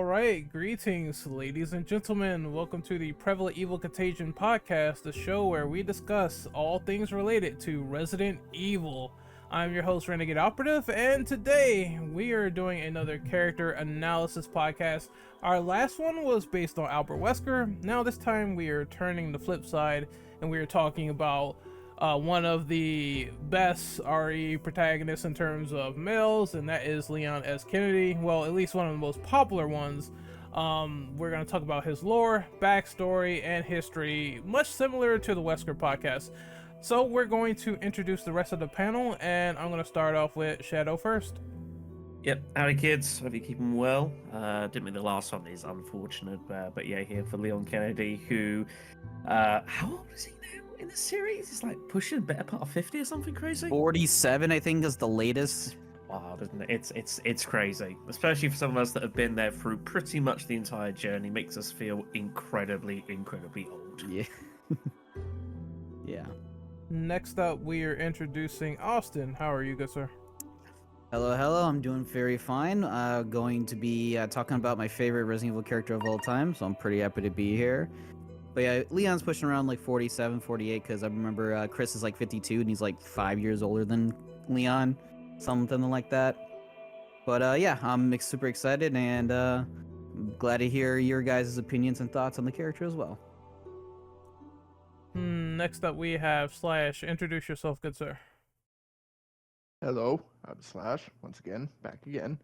right, greetings, ladies and gentlemen. Welcome to the Prevalent Evil Contagion podcast, the show where we discuss all things related to Resident Evil. I'm your host, Renegade Operative, and today we are doing another character analysis podcast. Our last one was based on Albert Wesker. Now, this time we are turning the flip side and we are talking about one of the best RE protagonists in terms of males, and that is Leon S. Kennedy. Well, at least one of the most popular ones. We're going to talk about his lore, backstory, and history, much similar to the Wesker podcast. So we're going to introduce the rest of the panel, and I'm going to start off with Shadow first. Yep, howdy kids, hope you're keeping well. Didn't mean the last one is unfortunate, but yeah, here for Leon Kennedy, who, how old is he now in the series? He's like pushing better part of 50 or something crazy. 47, I think, is the latest. Wow, isn't it? It's crazy, especially for some of us that have been there through pretty much the entire journey. Makes us feel incredibly old. Yeah. Yeah. Next up, we are introducing Austin. How are you, good sir? Hello, I'm doing very fine. Going to be talking about my favorite Resident Evil character of all time, so I'm pretty happy to be here. But yeah, Leon's pushing around like 47, 48, because I remember Chris is like 52, and he's like 5 years older than Leon, something like that. But yeah, I'm super excited, and glad to hear your guys' opinions and thoughts on the character as well. Next up, we have Slash. Introduce yourself, good sir. Hello, I'm Slash, once again, back again.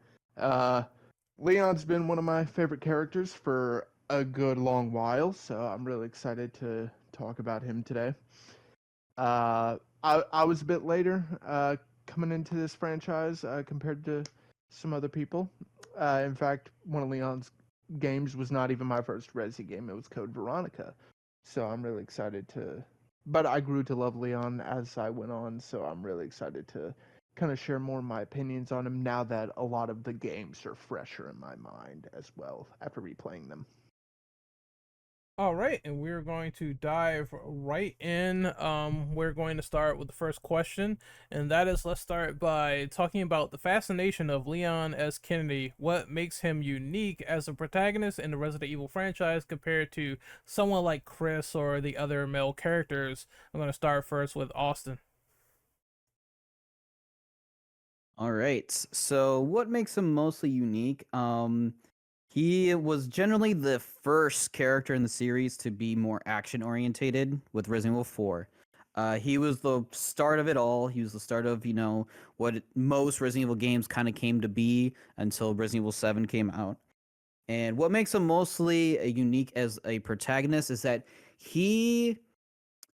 Leon's been one of my favorite characters for a good long while, so I'm really excited to talk about him today. I was a bit later coming into this franchise compared to some other people. In fact, one of Leon's games was not even my first Resi game, it was Code Veronica. So I'm really excited to... But I grew to love Leon as I went on, so I'm really excited to kind of share more of my opinions on him now that a lot of the games are fresher in my mind as well after replaying them. All right, and we're going to dive right in. We're going to start with the first question, and that is, let's start by talking about the fascination of Leon S. Kennedy. What makes him unique as a protagonist in the Resident Evil franchise compared to someone like Chris or the other male characters? I'm going to start first with Austin. All right. So what makes him mostly unique? He was generally the first character in the series to be more action orientated with Resident Evil 4. He was the start of it all. He was the start of, what most Resident Evil games kind of came to be until Resident Evil 7 came out. And what makes him mostly unique as a protagonist is that he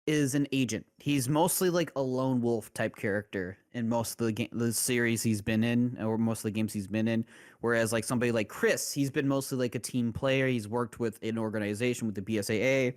is an agent. He's mostly like a lone wolf type character in most of the series he's been in, or most of the games he's been in. Whereas like somebody like Chris, he's been mostly like a team player. He's worked with an organization with the BSAA,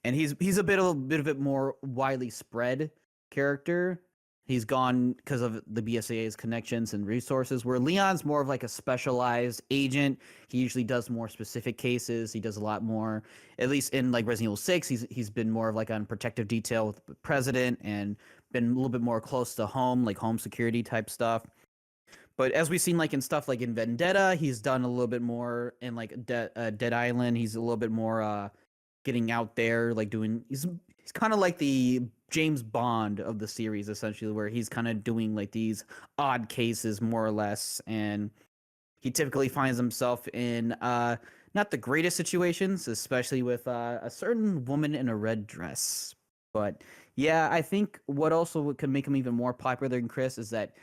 and he's a bit of it more widely spread character. He's gone because of the BSAA's connections and resources, where Leon's more of like a specialized agent. He usually does more specific cases. He does a lot more, at least in like Resident Evil 6, he's been more of like on protective detail with the president and been a little bit more close to home, like home security type stuff. But as we've seen like in stuff like in Vendetta, he's done a little bit more in like Dead Island. He's a little bit more getting out there, like doing. He's kind of like the James Bond of the series, essentially, where he's kind of doing like these odd cases, more or less, and he typically finds himself in not the greatest situations, especially with a certain woman in a red dress. But yeah, I think what also could make him even more popular than Chris is that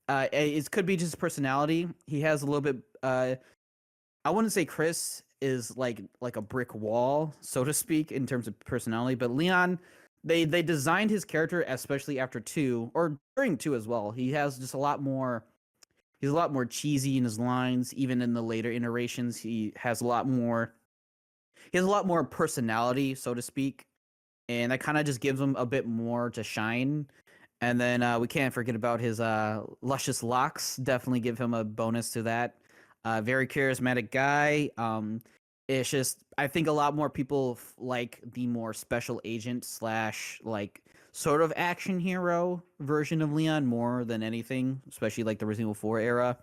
it could be just personality. He has a little bit. I wouldn't say Chris is like a brick wall, so to speak, in terms of personality, but Leon. They designed his character, especially after 2, or during 2 as well. He has just a lot more. He's a lot more cheesy in his lines. Even in the later iterations, he has a lot more. He has a lot more personality, so to speak, and that kind of just gives him a bit more to shine. And then we can't forget about his luscious locks. Definitely give him a bonus to that. Very charismatic guy. It's just, I think a lot more people like the more special agent slash like sort of action hero version of Leon more than anything, especially like the Resident Evil 4 era.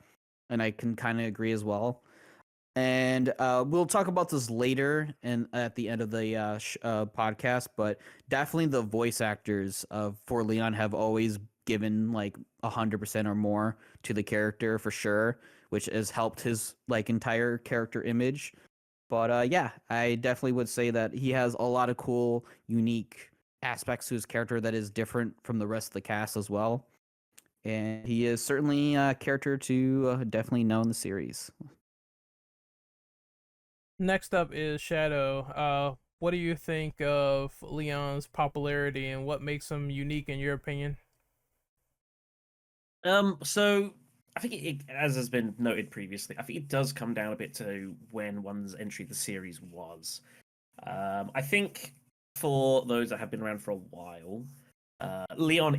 And I can kind of agree as well. And we'll talk about this later and at the end of the podcast. But definitely the voice actors for Leon have always given like 100% or more to the character for sure, which has helped his like entire character image. But yeah, I definitely would say that he has a lot of cool, unique aspects to his character that is different from the rest of the cast as well. And he is certainly a character to definitely know in the series. Next up is Shadow. What do you think of Leon's popularity and what makes him unique in your opinion? So I think as has been noted previously, I think it does come down a bit to when one's entry the series was. I think for those that have been around for a while, Leon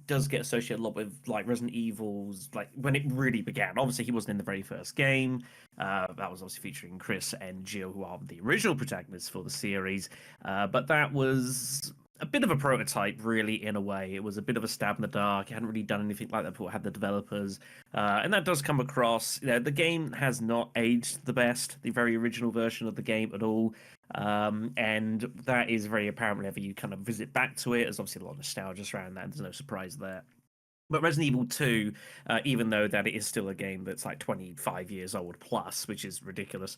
does get associated a lot with like Resident Evil's like when it really began. Obviously, he wasn't in the very first game. That was obviously featuring Chris and Jill, who are the original protagonists for the series. But that was a bit of a prototype, really, in a way. It was a bit of a stab in the dark. It hadn't really done anything like that before it had the developers. And that does come across. You know, the game has not aged the best, the very original version of the game at all. And that is very apparent whenever you kind of visit back to it. There's obviously a lot of nostalgia around that. There's no surprise there. But Resident Evil 2, even though that it is still a game that's like 25 years old plus, which is ridiculous,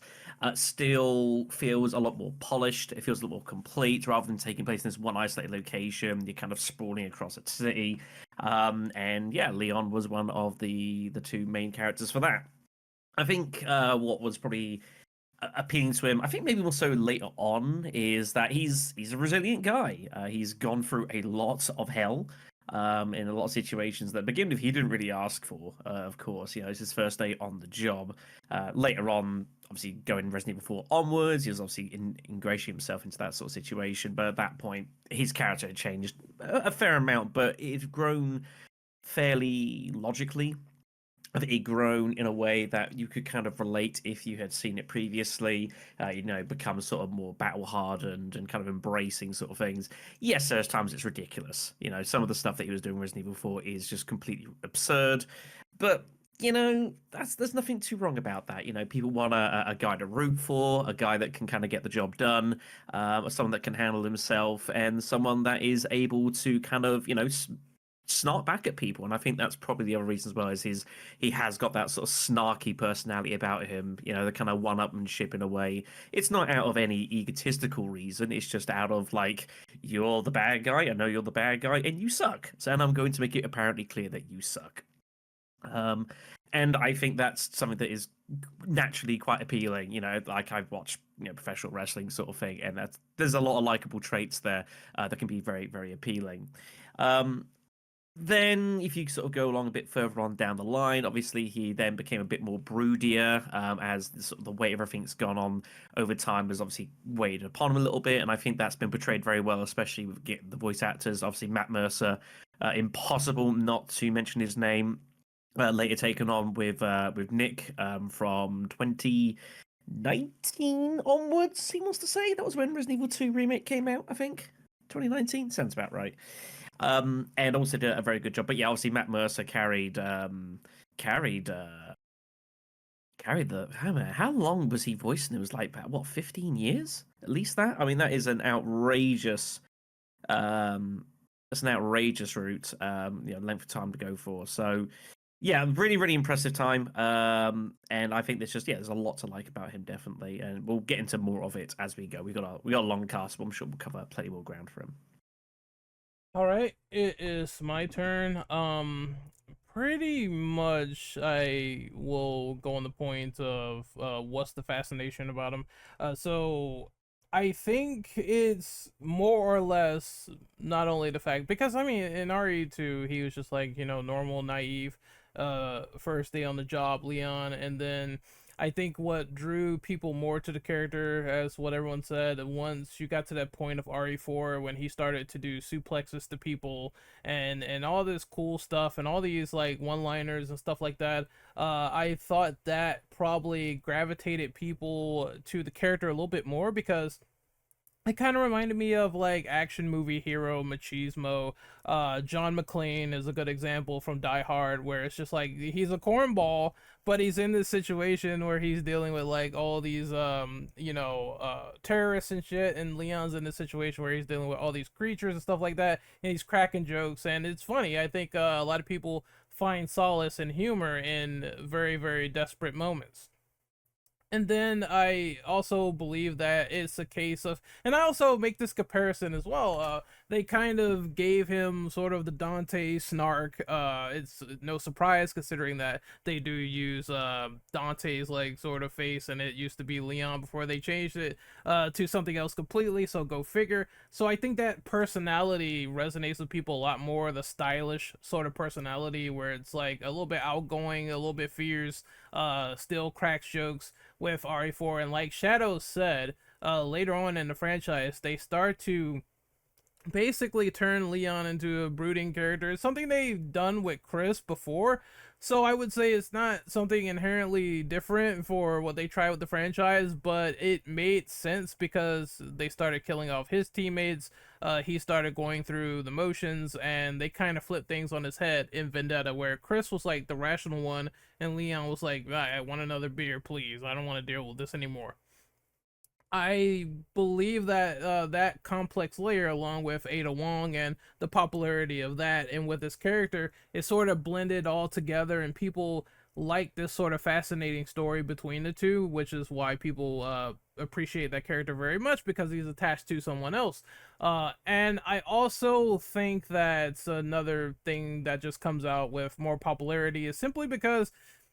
still feels a lot more polished. It feels a lot more complete rather than taking place in this one isolated location. You're kind of sprawling across a city. And yeah, Leon was one of the two main characters for that. I think what was probably appealing to him, I think maybe more so later on, is that he's a resilient guy. He's gone through a lot of hell in a lot of situations that begin with he didn't really ask for. Of course, it's his first day on the job. Later on, obviously going Resident Evil 4 onwards, he was obviously ingratiating himself into that sort of situation. But at that point, his character had changed a fair amount, but it had grown fairly logically. I think it grown in a way that you could kind of relate if you had seen it previously. Become sort of more battle hardened and kind of embracing sort of things. Yes, there's times it's ridiculous. Some of the stuff that he was doing in Resident Evil 4 is just completely absurd. But there's nothing too wrong about that. People want a guy to root for, a guy that can kind of get the job done, someone that can handle himself, and someone that is able to kind of snark back at people. And I think that's probably the other reason as well, is he has got that sort of snarky personality about him, the kind of one-upmanship in a way. It's not out of any egotistical reason, it's just out of like, you're the bad guy, I know you're the bad guy, and you suck, and I'm going to make it apparently clear that you suck. And I think that's something that is naturally quite appealing. Like I've watched professional wrestling sort of thing, and there's a lot of likable traits there that can be very, very appealing. Then, if you sort of go along a bit further on down the line, obviously he then became a bit more broodier as the way everything's gone on over time has obviously weighed upon him a little bit, and I think that's been portrayed very well, especially with the voice actors. Obviously, Matt Mercer, impossible not to mention his name. Later taken on with Nick from 2019 onwards. He wants to say that was when Resident Evil 2 remake came out. I think 2019 sounds about right. And also did a very good job. But yeah, obviously Matt Mercer carried the how long was he voicing? It was like about, what, 15 years? At least that? I mean, that is an outrageous route, length of time to go for. So yeah, really, really impressive time. And I think there's a lot to like about him, definitely. And we'll get into more of it as we go. We got a long cast, but I'm sure we'll cover plenty more ground for him. All right, it is my turn. Pretty much I will go on the point of what's the fascination about him. So I think it's more or less not only the fact, because I mean in RE2 he was just like, normal, naive, first day on the job Leon, and then I think what drew people more to the character, as what everyone said, once you got to that point of RE4 when he started to do suplexes to people and all this cool stuff and all these like one-liners and stuff like that, I thought that probably gravitated people to the character a little bit more, because it kind of reminded me of like action movie hero machismo. John McClane is a good example from Die Hard, where it's just like he's a cornball, but he's in this situation where he's dealing with like all these terrorists and shit, and Leon's in this situation where he's dealing with all these creatures and stuff like that, and he's cracking jokes, and it's funny. I think a lot of people find solace and humor in very very desperate moments. And then I also believe that it's a case of, and I also make this comparison as well. They kind of gave him sort of the Dante snark. It's no surprise considering that they do use Dante's like sort of face, and it used to be Leon before they changed it to something else completely. So go figure. So I think that personality resonates with people a lot more. The stylish sort of personality, where it's like a little bit outgoing, a little bit fierce, still cracks jokes with RE4. And like Shadow said, later on in the franchise, they start to basically turn Leon into a brooding character. It's something they've done with Chris before. So I would say it's not something inherently different for what they try with the franchise, but it made sense because they started killing off his teammates. He started going through the motions, and they kind of flipped things on his head in Vendetta, where Chris was like the rational one, and Leon was like, I want another beer, please. I don't want to deal with this anymore. I believe that that complex layer, along with Ada Wong and the popularity of that, and with this character, is sort of blended all together, and people like this sort of fascinating story between the two, which is why people appreciate that character very much because he's attached to someone else. And I also think that another thing that just comes out with more popularity is simply because,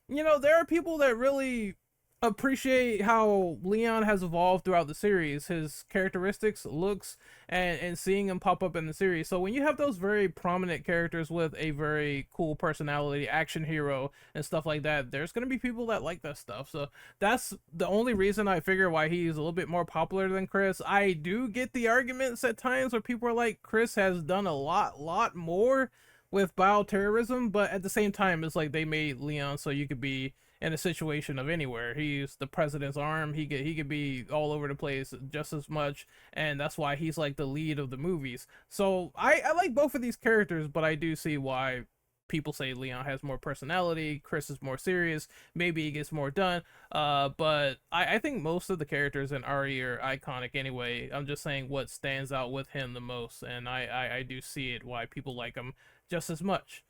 there are people that really appreciate how Leon has evolved throughout the series, his characteristics, looks, and seeing him pop up in the series. So when you have those very prominent characters with a very cool personality, action hero, and stuff like that, there's going to be people that like that stuff. So that's the only reason I figure why he's a little bit more popular than Chris. I do get the arguments at times where people are like, Chris has done a lot more with bioterrorism, but at the same time, it's like they made Leon so you could be in a situation of anywhere. He's the president's arm. He could be all over the place just as much, and that's why he's like the lead of the movies. So I like both of these characters, but I do see why people say Leon has more personality, Chris is more serious, maybe he gets more done. But I think most of the characters in RE are iconic anyway. I'm just saying what stands out with him the most, and I do see it why people like him just as much.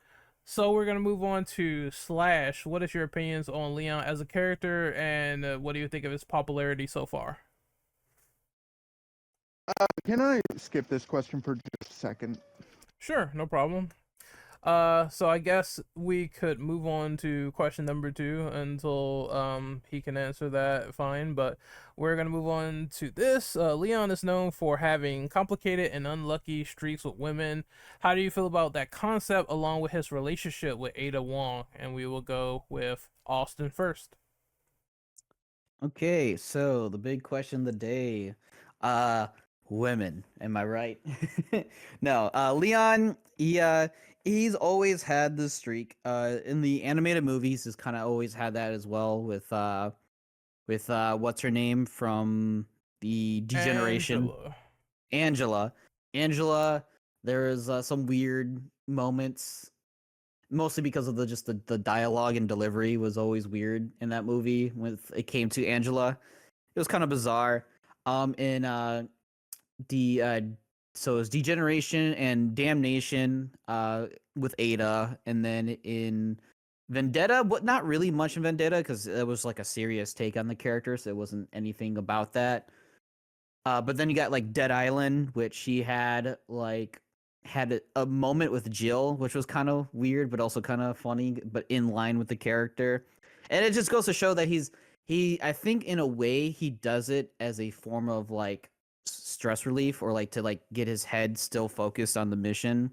So we're gonna move on to Slash. What is your opinions on Leon as a character, and what do you think of his popularity so far? Can I skip this question for just a second? Sure, no problem. So I guess we could move on to question number two until he can answer that fine. But we're gonna move on to this. Leon is known for having complicated and unlucky streaks with women. How do you feel about that concept, along with his relationship with Ada Wong? And we will go with Austin first. Okay, so the big question of the day. Uh Women, am I right? No, Leon, he's always had this streak. In the animated movies, he's kind of always had that as well with what's her name from the Degeneration, Angela. Angela. Angela, there is some weird moments, mostly because of the dialogue and delivery was always weird in that movie when it came to Angela. It was kind of bizarre. In the so it's Degeneration and Damnation with Ada, and then in Vendetta, but not really much in Vendetta because it was like a serious take on the character, so it wasn't anything about that. But then you got like Dead Island, which he had a moment with Jill, which was kind of weird, but also kind of funny, but in line with the character. And it just goes to show that I think in a way he does it as a form of like stress relief, or like to like get his head still focused on the mission.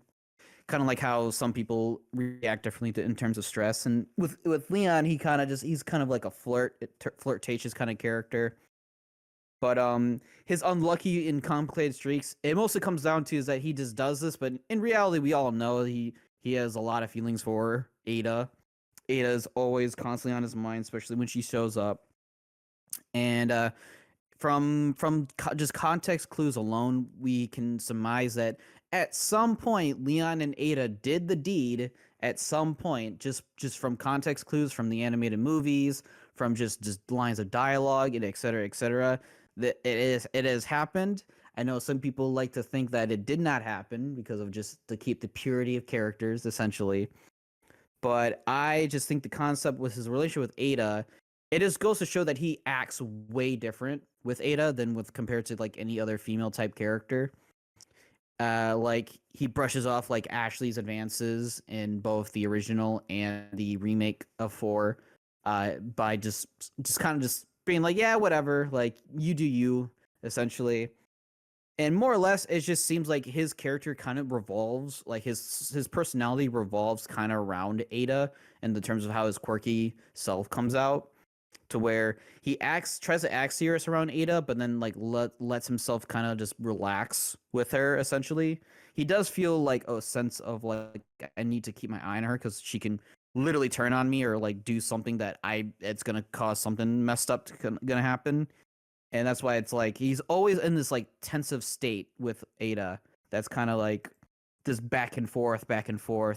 Kind of like how some people react differently in terms of stress. And with Leon, he's kind of like a flirtatious kind of character. But his unlucky and complicated streaks, it mostly comes down to is that he just does this, but in reality we all know he has a lot of feelings for Ada. Ada is always constantly on his mind, especially when she shows up. And just context clues alone, we can surmise that at some point Leon and Ada did the deed. At some point, just from context clues from the animated movies, from just lines of dialogue, and et cetera, that it has happened. I know some people like to think that it did not happen because of just to keep the purity of characters, essentially. But I just think the concept with his relationship with Ada, it just goes to show that he acts way different with Ada than with compared to like any other female type character. Like he brushes off like Ashley's advances in both the original and the remake of 4, by just kind of just being like, yeah, whatever, like you do you, essentially. And more or less, it just seems like his character kind of revolves, like his personality revolves kind of around Ada in the terms of how his quirky self comes out, to where he tries to act serious around Ada, but then like lets himself kind of just relax with her. Essentially, he does feel like a sense of like, I need to keep my eye on her because she can literally turn on me or like do something that it's gonna cause something messed up gonna happen. And that's why it's like he's always in this like tensive state with Ada. That's kind of like this back and forth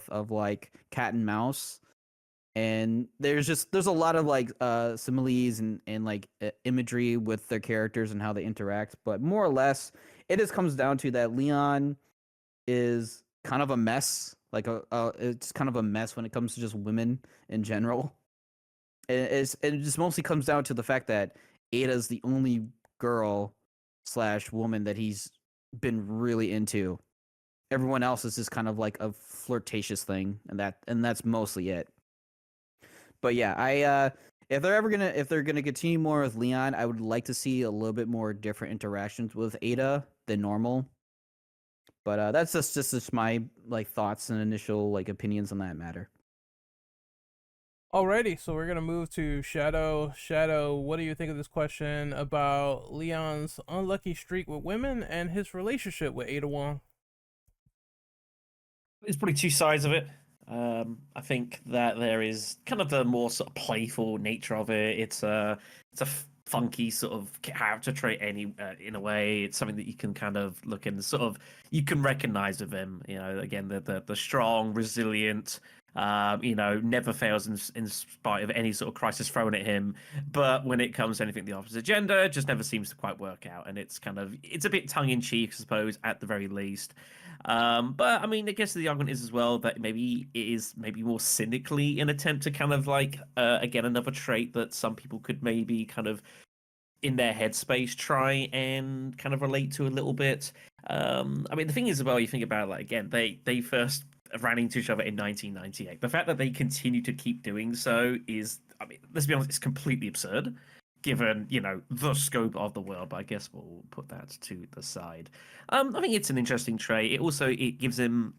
of like cat and mouse. And there's a lot of like similes and like imagery with their characters and how they interact. But more or less, it just comes down to that Leon is kind of a mess. Like it's kind of a mess when it comes to just women in general. It just mostly comes down to the fact that Ada's the only girl / woman that he's been really into. Everyone else is just kind of like a flirtatious thing, and that's mostly it. But yeah, if they're gonna continue more with Leon, I would like to see a little bit more different interactions with Ada than normal. But that's just my like thoughts and initial like opinions on that matter. Alrighty, so we're gonna move to Shadow. Shadow, what do you think of this question about Leon's unlucky streak with women and his relationship with Ada Wong? There's probably two sides of it. I think that there is kind of the more sort of playful nature of it. It's a funky sort of character trait in a way. It's something that you can kind of look and sort of you can recognize with him. You know, again the strong, resilient. Never fails in spite of any sort of crisis thrown at him. But when it comes to anything the opposite gender, it just never seems to quite work out. And it's a bit tongue in cheek, I suppose, at the very least. But I mean, I guess the argument is as well that maybe it is maybe more cynically an attempt to kind of like again another trait that some people could maybe kind of in their headspace try and kind of relate to a little bit. I mean, the thing is as well, you think about it, like again, they first ran into each other in 1998. The fact that they continue to keep doing so is, I mean, let's be honest, it's completely absurd given the scope of the world, but I guess we'll put that to the side. I think it's an interesting trait. It gives him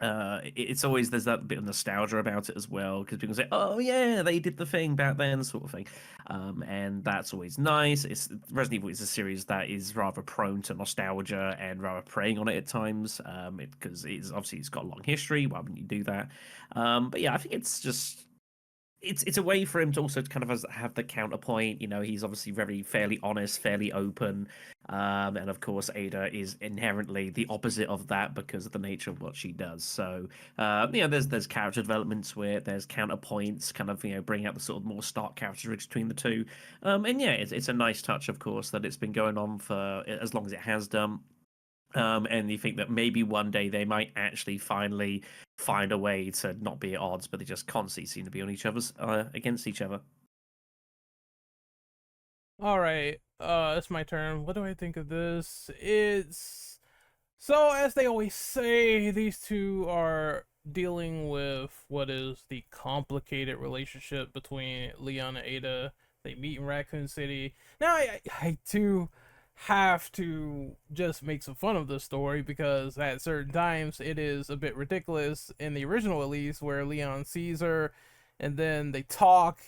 it's always there's that bit of nostalgia about it as well because people say, oh yeah, they did the thing back then, sort of thing. And that's always nice. Resident Evil is a series that is rather prone to nostalgia and rather preying on it at times, because it's got a long history. Why wouldn't you do that? But yeah, I think it's just it's a way for him to also kind of have the counterpoint. He's obviously fairly honest, fairly open, and of course Ada is inherently the opposite of that because of the nature of what she does. So there's character developments where there's counterpoints, kind of bring out the sort of more stark characteristics between the two. And yeah, it's a nice touch, of course, that it's been going on for as long as it has done. And you think that maybe one day they might actually finally find a way to not be at odds, but they just constantly seem to be on against each other. All right, it's my turn. What do I think of this? It's so, as they always say, these two are dealing with what is the complicated relationship between Leon and Ada. They meet in Raccoon City. Now, I too have to just make some fun of the story because at certain times it is a bit ridiculous in the original at least, where Leon sees her and then they talk,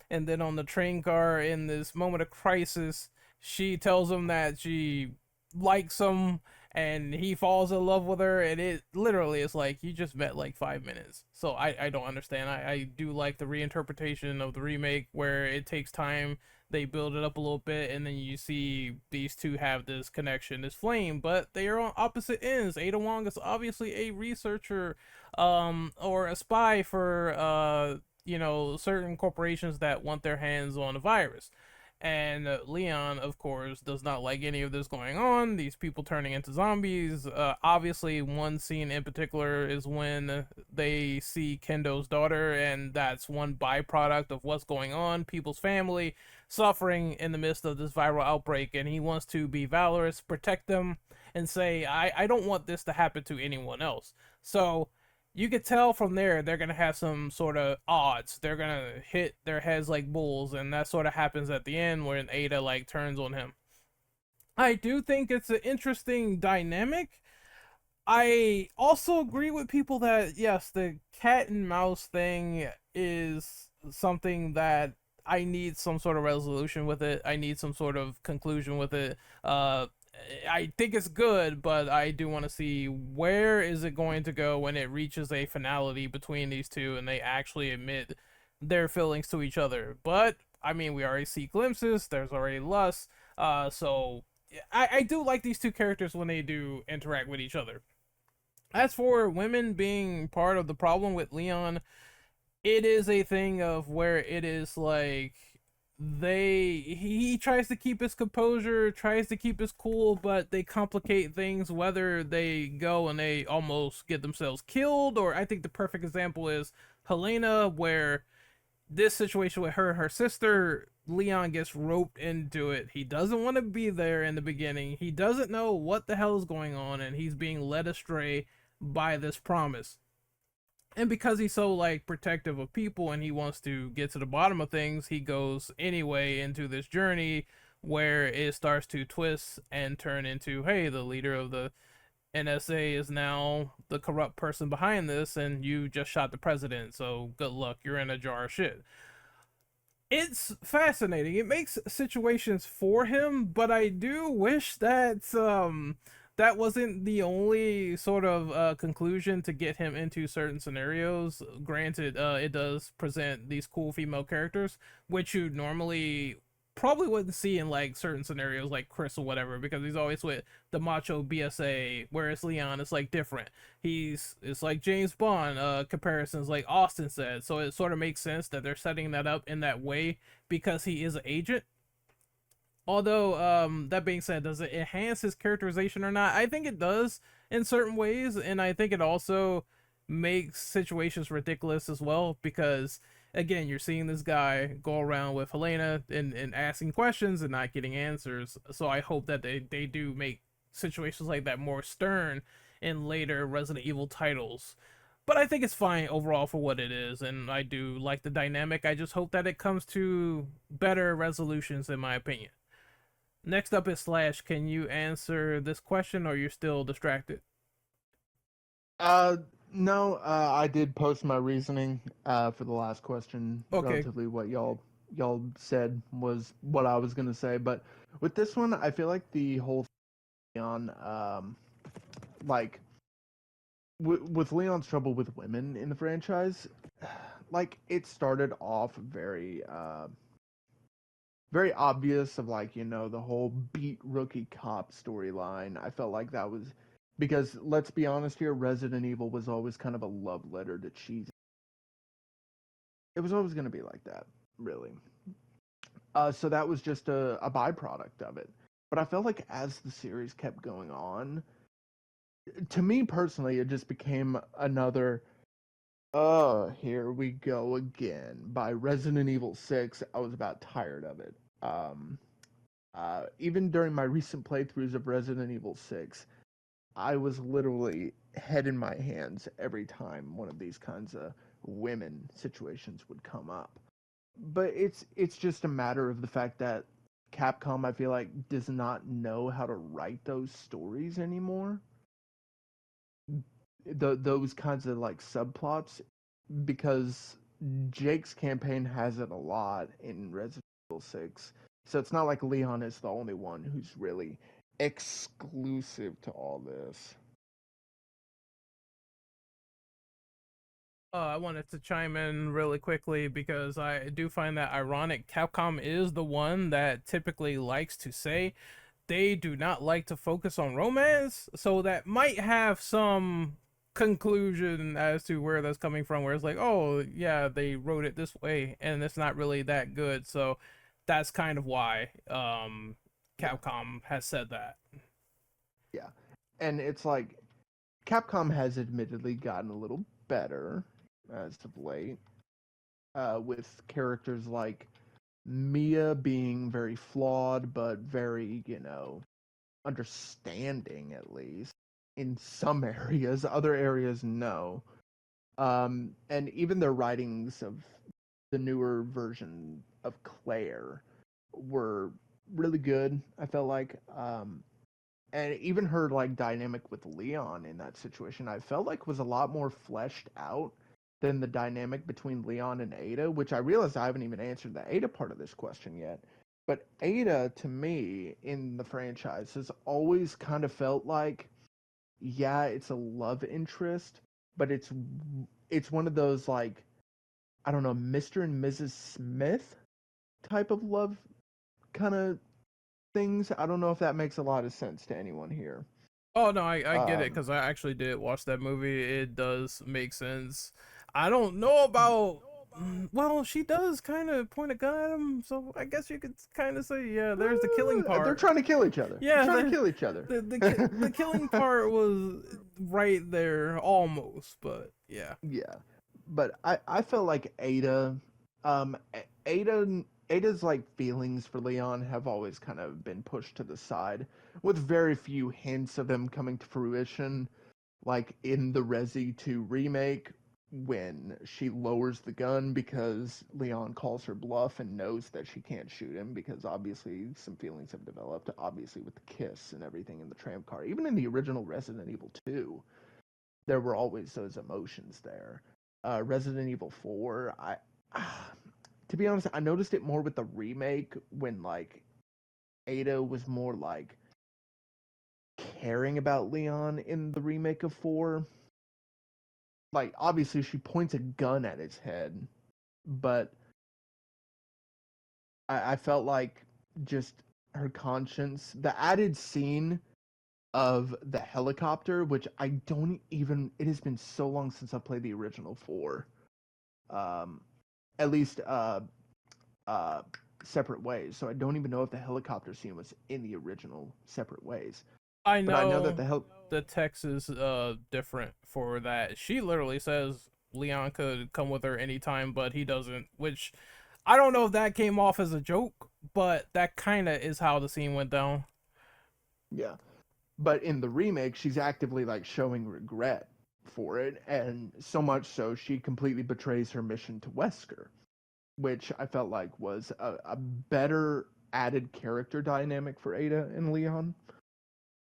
and then on the train car in this moment of crisis she tells him that she likes him and he falls in love with her, and it literally is like you just met like 5 minutes. So I don't understand. I do like the reinterpretation of the remake where it takes time, they build it up a little bit, and then you see these two have this connection, this flame, but they are on opposite ends. Ada Wong is obviously a researcher, or a spy for certain corporations that want their hands on a virus. And Leon, of course, does not like any of this going on. These people turning into zombies. Obviously, one scene in particular is when they see Kendo's daughter, and that's one byproduct of what's going on. People's family suffering in the midst of this viral outbreak, and he wants to be valorous, protect them, and say, I don't want this to happen to anyone else. So you could tell from there they're gonna have some sort of odds. They're gonna hit their heads like bulls, and that sort of happens at the end when Ada like turns on him. I do think it's an interesting dynamic. I also agree with people that yes, the cat and mouse thing is something that I need some sort of resolution with it. I need some sort of conclusion with it. I think it's good, but I do want to see where is it going to go when it reaches a finality between these two and they actually admit their feelings to each other. But I mean, we already see glimpses. There's already lust. So I do like these two characters when they do interact with each other. As for women being part of the problem with Leon, it is a thing of where it is like he tries to keep his composure, tries to keep his cool, but they complicate things, whether they go and they almost get themselves killed, or I think the perfect example is Helena, where this situation with her and her sister, Leon gets roped into it. He doesn't want to be there in the beginning. He doesn't know what the hell is going on, and he's being led astray by this promise. And because he's so like protective of people and he wants to get to the bottom of things, he goes anyway into this journey where it starts to twist and turn into, hey, the leader of the NSA is now the corrupt person behind this, and you just shot the president, so good luck, you're in a jar of shit. It's fascinating. It makes situations for him, but I do wish that that wasn't the only sort of conclusion to get him into certain scenarios. Granted, it does present these cool female characters, which you normally probably wouldn't see in like certain scenarios like Chris or whatever, because he's always with the macho BSA, whereas Leon is like different. It's like James Bond comparisons like Austin said, so it sort of makes sense that they're setting that up in that way because he is an agent. Although, that being said, does it enhance his characterization or not? I think it does in certain ways, and I think it also makes situations ridiculous as well, because again, you're seeing this guy go around with Helena and asking questions and not getting answers. So I hope that they do make situations like that more stern in later Resident Evil titles. But I think it's fine overall for what it is, and I do like the dynamic. I just hope that it comes to better resolutions, in my opinion. Next up is Slash. Can you answer this question, or you're still distracted? No, I did post my reasoning for the last question. Okay. Relatively, what y'all said was what I was gonna say, but with this one, I feel like the whole thing on like with Leon's trouble with women in the franchise, like it started off very obvious of like, the whole beat rookie cop storyline. I felt like that was because let's be honest here, Resident Evil was always kind of a love letter to cheese. It was always going to be like that, really. So that was just a byproduct of it. But I felt like as the series kept going on, to me personally, it just became another oh, here we go again. By Resident Evil 6, I was about tired of it. Even during my recent playthroughs of Resident Evil 6, I was literally head in my hands every time one of these kinds of women situations would come up. But it's just a matter of the fact that Capcom, I feel like, does not know how to write those stories anymore. Those kinds of like subplots, because Jake's campaign has it a lot in Resident Evil 6. So it's not like Leon is the only one who's really exclusive to all this. I wanted to chime in really quickly because I do find that ironic. Capcom is the one that typically likes to say they do not like to focus on romance, so that might have some conclusion as to where that's coming from, where it's like, oh yeah, they wrote it this way and it's not really that good. So that's kind of why Yeah, Capcom has said that. yeah. And it's like Capcom has admittedly gotten a little better as of late, with characters like Mia being very flawed, but very, understanding at least in some areas. Other areas, no. And even their writings of the newer version of Claire were really good. I felt like, and even her like dynamic with Leon in that situation, I felt like was a lot more fleshed out than the dynamic between Leon and Ada, which I realized I haven't even answered the Ada part of this question yet. But Ada, to me, in the franchise, has always kind of felt like, yeah, it's a love interest, but it's one of those like, I don't know, Mr. and Mrs. Smith type of love kind of things. I don't know if that makes a lot of sense to anyone here. Oh no, I get it Um, because I actually did watch that movie. It does make sense. I don't know about. Well, she does kind of point a gun at him, so I guess you could kind of say, yeah, there's the killing they're part. trying to kill each other. They're Yeah, trying to kill each other. the killing part was right there almost, but yeah. Yeah, but I felt like Ada's like feelings for Leon have always kind of been pushed to the side, with very few hints of them coming to fruition, like in the Resi 2 remake when she lowers the gun because Leon calls her bluff and knows that she can't shoot him because obviously some feelings have developed, obviously with the kiss and everything in the tram car. Even in the original Resident Evil 2, there were always those emotions there. Resident Evil 4, to be honest, I noticed it more with the remake when like Ada was more like caring about Leon in the remake of 4. Like obviously she points a gun at his head, but I felt like just her conscience, the added scene of the helicopter, which I don't even. It has been so long since I played the original 4. Um, at least uh, Separate Ways. So I don't even know if the helicopter scene was in the original Separate Ways. I But I know that know the hell. the text is different for that. She literally says Leon could come with her anytime, but he doesn't, which I don't know if that came off as a joke, but that kind of is how the scene went down. Yeah. But in the remake, she's actively like showing regret for it, and so much so she completely betrays her mission to Wesker, which I felt like was a better added character dynamic for Ada and Leon.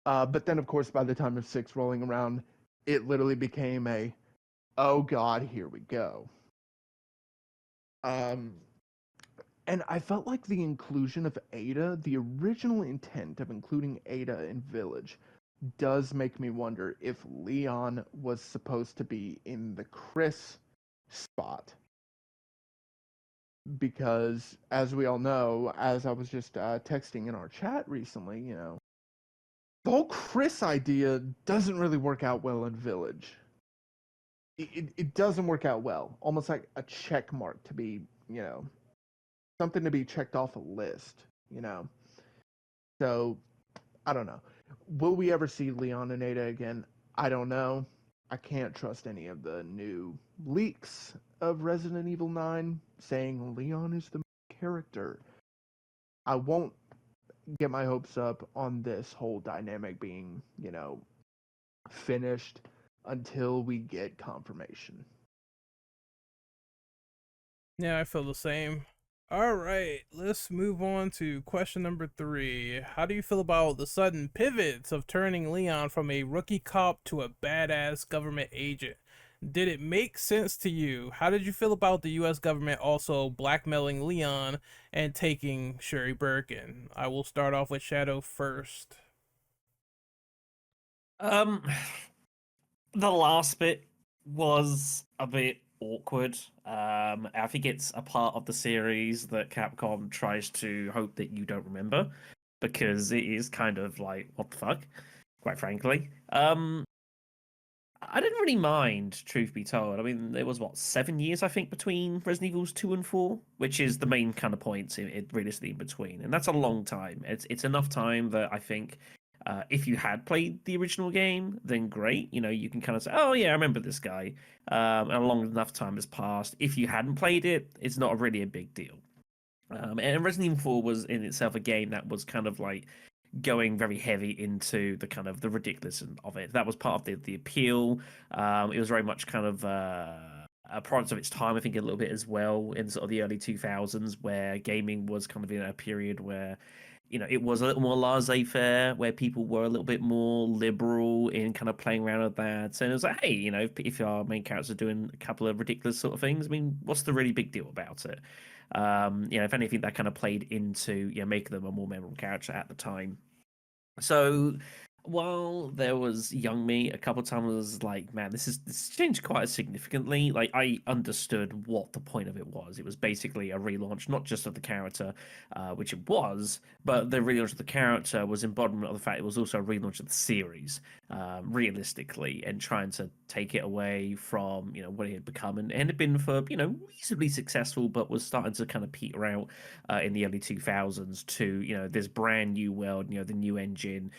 But then, of course, by the time of 6 rolling around, it literally became a, oh god, here we go. Um, and I felt like the inclusion of Ada, the original intent of including Ada in Village, does make me wonder if Leon was supposed to be in the Chris spot. Because, as we all know, as I was just texting in our chat recently, the whole Chris idea doesn't really work out well in Village. It doesn't work out well. Almost like a check mark to be, something to be checked off a list. So, I don't know. Will we ever see Leon and Ada again? I don't know. I can't trust any of the new leaks of Resident Evil 9 saying Leon is the character. I won't get my hopes up on this whole dynamic being, finished until we get confirmation. Yeah, I feel the same. All right, let's move on to question number 3. How do you feel about the sudden pivots of turning Leon from a rookie cop to a badass government agent? Did it make sense to you? How did you feel about the US government also blackmailing Leon and taking Sherry Birkin? I will start off with Shadow first. Um, the last bit was a bit awkward. I think it's a part of the series that Capcom tries to hope that you don't remember, because it is kind of like, what the fuck, quite frankly. I didn't really mind, truth be told. I mean, there was what, 7 years I think between Resident Evils 2 and 4, which is the main kind of points in realistically in between, and that's a long time. It's enough time that I think if you had played the original game, then great. You know, you can kind of say, "Oh yeah, I remember this guy," and a long enough time has passed. If you hadn't played it, it's not really a big deal. And Resident Evil 4 was in itself a game that was kind of like going very heavy into the kind of the ridiculous of it. That was part of the appeal. It was very much kind of a product of its time, I think, a little bit as well, in sort of the early 2000s, where gaming was kind of in a period where, you know, it was a little more laissez-faire, where people were a little bit more liberal in kind of playing around with that. And it was like, hey, you know, if our main characters are doing a couple of ridiculous sort of things, I mean, what's the really big deal about it? You know, if anything, that kind of played into, you know, making them a more memorable character at the time. So while there was young me, a couple of times I was like, man, this changed quite significantly. Like, I understood what the point of it was. It was basically a relaunch, not just of the character, which it was, but the relaunch of the character was embodiment of the fact it was also a relaunch of the series, realistically, and trying to take it away from, you know, what it had become, and had been for, you know, reasonably successful, but was starting to kind of peter out in the early 2000s to, you know, this brand new world, you know, the new engine,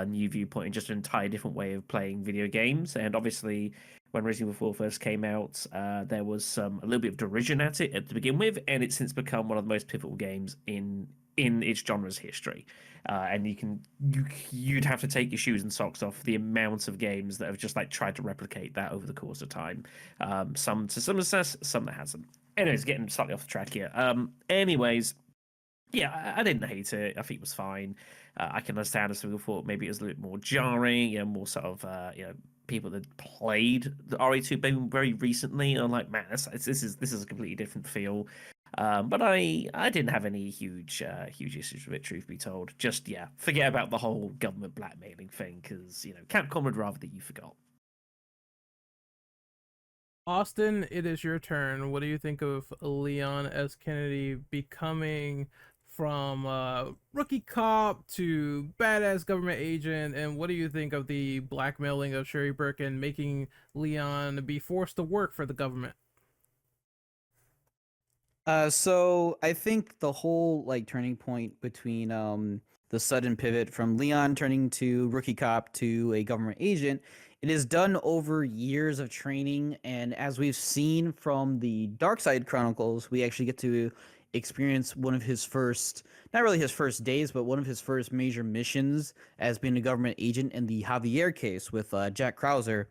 new viewpoint, and just an entire different way of playing video games. And obviously, when Resident Evil 4 first came out, there was a little bit of derision at it to begin with, and it's since become one of the most pivotal games in its genre's history. And you'd have to take your shoes and socks off the amount of games that have just like tried to replicate that over the course of time. Some to some success, some that hasn't. Anyways, getting slightly off the track here. Anyways, yeah, I didn't hate it. I think it was fine. I can understand if people thought maybe it was a little bit more jarring, you know, more sort of, you know, people that played the RE2 very recently are like, man, this is a completely different feel. But I didn't have any huge issues with it, truth be told. Just, yeah, forget about the whole government blackmailing thing, because, you know, Capcom would rather that you forgot. Austin, it is your turn. What do you think of Leon S. Kennedy becoming from rookie cop to badass government agent? And what do you think of the blackmailing of Sherry Birkin, making Leon be forced to work for the government? So I think the whole like turning point between the sudden pivot from Leon turning to rookie cop to a government agent, it is done over years of training, and as we've seen from the Dark Side Chronicles, we actually get to experience one of his first, not really his first days, but one of his first major missions as being a government agent in the Javier case with Jack Krauser,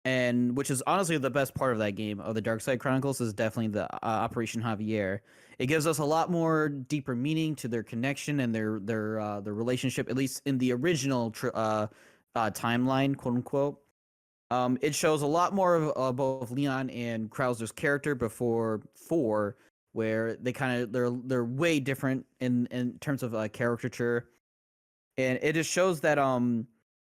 and which is honestly the best part of that game of the Dark Side Chronicles is definitely the Operation Javier. It gives us a lot more deeper meaning to their connection and their relationship, at least in the original timeline, quote unquote. It shows a lot more of both Leon and Krauser's character before 4, where they're way different in terms of caricature, and it just shows that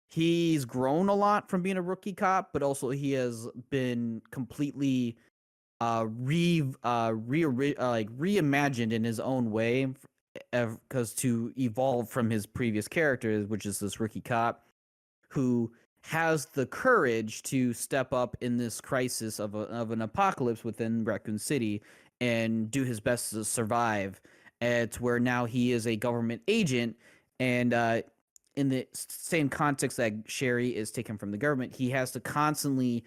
he's grown a lot from being a rookie cop, but also he has been completely reimagined in his own way, because to evolve from his previous characters, which is this rookie cop who has the courage to step up in this crisis of an apocalypse within Raccoon City and do his best to survive. It's where now he is a government agent, and in the same context that Sherry is taken from the government, he has to constantly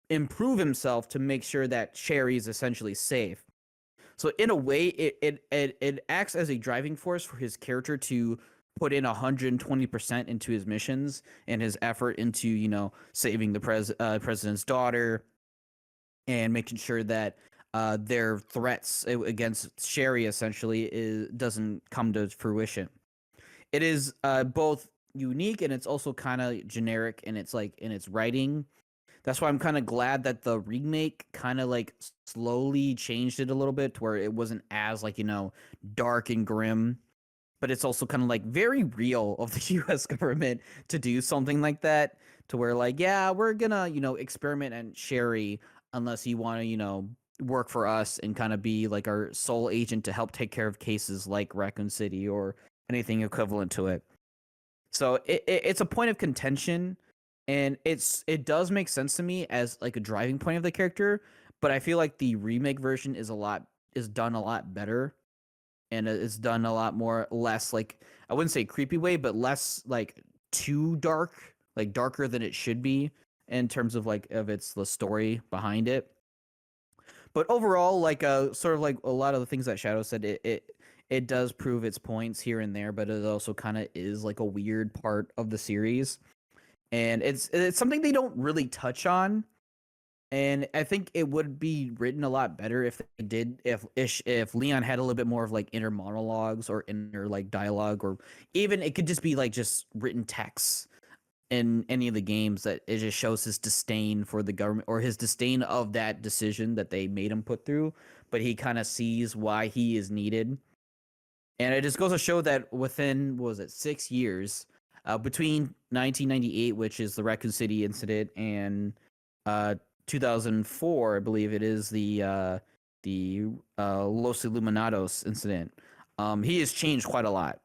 improve himself to make sure that Sherry is essentially safe. So in a way, it acts as a driving force for his character to put in 120% into his missions and his effort into, you know, saving the president's daughter and making sure that their threats against Sherry essentially doesn't come to fruition. It is both unique and it's also kind of generic in its writing. That's why I'm kind of glad that the remake kind of like slowly changed it a little bit to where it wasn't as like, you know, dark and grim, but it's also kind of like very real of the US government to do something like that, to where like, yeah, we're gonna, you know, experiment and Sherry unless you want to, work for us and kind of be like our sole agent to help take care of cases like Raccoon City or anything equivalent to it. So it's a point of contention, and it does make sense to me as like a driving point of the character. But I feel like the remake version is done a lot better, and it's done a lot more less like, I wouldn't say creepy way, but less like too dark, like darker than it should be in terms of like of its the story behind it. But overall, like sort of like a lot of the things that Shadow said, it does prove its points here and there, but it also kind of is like a weird part of the series, and it's something they don't really touch on. And I think it would be written a lot better if they did, if Leon had a little bit more of like inner monologues or inner like dialogue, or even it could just be like just written text in any of the games that it just shows his disdain for the government or his disdain of that decision that they made him put through, but he kind of sees why he is needed. And it just goes to show that within, what was it, 6 years, between 1998, which is the Raccoon City incident, and 2004, I believe it is the Los Illuminados incident, he has changed quite a lot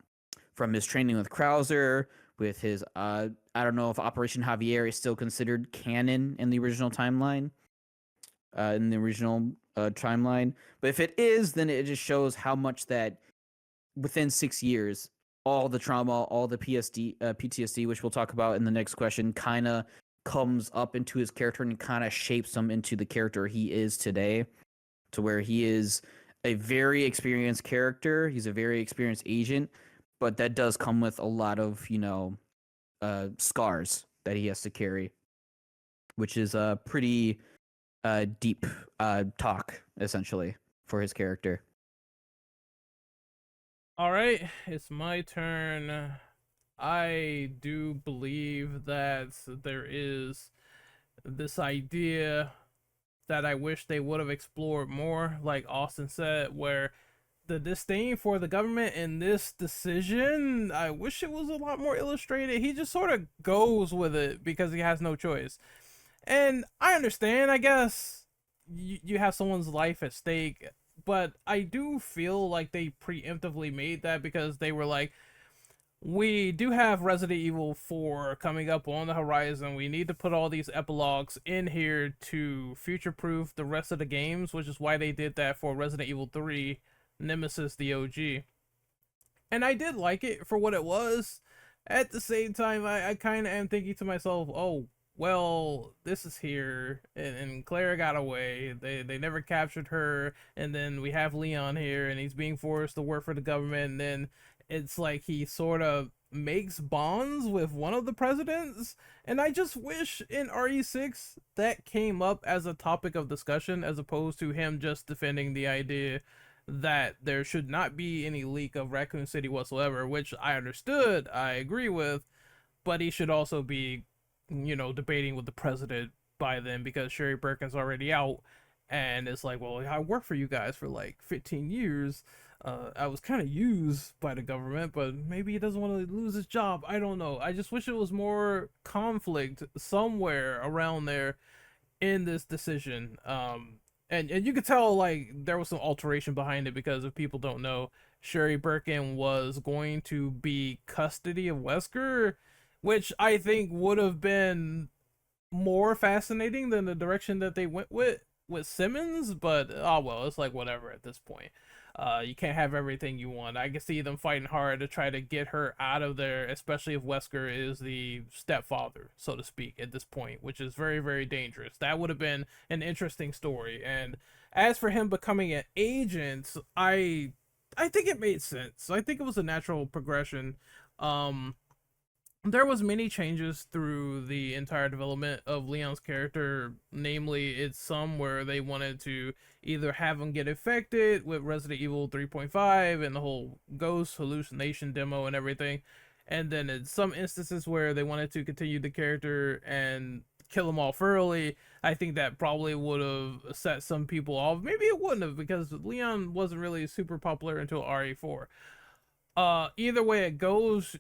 from his training with Krauser, with his I don't know if Operation Javier is still considered canon in the original timeline, but if it is, then it just shows how much that within 6 years, all the trauma, all the PTSD, which we'll talk about in the next question, kind of comes up into his character and kind of shapes him into the character he is today, to where he is a very experienced character. He's a very experienced agent, but that does come with a lot of, scars that he has to carry, which is a pretty deep talk, essentially, for his character. All right, it's my turn. I do believe that there is this idea that I wish they would have explored more, like Austin said, where the disdain for the government in this decision, I wish it was a lot more illustrated. He just sort of goes with it because he has no choice. And I understand, I guess, you have someone's life at stake, but I do feel like they preemptively made that because they were like, we do have Resident Evil 4 coming up on the horizon. We need to put all these epilogues in here to future-proof the rest of the games, which is why they did that for Resident Evil 3, Nemesis the OG. And I did like it for what it was. At the same time, I kind of am thinking to myself, oh, well, this is here, and Claire got away. They never captured her, and then we have Leon here, and he's being forced to work for the government, and then it's like he sort of makes bonds with one of the presidents, and I just wish in RE6 that came up as a topic of discussion as opposed to him just defending the idea that there should not be any leak of Raccoon City whatsoever, which I understood, I agree with, but he should also be, debating with the president by then because Sherry Birkin's already out, and it's like, well, I worked for you guys for like 15 years. I was kind of used by the government, but maybe he doesn't want to lose his job. I don't know. I just wish it was more conflict somewhere around there in this decision. And you could tell like there was some alteration behind it because if people don't know, Sherry Birkin was going to be custody of Wesker, which I think would have been more fascinating than the direction that they went with Simmons, but oh well, it's like whatever at this point. You can't have everything you want. I can see them fighting hard to try to get her out of there, especially if Wesker is the stepfather, so to speak, at this point, which is very, very dangerous. That would have been an interesting story. And as for him becoming an agent, I think it made sense. I think it was a natural progression. There was many changes through the entire development of Leon's character. Namely, it's some where they wanted to either have him get infected with Resident Evil 3.5 and the whole ghost hallucination demo and everything, and then in some instances where they wanted to continue the character and kill him off early. I think that probably would have set some people off. Maybe it wouldn't have because Leon wasn't really super popular until RE4. Either way it goes,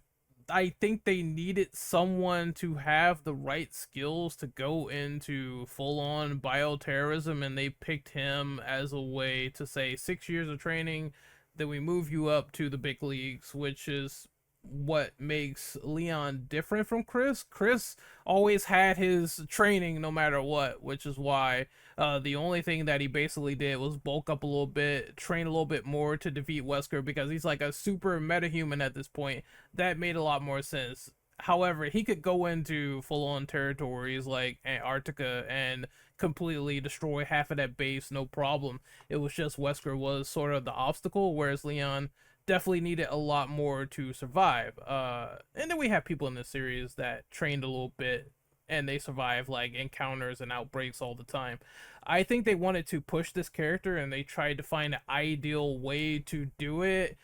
I think they needed someone to have the right skills to go into full on bioterrorism, and they picked him as a way to say 6 years of training, then we move you up to the big leagues, which is what makes Leon different from Chris. Chris always had his training no matter what, which is why the only thing that he basically did was bulk up a little bit, train a little bit more to defeat Wesker because he's like a super metahuman at this point. That made a lot more sense. However, he could go into full on territories like Antarctica and completely destroy half of that base, no problem. It was just Wesker was sort of the obstacle, whereas Leon definitely needed a lot more to survive. And then we have people in this series that trained a little bit and they survive like encounters and outbreaks all the time. I think they wanted to push this character and they tried to find an ideal way to do it,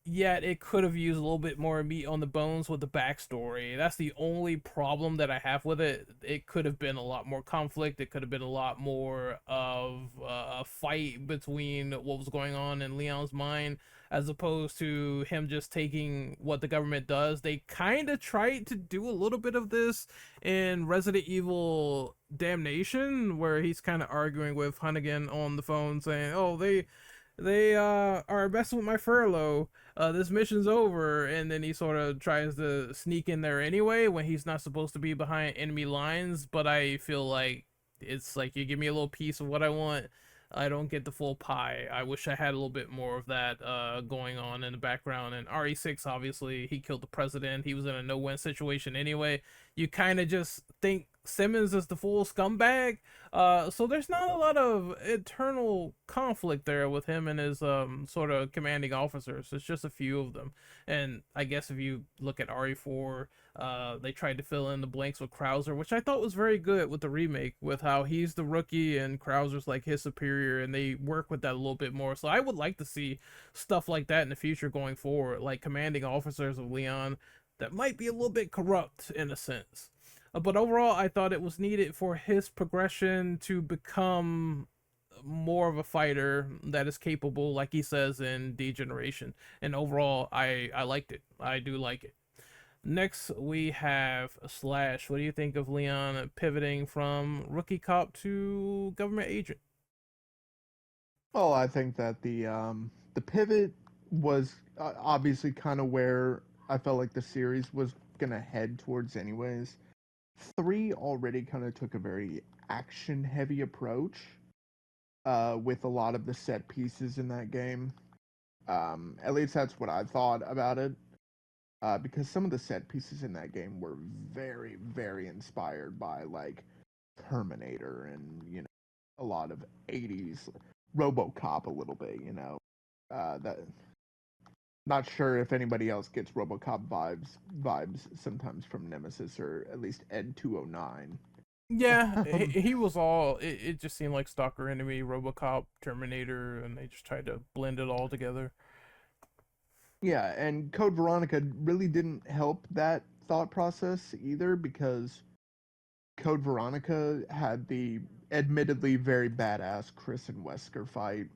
yet it could have used a little bit more meat on the bones with the backstory. That's the only problem that I have with it. It could have been a lot more conflict. It could have been a lot more of a fight between what was going on in Leon's mind, as opposed to him just taking what the government does. They kind of tried to do a little bit of this in Resident Evil Damnation, where he's kind of arguing with Hunnigan on the phone saying, "Oh, they are messing with my furlough. This mission's over," and then he sort of tries to sneak in there anyway when he's not supposed to be behind enemy lines. But I feel like it's like you give me a little piece of what I want, I don't get the full pie. I wish I had a little bit more of that going on in the background. And RE6, obviously, he killed the president. He was in a no-win situation anyway. You kind of just think Simmons is the full scumbag. So there's not a lot of internal conflict there with him and his sort of commanding officers. It's just a few of them. And I guess if you look at RE4, they tried to fill in the blanks with Krauser, which I thought was very good with the remake, with how he's the rookie and Krauser's like his superior, and they work with that a little bit more. So I would like to see stuff like that in the future going forward, like commanding officers of Leon that might be a little bit corrupt in a sense. But overall, I thought it was needed for his progression to become more of a fighter that is capable, like he says in Degeneration. And overall, I liked it. I do like it. Next, we have Slash. What do you think of Leon pivoting from rookie cop to government agent? Well, I think that the pivot was obviously kind of where I felt like the series was gonna head towards, anyways. Three already kind of took a very action heavy approach with a lot of the set pieces in that game. At least that's what I thought about it. Because some of the set pieces in that game were very, very inspired by like Terminator and a lot of '80s RoboCop a little bit. That not sure if anybody else gets RoboCop vibes sometimes from Nemesis or at least Ed 209. Yeah, he was all. It just seemed like Stalker Enemy, RoboCop, Terminator, and they just tried to blend it all together. Yeah, and Code Veronica really didn't help that thought process either because Code Veronica had the admittedly very badass Chris and Wesker fight,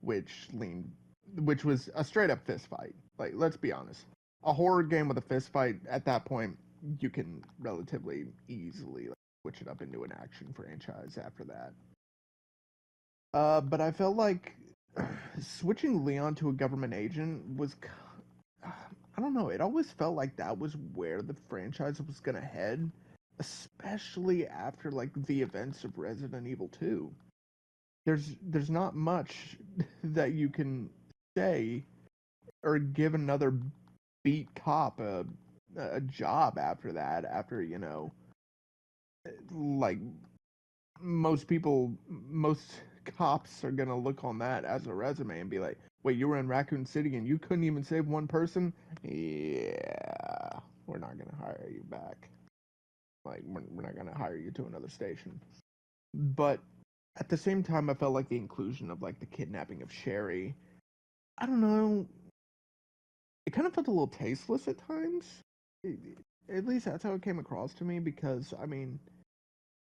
which was a straight up fist fight. Like, let's be honest, a horror game with a fist fight at that point, you can relatively easily switch it up into an action franchise after that. But I felt like switching Leon to a government agent was, I don't know, it always felt like that was where the franchise was gonna head, especially after like the events of Resident Evil 2. There's not much that you can say or give another beat cop a job after that, after like most cops are gonna look on that as a resume and be like, wait, you were in Raccoon City and you couldn't even save one person? Yeah, we're not gonna hire you back. Like, we're not gonna hire you to another station. But at the same time, I felt like the inclusion of like the kidnapping of Sherry, I don't know, it kind of felt a little tasteless at times. At least that's how it came across to me, because I mean,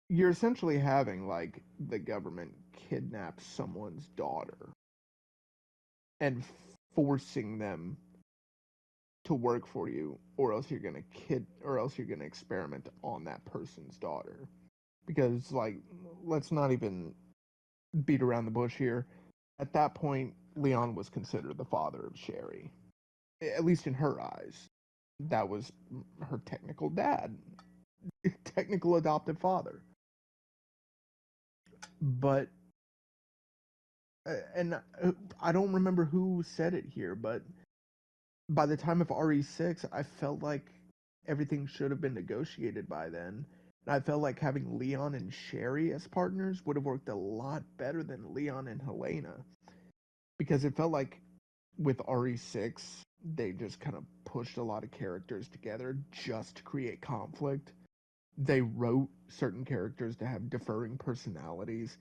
you're essentially having like the government kidnap someone's daughter and forcing them to work for you, or else you're gonna or else you're gonna experiment on that person's daughter. Because like, let's not even beat around the bush here. At that point, Leon was considered the father of Sherry, at least in her eyes. That was her technical dad, technical adoptive father. But and I don't remember who said it here, but by the time of RE6, I felt like everything should have been negotiated by then. And I felt like having Leon and Sherry as partners would have worked a lot better than Leon and Helena. Because it felt like with RE6, they just kind of pushed a lot of characters together just to create conflict. They wrote certain characters to have differing personalities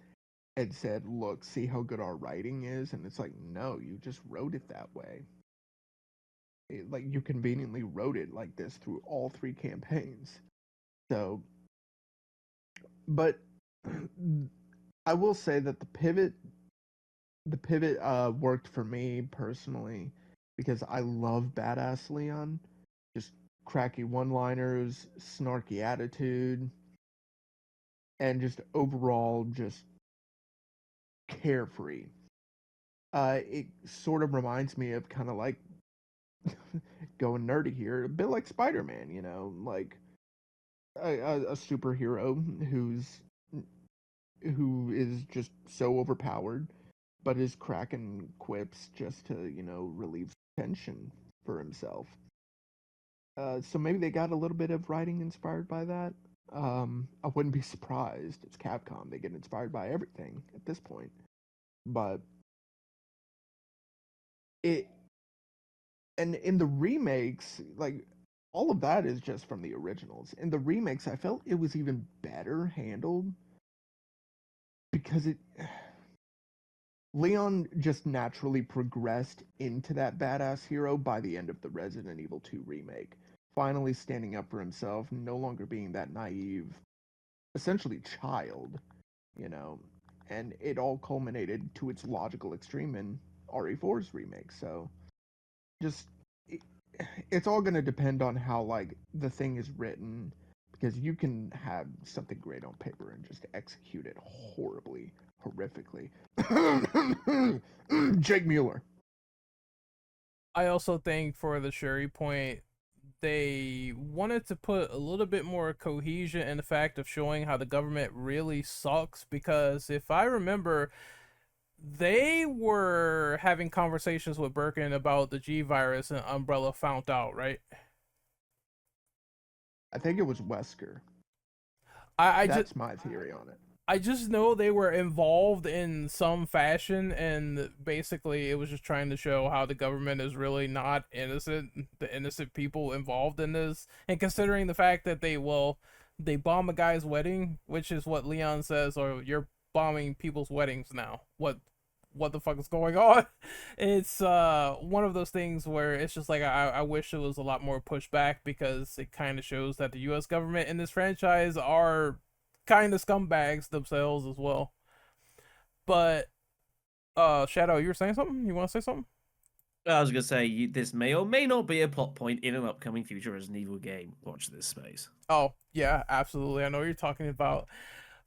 and said, look, see how good our writing is? And it's like, no, you just wrote it that way. Like, you conveniently wrote it like this through all three campaigns. So, but I will say that the pivot worked for me personally because I love badass Leon. Just cracky one-liners, snarky attitude, and just overall just carefree. It sort of reminds me of kind of like going nerdy here, a bit like Spider-Man, like a superhero who is just so overpowered, but is cracking quips just to relieve tension for himself. So maybe they got a little bit of writing inspired by that. I wouldn't be surprised. It's Capcom; they get inspired by everything at this point. But it and in the remakes, like all of that is just from the originals. In the remakes, I felt it was even better handled because it Leon just naturally progressed into that badass hero by the end of the Resident Evil 2 remake, finally standing up for himself, no longer being that naive, essentially child, you know. And it all culminated to its logical extreme in RE4's remake. So just it, it's all going to depend on how like the thing is written, because you can have something great on paper and just execute it horribly, horrifically. Jake Mueller. I also think for the Sherry point, they wanted to put a little bit more cohesion in the fact of showing how the government really sucks, because if I remember, they were having conversations with Birkin about the G virus and Umbrella found out, right? I think it was Wesker. I just That's my theory on it. I just know they were involved in some fashion, and basically it was just trying to show how the government is really not innocent, the innocent people involved in this, and considering the fact that they bomb a guy's wedding, which is what Leon says, or you're bombing people's weddings now. What the fuck is going on? It's one of those things where it's just like I wish it was a lot more pushback, because it kind of shows that the U.S. government in this franchise are kind of scumbags themselves as well. But Shadow, you were saying something? You want to say something? I was gonna say this may or may not be a plot point in an upcoming future Resident Evil game. Watch this space. Oh yeah, absolutely. I know what you're talking about.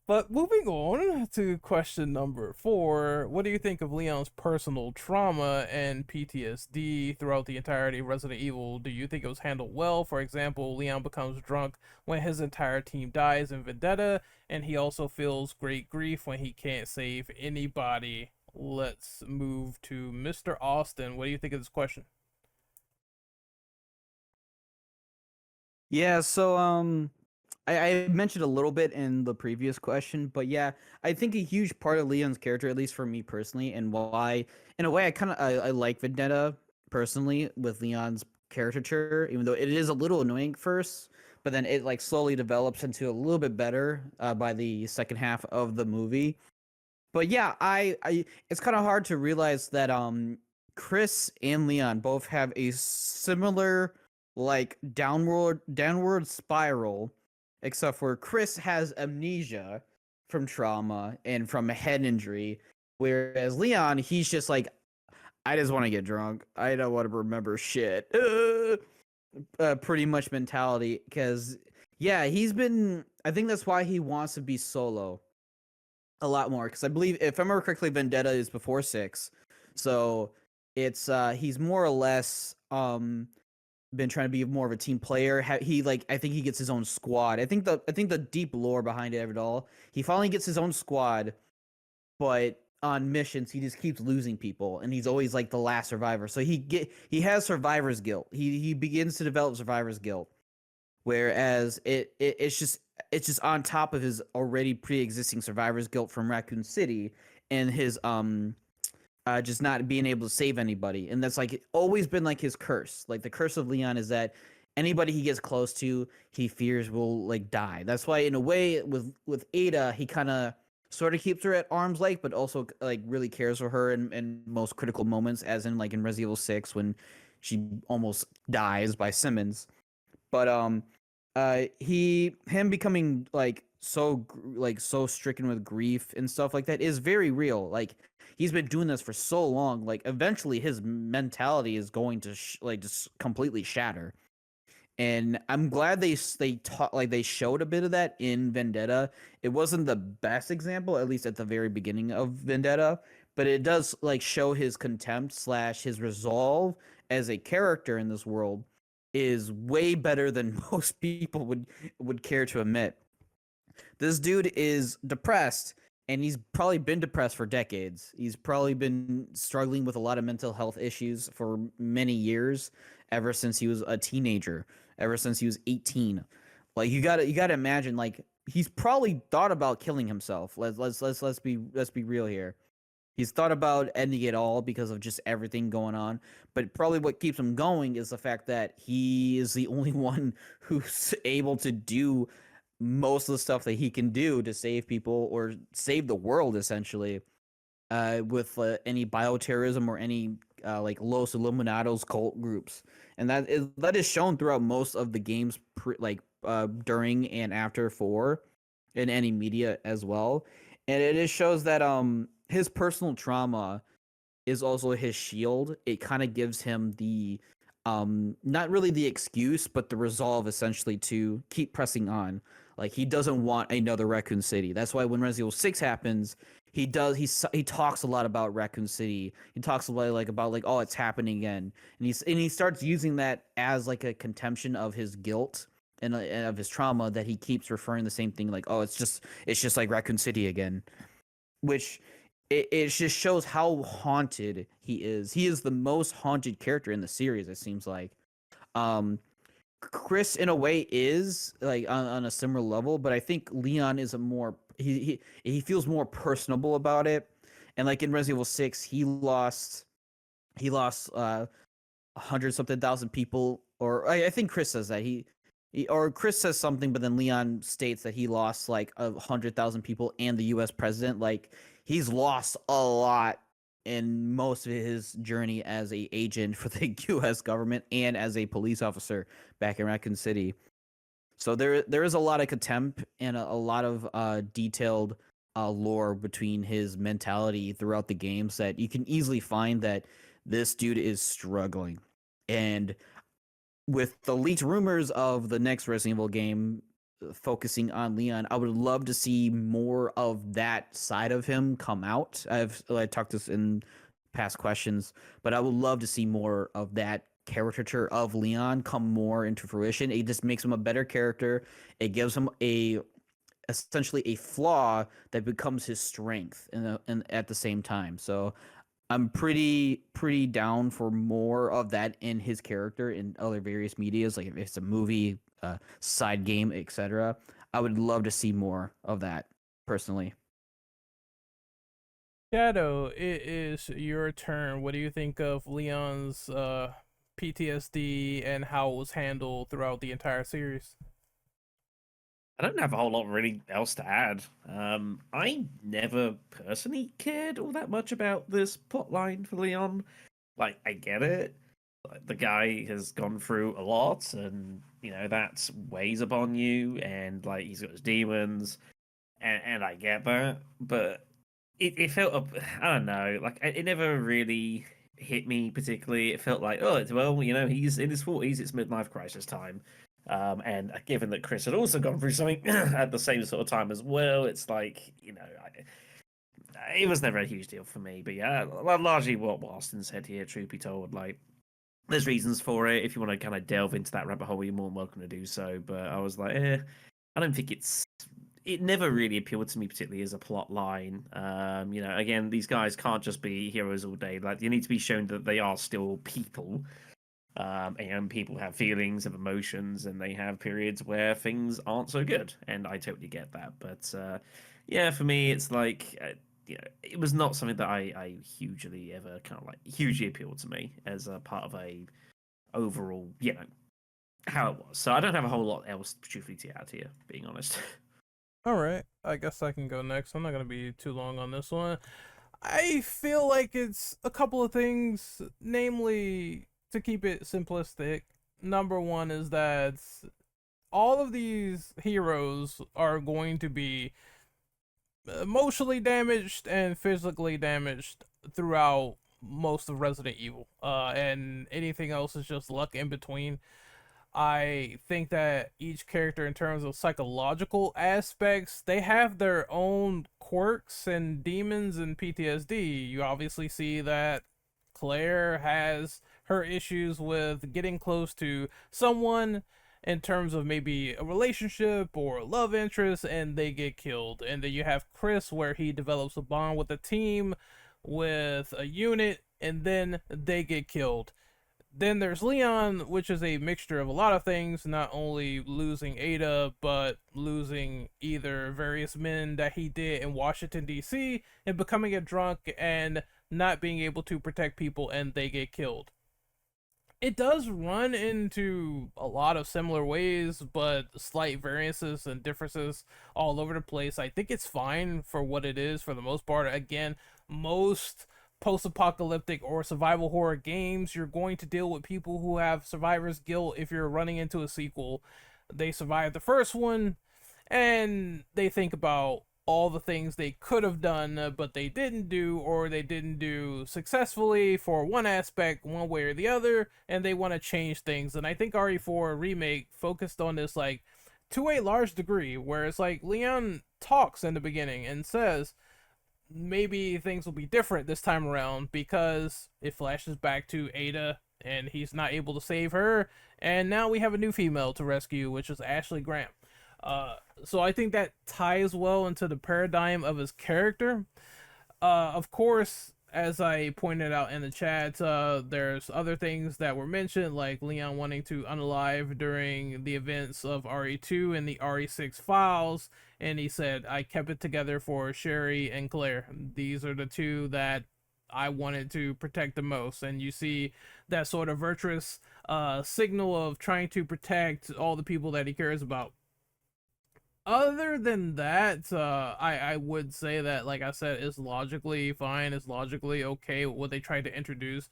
But moving on to question number 4, what do you think of Leon's personal trauma and PTSD throughout the entirety of Resident Evil? Do you think it was handled well? For example, Leon becomes drunk when his entire team dies in Vendetta, and he also feels great grief when he can't save anybody. Let's move to Mr. Austin. What do you think of this question? Yeah, so I mentioned a little bit in the previous question, but yeah, I think a huge part of Leon's character, at least for me personally, and why, in a way, I like Vendetta personally with Leon's caricature, even though it is a little annoying first, but then it like slowly develops into a little bit better by the second half of the movie. But yeah, I it's kind of hard to realize that Chris and Leon both have a similar like downward spiral, except for Chris has amnesia from trauma and from a head injury, whereas Leon, he's just like I just want to get drunk. I don't want to remember shit. Pretty much mentality. Because, yeah, he's been. I think that's why he wants to be solo a lot more. Because I believe, if I remember correctly, Vendetta is before 6. So it's he's more or less been trying to be more of a team player. He like I think he gets his own squad. I think the deep lore behind it all. He finally gets his own squad, but on missions he just keeps losing people, and he's always like the last survivor. So he has survivor's guilt. He begins to develop survivor's guilt, whereas it's just on top of his already pre-existing survivor's guilt from Raccoon City and his just not being able to save anybody. And that's like always been like his curse. Like the curse of Leon is that anybody he gets close to, he fears will like die. That's why in a way with Ada, he kind of sort of keeps her at arm's length, but also like really cares for her in most critical moments, as in like in Resident Evil 6 when she almost dies by Simmons. But him becoming like so stricken with grief and stuff like that is very real. Like he's been doing this for so long. Like eventually his mentality is going to like just completely shatter. And I'm glad they taught like they showed a bit of that in Vendetta. It wasn't the best example, at least at the very beginning of Vendetta, but it does like show his contempt slash his resolve as a character in this world is way better than most people would care to admit. This dude is depressed, and he's probably been depressed for decades. He's probably been struggling with a lot of mental health issues for many years, ever since he was a teenager, ever since he was 18. Like you gotta imagine, like he's probably thought about killing himself. Let's be real here. He's thought about ending it all because of just everything going on. But probably what keeps him going is the fact that he is the only one who's able to do most of the stuff that he can do to save people or save the world, essentially, with any bioterrorism or any like Los Illuminados cult groups. And that is shown throughout most of the games, during and after 4 in any media as well. And it just shows that his personal trauma is also his shield. It kind of gives him the not really the excuse, but the resolve essentially to keep pressing on. Like he doesn't want another Raccoon City. That's why when Resident Evil 6 happens, he talks a lot about Raccoon City. He talks a lot about like, oh, it's happening again. And he starts using that as like a contempt of his guilt and of his trauma, that he keeps referring the same thing, like, oh, it's just like Raccoon City again, which it just shows how haunted he is. He is the most haunted character in the series, it seems like. Um, Chris, in a way, is like on a similar level, but I think Leon is a more he feels more personable about it. And like in Resident Evil 6, he lost 100 something thousand people, or I think Chris says that or Chris says something, but then Leon states that he lost like 100,000 people and the U.S. president. Like he's lost a lot in most of his journey as a agent for the U.S. government and as a police officer back in Raccoon City. So there is a lot of contempt and a lot of detailed lore between his mentality throughout the games, that you can easily find that this dude is struggling. And with the leaked rumors of the next Resident Evil game focusing on Leon, I would love to see more of that side of him come out. I talked this in past questions, but I would love to see more of that caricature of Leon come more into fruition. It just makes him a better character. It gives him essentially a flaw that becomes his strength and at the same time. So I'm pretty down for more of that in his character in other various medias, like if it's a movie, side game, etc. I would love to see more of that personally. Shadow, it is your turn. What do you think of Leon's PTSD and how it was handled throughout the entire series? I don't have a whole lot really else to add. I never personally cared all that much about this plotline for Leon. Like, I get it. Like, the guy has gone through a lot, and that weighs upon you, and like he's got his demons, and I get that. But it felt I don't know, like it never really hit me particularly. It felt like, oh, well, he's in his 40s, it's midlife crisis time. And given that Chris had also gone through something at the same sort of time as well, it's like, it was never a huge deal for me. But yeah, largely what Austin said here, truth be told, like, there's reasons for it. If you want to kind of delve into that rabbit hole, you're more than welcome to do so. But I was like, I don't think it never really appealed to me particularly as a plot line. Again, these guys can't just be heroes all day. Like, you need to be shown that they are still people. And people have feelings, have emotions, and they have periods where things aren't so good. And I totally get that. But yeah, for me, it's like, it was not something that I hugely ever kind of like hugely appealed to me as a part of a overall, how it was. So I don't have a whole lot else truthfully to add here, being honest. All right, I guess I can go next. I'm not gonna be too long on this one. I feel like it's a couple of things, namely, to keep it simplistic. Number one is that all of these heroes are going to be emotionally damaged and physically damaged throughout most of Resident Evil. And anything else is just luck in between. I think that each character, in terms of psychological aspects, they have their own quirks and demons and PTSD. You obviously see that Claire has her issues with getting close to someone in terms of maybe a relationship or a love interest, and they get killed. And then you have Chris, where he develops a bond with a team, with a unit, and then they get killed. Then there's Leon, which is a mixture of a lot of things, not only losing Ada, but losing either various men that he did in Washington, D.C., and becoming a drunk and not being able to protect people, and they get killed. It does run into a lot of similar ways, but slight variances and differences all over the place. I think it's fine for what it is for the most part. Again, most post-apocalyptic or survival horror games, you're going to deal with people who have survivor's guilt. If you're running into a sequel, they survived the first one and they think about all the things they could have done, but they didn't do, or they didn't do successfully for one aspect, one way or the other, and they want to change things. And I think RE4 Remake focused on this, like, to a large degree, where it's like Leon talks in the beginning and says, maybe things will be different this time around, because it flashes back to Ada and he's not able to save her, and now we have a new female to rescue, which is Ashley Graham. So I think that ties well into the paradigm of his character. Of course, as I pointed out in the chat, there's other things that were mentioned, like Leon wanting to unalive during the events of RE2 and the RE6 files, and he said, I kept it together for Sherry and Claire. These are the two that I wanted to protect the most. And you see that sort of virtuous signal of trying to protect all the people that he cares about. Other than that, I would say that, like I said, is logically fine, is logically okay with what they tried to introduce.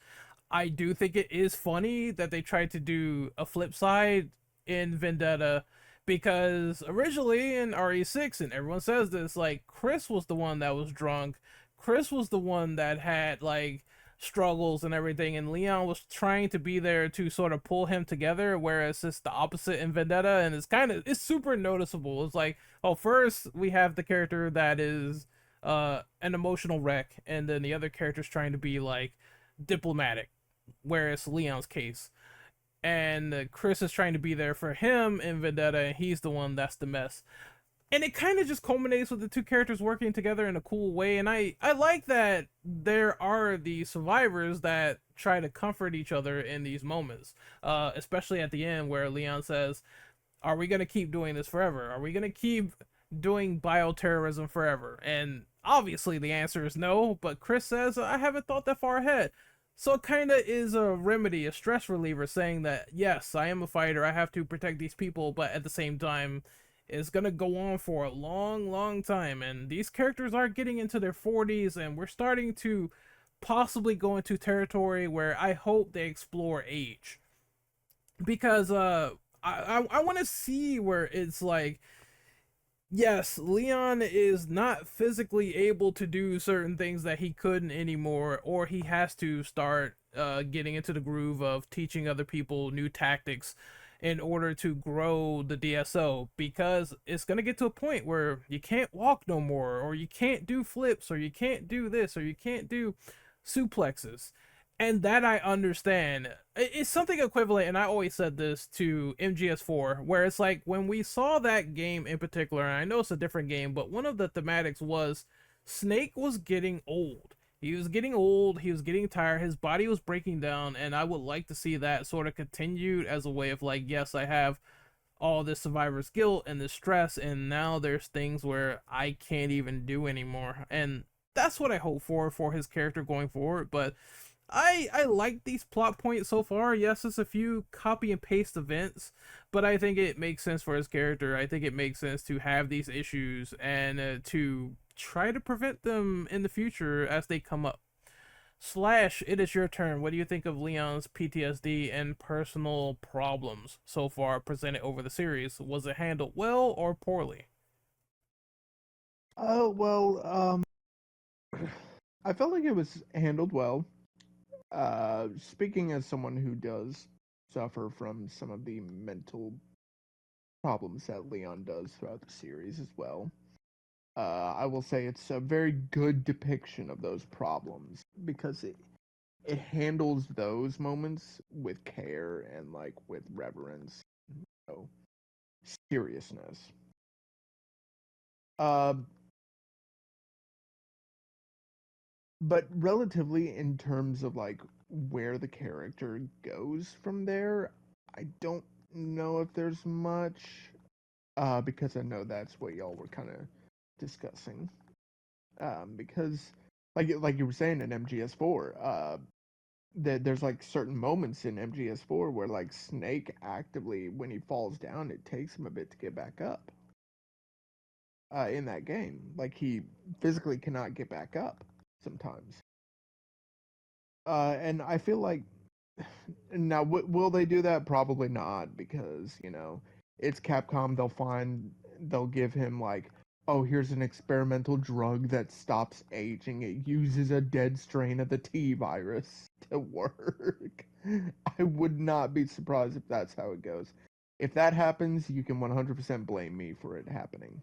I do think it is funny that they tried to do a flip side in Vendetta, because originally in RE6, and everyone says this, like, Chris was the one that was drunk. Chris was the one that had, like, struggles and everything, and Leon was trying to be there to sort of pull him together, whereas it's the opposite in Vendetta. And it's super noticeable. It's like, oh, first we have the character that is an emotional wreck, and then the other character's trying to be, like, diplomatic, whereas Leon's case, and Chris is trying to be there for him in Vendetta, and he's the one that's the mess. And it kind of just culminates with the two characters working together in a cool way. And I like that there are the survivors that try to comfort each other in these moments, especially at the end, where Leon says, are we going to keep doing this forever? Are we going to keep doing bioterrorism forever? And obviously the answer is no, but Chris says, I haven't thought that far ahead. So it kind of is a remedy, a stress reliever, saying that, yes, I am a fighter, I have to protect these people, but at the same time, it's gonna go on for a long, long time. And these characters are getting into their 40s, and we're starting to possibly go into territory where I hope they explore age. Because I want to see where it's like, yes, Leon is not physically able to do certain things that he couldn't anymore, or he has to start getting into the groove of teaching other people new tactics in order to grow the DSO, because it's going to get to a point where you can't walk no more, or you can't do flips, or you can't do this, or you can't do suplexes. And that I understand. It's something equivalent, and I always said this to MGS4, where it's like when we saw that game in particular, and I know it's a different game, but one of the thematics was Snake was getting old. He was getting old, he was getting tired, his body was breaking down, and I would like to see that sort of continued as a way of like, yes, I have all this survivor's guilt and this stress, and now there's things where I can't even do anymore. And that's what I hope for his character going forward. But I like these plot points so far. Yes, it's a few copy and paste events, but I think it makes sense for his character. I think it makes sense to have these issues and to try to prevent them in the future as they come up. Slash, it is your turn. What do you think of Leon's PTSD and personal problems so far presented over the series? Was it handled well or poorly? Oh well, I felt like it was handled well. Speaking as someone who does suffer from some of the mental problems that Leon does throughout the series as well, I will say it's a very good depiction of those problems because it handles those moments with care and like with reverence, you know, seriousness. Uh, but relatively in terms of like where the character goes from there, I don't know if there's much. Because I know that's what y'all were kind of discussing. Because like you were saying in MGS4, there's like certain moments in MGS4 where like Snake actively, when he falls down, it takes him a bit to get back up. In that game, like he physically cannot get back up sometimes. And I feel like now will they do that? Probably not, because it's Capcom. They'll give him like, oh, here's an experimental drug that stops aging. It uses a dead strain of the T virus to work. I would not be surprised if that's how it goes. If that happens, you can 100% blame me for it happening.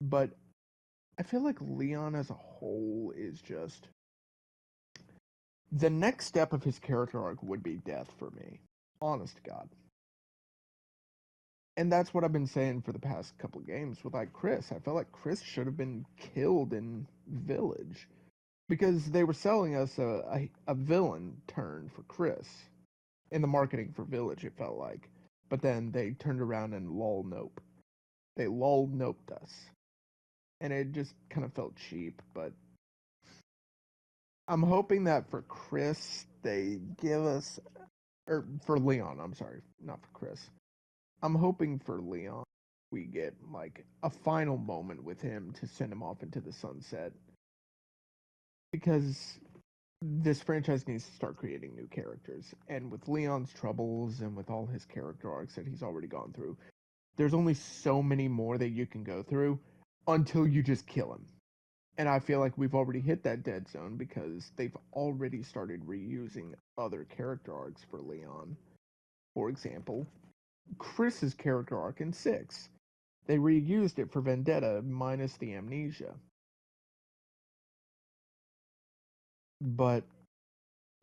But I feel like Leon as a whole is just the next step of his character arc would be death for me. Honest to God. And that's what I've been saying for the past couple of games with like Chris. I felt like Chris should have been killed in Village because they were selling us a villain turn for Chris in the marketing for Village, it felt like. But then they turned around and lol nope. They lol noped us. And it just kind of felt cheap, but I'm hoping that for Chris they give us, or for Leon, I'm sorry, not for Chris. I'm hoping for Leon we get like a final moment with him to send him off into the sunset, because this franchise needs to start creating new characters. And with Leon's troubles and with all his character arcs that he's already gone through, there's only so many more that you can go through until you just kill him. And I feel like we've already hit that dead zone because they've already started reusing other character arcs for Leon. For example, Chris's character arc in 6. They reused it for Vendetta minus the amnesia. But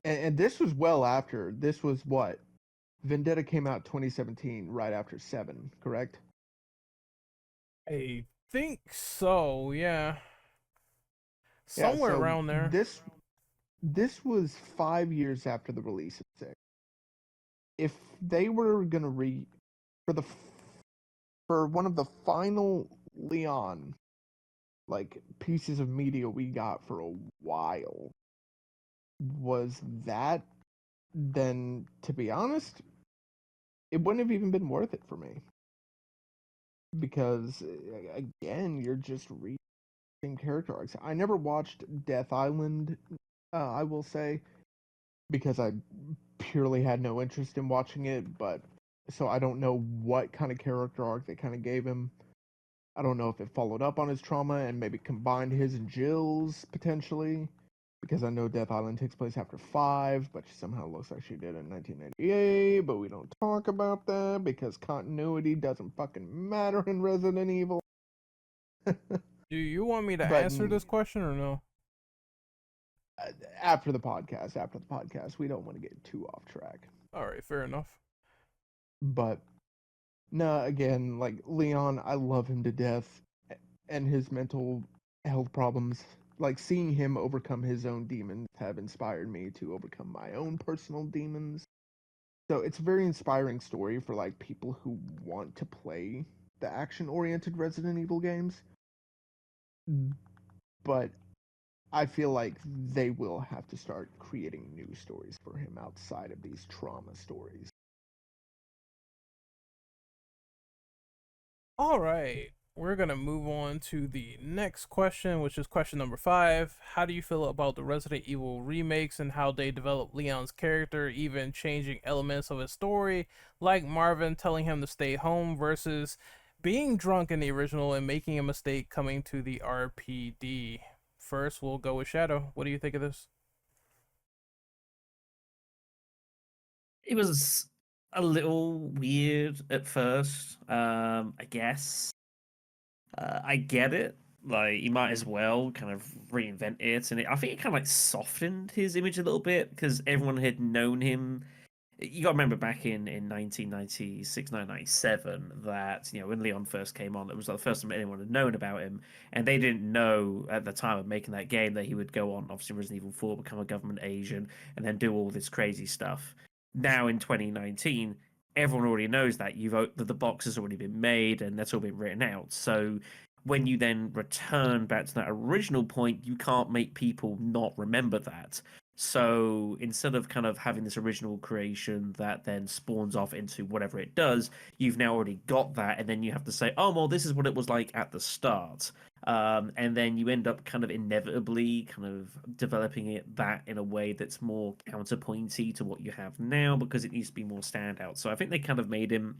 and this was well after. This was what? Vendetta came out 2017, right after 7, correct? I think so, yeah. Yeah, Somewhere so around there. this was 5 years after the release of 6. If they were going to for the for one of the final Leon like pieces of media we got for a while, was that, then to be honest, it wouldn't have even been worth it for me, because again, you're just reading character arcs. I never watched Death Island, I will say, because I purely had no interest in watching it, but so I don't know what kind of character arc they kind of gave him. I don't know if it followed up on his trauma and maybe combined his and Jill's potentially, because I know Death Island takes place after 5, but she somehow looks like she did in 1998, but we don't talk about that because continuity doesn't fucking matter in Resident Evil. Do you want me to But answer this question or no? after the podcast, we don't want to get too off track. All right, fair enough. But no, again, like Leon, I love him to death, and his mental health problems. Like seeing him overcome his own demons have inspired me to overcome my own personal demons. So it's a very inspiring story for like people who want to play the action-oriented Resident Evil games. But I feel like they will have to start creating new stories for him outside of these trauma stories. All right, we're gonna move on to the next question, which is question number 5. How do you feel about the Resident Evil remakes and how they develop Leon's character, even changing elements of his story, like Marvin telling him to stay home versus being drunk in the original and making a mistake coming to the RPD? First, we'll go with Shadow. What do you think of this? It was a little weird at first, I guess. I get it. Like, you might as well kind of reinvent it. And I think it kind of like softened his image a little bit because everyone had known him. You got to remember back in 1996, 1997, that, you know, when Leon first came on, it was like the first time anyone had known about him. And they didn't know at the time of making that game that he would go on, obviously, Resident Evil 4, become a government agent, and then do all this crazy stuff. Now in 2019, everyone already knows that the box has already been made and that's all been written out. So when you then return back to that original point, you can't make people not remember that. So instead of kind of having this original creation that then spawns off into whatever it does, you've now already got that, and then you have to say, oh, well, this is what it was like at the start. And then you end up kind of inevitably kind of developing it that in a way that's more counterpointy to what you have now because it needs to be more standout. So I think they kind of made him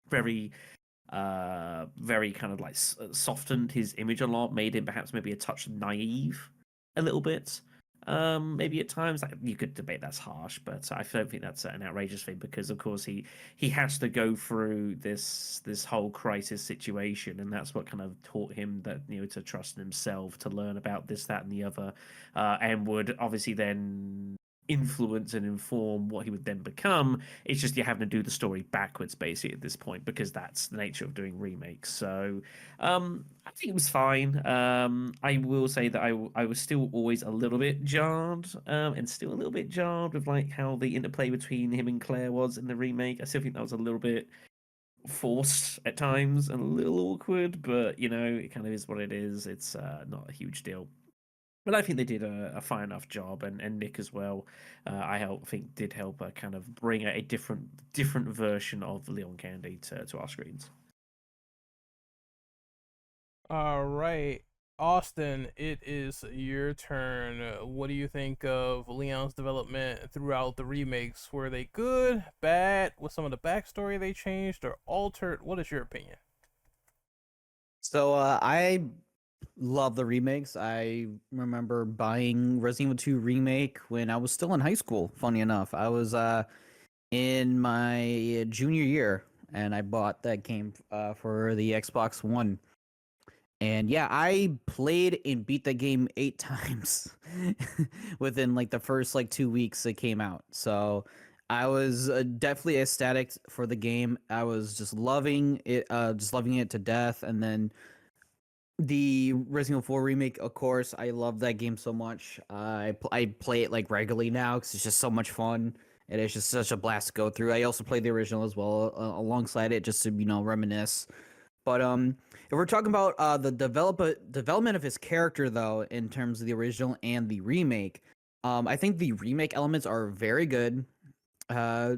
very very kind of like softened his image a lot, made him perhaps maybe a touch naive a little bit. Maybe at times, like, you could debate that's harsh, but I don't think that's an outrageous thing because, of course, he has to go through this whole crisis situation, and that's what kind of taught him that, you know, to trust in himself, to learn about this, that, and the other, and would obviously then influence and inform what he would then become. It's just you're having to do the story backwards basically at this point because that's the nature of doing remakes. So I think it was fine. I will say that I was still always a little bit jarred, and still a little bit jarred with like how the interplay between him and Claire was in the remake. I still think that was a little bit forced at times and a little awkward, but you know, it kind of is what it is. It's not a huge deal. But I think they did a fine enough job, and Nick as well. Think did help kind of bring a different version of Leon Kennedy to our screens. All right, Austin, it is your turn. What do you think of Leon's development throughout the remakes? Were they good, bad? Was some of the backstory they changed or altered? What is your opinion? So I love the remakes. I remember buying Resident Evil 2 remake when I was still in high school. Funny enough, I was in my junior year, and I bought that game for the Xbox One. And yeah, I played and beat that game 8 times within like the first like 2 weeks it came out. So I was definitely ecstatic for the game. I was just loving it to death. And then the Resident Evil 4 remake, of course, I love that game so much. I play it like regularly now because it's just so much fun. It is just such a blast to go through. I also played the original as well alongside it, just to reminisce. But if we're talking about the development of his character, though, in terms of the original and the remake, I think the remake elements are very good. Uh,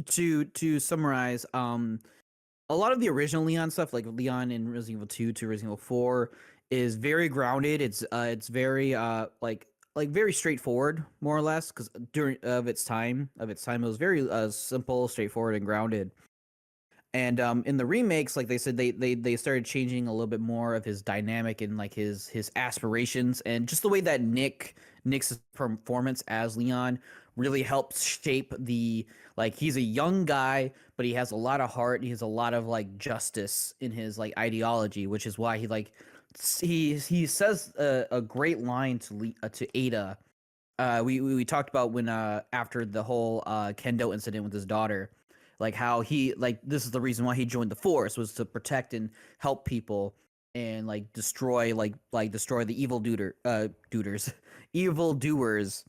to summarize, a lot of the original Leon stuff, like Leon in Resident Evil 2 to Resident Evil 4, is very grounded. It's very very straightforward, more or less, because during of its time, it was very simple, straightforward, and grounded. And in the remakes, like they said, they started changing a little bit more of his dynamic and like his aspirations, and just the way that Nick's performance as Leon really helps shape the, like, he's a young guy, but he has a lot of heart. He has a lot of like justice in his like ideology, which is why he like he says a great line to Ada. We talked about when after the whole Kendo incident with his daughter, like how he, like, this is the reason why he joined the force, was to protect and help people and like destroy destroy the duders evil doers.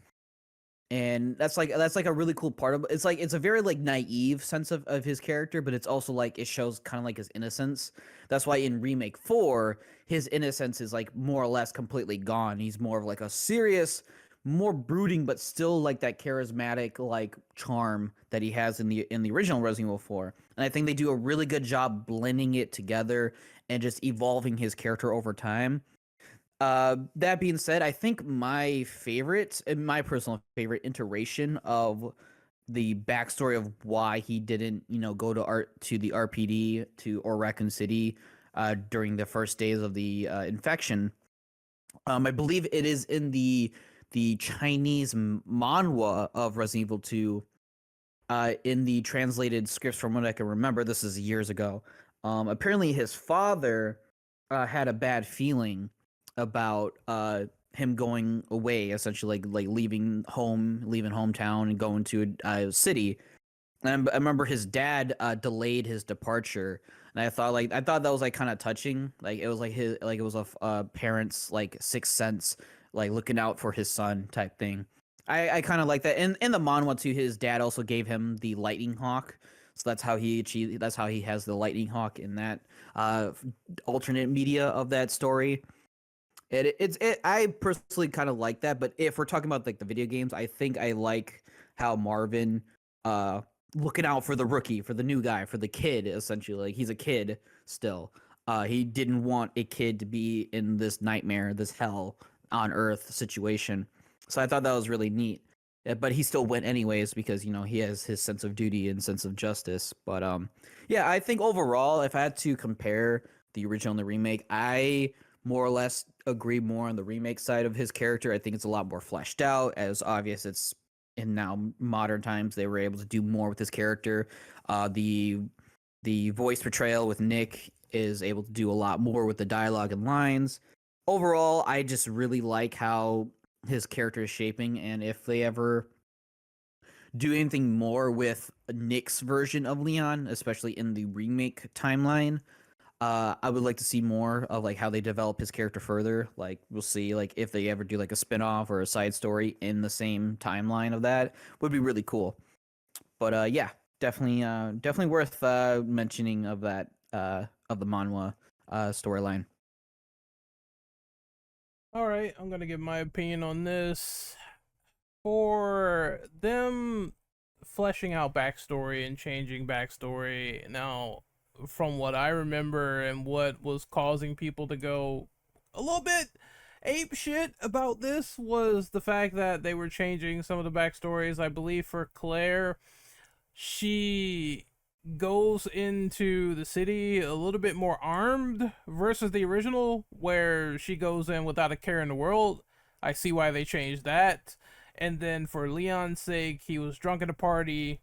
And that's like a really cool part of it's like it's a very like naive sense of his character, but it's also like it shows kind of like his innocence. That's why in remake 4 his innocence is like more or less completely gone. He's more of like a serious, more brooding, but still like that charismatic like charm that he has in the original Resident Evil 4. And I think they do a really good job blending it together and just evolving his character over time. That being said, I think my favorite, and my personal favorite iteration of the backstory of why he didn't, go to the RPD or Raccoon City during the first days of the infection. I believe it is in the Chinese manhwa of Resident Evil 2. In the translated scripts, from what I can remember, this is years ago. Apparently, his father had a bad feeling about him going away, essentially like leaving hometown and going to a city. And I remember his dad delayed his departure, and I thought that was like kind of touching. Like it was like it was a parent's like sixth sense, like looking out for his son type thing. I kind of like that. In the manhwa too, his dad also gave him the lightning hawk, so that's how he achieved. That's how he has the lightning hawk in that alternate media of that story. I personally kind of like that, but if we're talking about like the video games, I think I like how Marvin uh looking out for the rookie, for the new guy, for the kid, essentially. Like he's a kid still. He didn't want a kid to be in this nightmare, this hell on earth situation. So I thought that was really neat. But he still went anyways because he has his sense of duty and sense of justice. But yeah, I think overall, if I had to compare the original and the remake, I more or less agree more on the remake side of his character. I think it's a lot more fleshed out. As obvious, it's in now modern times they were able to do more with his character. The voice portrayal with Nick is able to do a lot more with the dialogue and lines. Overall, I just really like how his character is shaping, and if they ever do anything more with Nick's version of Leon, especially in the remake timeline, I would like to see more of like how they develop his character further. Like we'll see like if they ever do like a spin-off or a side story in the same timeline of that would be really cool. But yeah, definitely worth mentioning of that of the manhwa storyline. All right, I'm gonna give my opinion on this. For them fleshing out backstory and changing backstory, now, from what I remember and what was causing people to go a little bit ape shit about this was the fact that they were changing some of the backstories. I believe for Claire, she goes into the city a little bit more armed versus the original, where she goes in without a care in the world. I see why they changed that. And then for Leon's sake, he was drunk at a party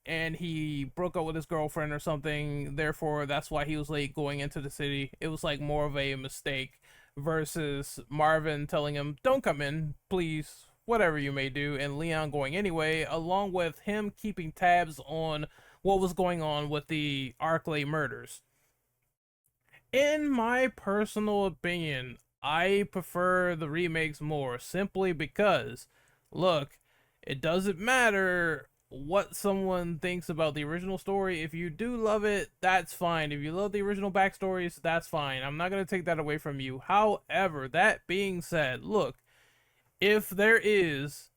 and he broke up with his girlfriend or something. Therefore, that's why he was late going into the city. It was like more of a mistake versus Marvin telling him, "Don't come in, please, whatever you may do," and Leon going anyway, along with him keeping tabs on what was going on with the Arklay murders. In my personal opinion, I prefer the remakes more simply because, look, it doesn't matter what someone thinks about the original story. If you do love it, that's fine. If you love the original backstories, that's fine. I'm not going to take that away from you. However, that being said, look, if there is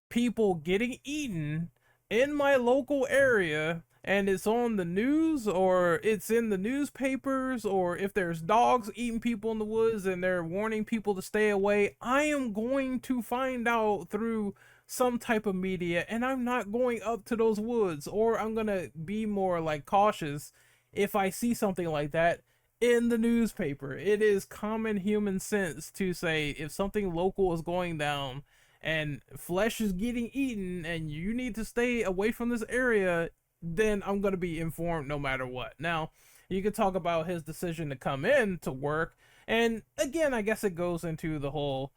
people getting eaten in my local area and it's on the news or it's in the newspapers, or if there's dogs eating people in the woods and they're warning people to stay away, I am going to find out through some type of media, and I'm not going up to those woods, or I'm gonna be more like cautious if I see something like that in the newspaper. It is common human sense to say if something local is going down and flesh is getting eaten and you need to stay away from this area, then I'm going to be informed no matter what. Now, you could talk about his decision to come in to work, and again, I guess it goes into the whole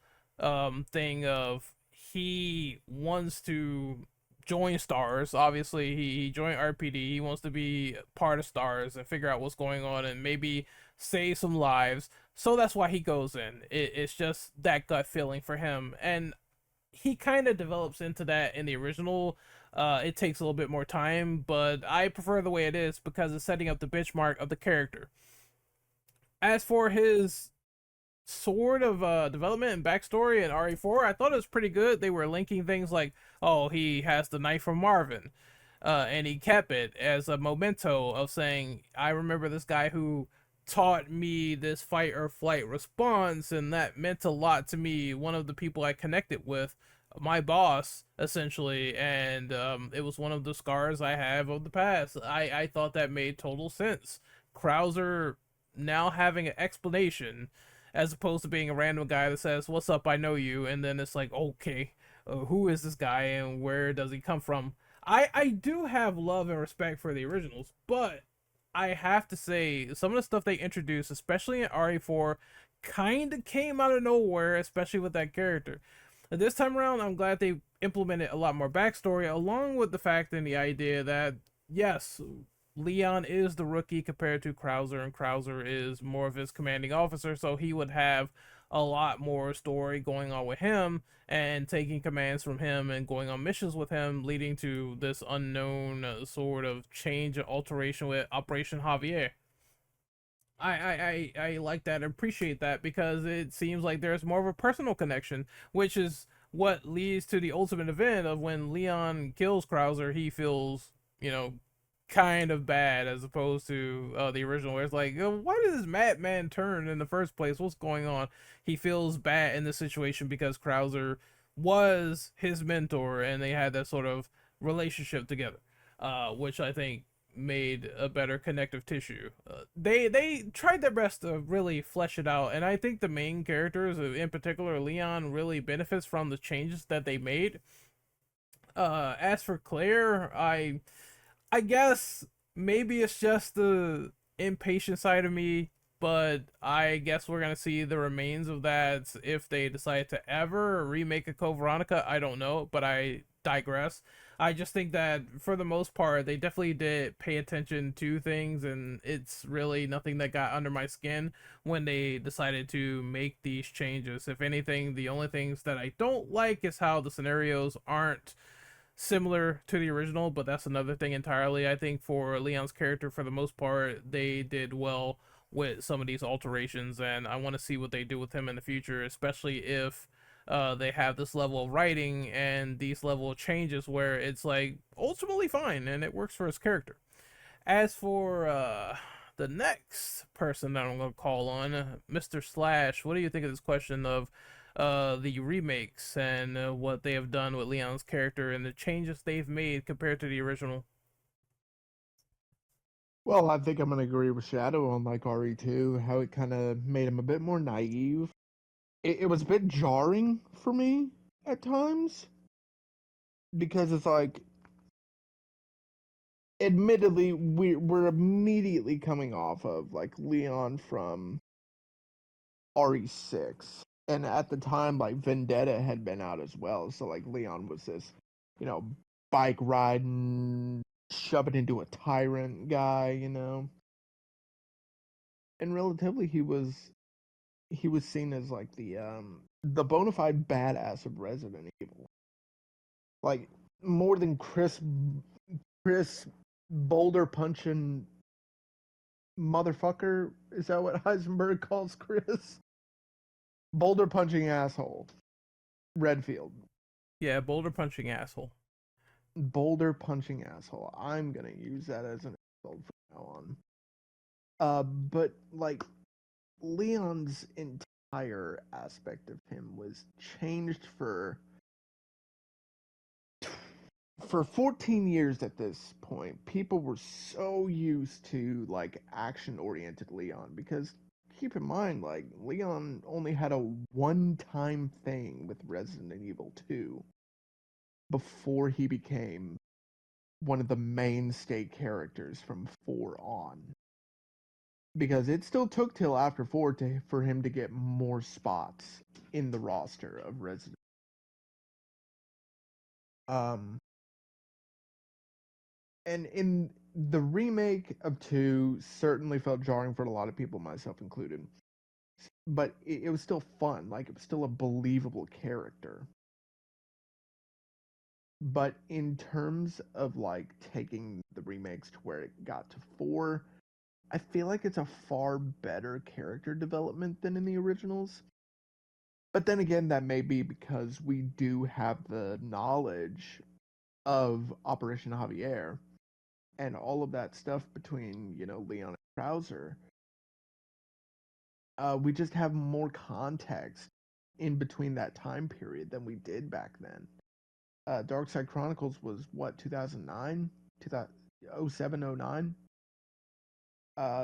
thing of he wants to join Stars. Obviously, he joined RPD. He wants to be part of Stars and figure out what's going on and maybe save some lives. So that's why he goes in. It's just that gut feeling for him, and he kind of develops into that in the original. It takes a little bit more time, but I prefer the way it is because it's setting up the benchmark of the character. As for his sort of development and backstory in RE4, I thought it was pretty good. They were linking things like, oh, he has the knife from Marvin, and he kept it as a memento of saying, I remember this guy who taught me this fight or flight response, and that meant a lot to me. One of the people I connected with, my boss, essentially, and it was one of the scars I have of the past. I thought that made total sense. Krauser now having an explanation as opposed to being a random guy that says, "What's up? I know you," and then it's like, okay, who is this guy and where does he come from? I do have love and respect for the originals, but I have to say some of the stuff they introduced, especially in RE4, kind of came out of nowhere, especially with that character. This time around, I'm glad they implemented a lot more backstory, along with the fact and the idea that yes, Leon is the rookie compared to Krauser, and Krauser is more of his commanding officer, so he would have a lot more story going on with him and taking commands from him and going on missions with him, leading to this unknown sort of change and alteration with Operation Javier. I like that and appreciate that because it seems like there's more of a personal connection, which is what leads to the ultimate event of when Leon kills Krauser, he feels, you know, kind of bad as opposed to the original where it's like, why did this madman turn in the first place? What's going on? He feels bad in this situation because Krauser was his mentor and they had that sort of relationship together, which I think made a better connective tissue. They tried their best to really flesh it out, and I think the main characters, in particular Leon, really benefits from the changes that they made. As for Claire, I guess maybe it's just the impatient side of me, but I guess we're gonna see the remains of that if they decide to ever remake a Code Veronica. I don't know, but I digress. I just think that for the most part, they definitely did pay attention to things, and it's really nothing that got under my skin when they decided to make these changes. If anything, the only things that I don't like is how the scenarios aren't similar to the original, but that's another thing entirely. I think for Leon's character, for the most part, they did well with some of these alterations, and I want to see what they do with him in the future, especially if they have this level of writing and these level of changes where it's like ultimately fine and it works for his character. As for the next person that I'm gonna call on, Mr. Slash, what do you think of this question of the remakes and what they have done with Leon's character and the changes they've made compared to the original? Well, I think I'm gonna agree with Shadow on like RE2, how it kind of made him a bit more naive. It was a bit jarring for me at times because it's like, admittedly, we're immediately coming off of like Leon from RE6, and at the time, like Vendetta had been out as well, so like Leon was this, you know, bike riding, shove it into a tyrant guy, and relatively he was seen as like the bona fide badass of Resident Evil, like more than Chris boulder punching motherfucker. Is that what Heisenberg calls Chris? Boulder punching asshole. Redfield. Yeah, boulder punching asshole. Boulder punching asshole. I'm gonna use that as an insult from now on. But like Leon's entire aspect of him was changed for for 14 years at this point, people were so used to like action-oriented Leon because keep in mind, like Leon only had a one-time thing with Resident Evil 2 before he became one of the mainstay characters from 4 on. Because it still took till after 4 for him to get more spots in the roster of Resident. Um, and in the remake of 2 certainly felt jarring for a lot of people, myself included. But it was still fun. Like, it was still a believable character. But in terms of, like, taking the remakes to where it got to 4, I feel like it's a far better character development than in the originals. But then again, that may be because we do have the knowledge of Operation Javier and all of that stuff between, Leon and Krauser. We just have more context in between that time period than we did back then. Dark Side Chronicles was what, 2009? 2007, 09?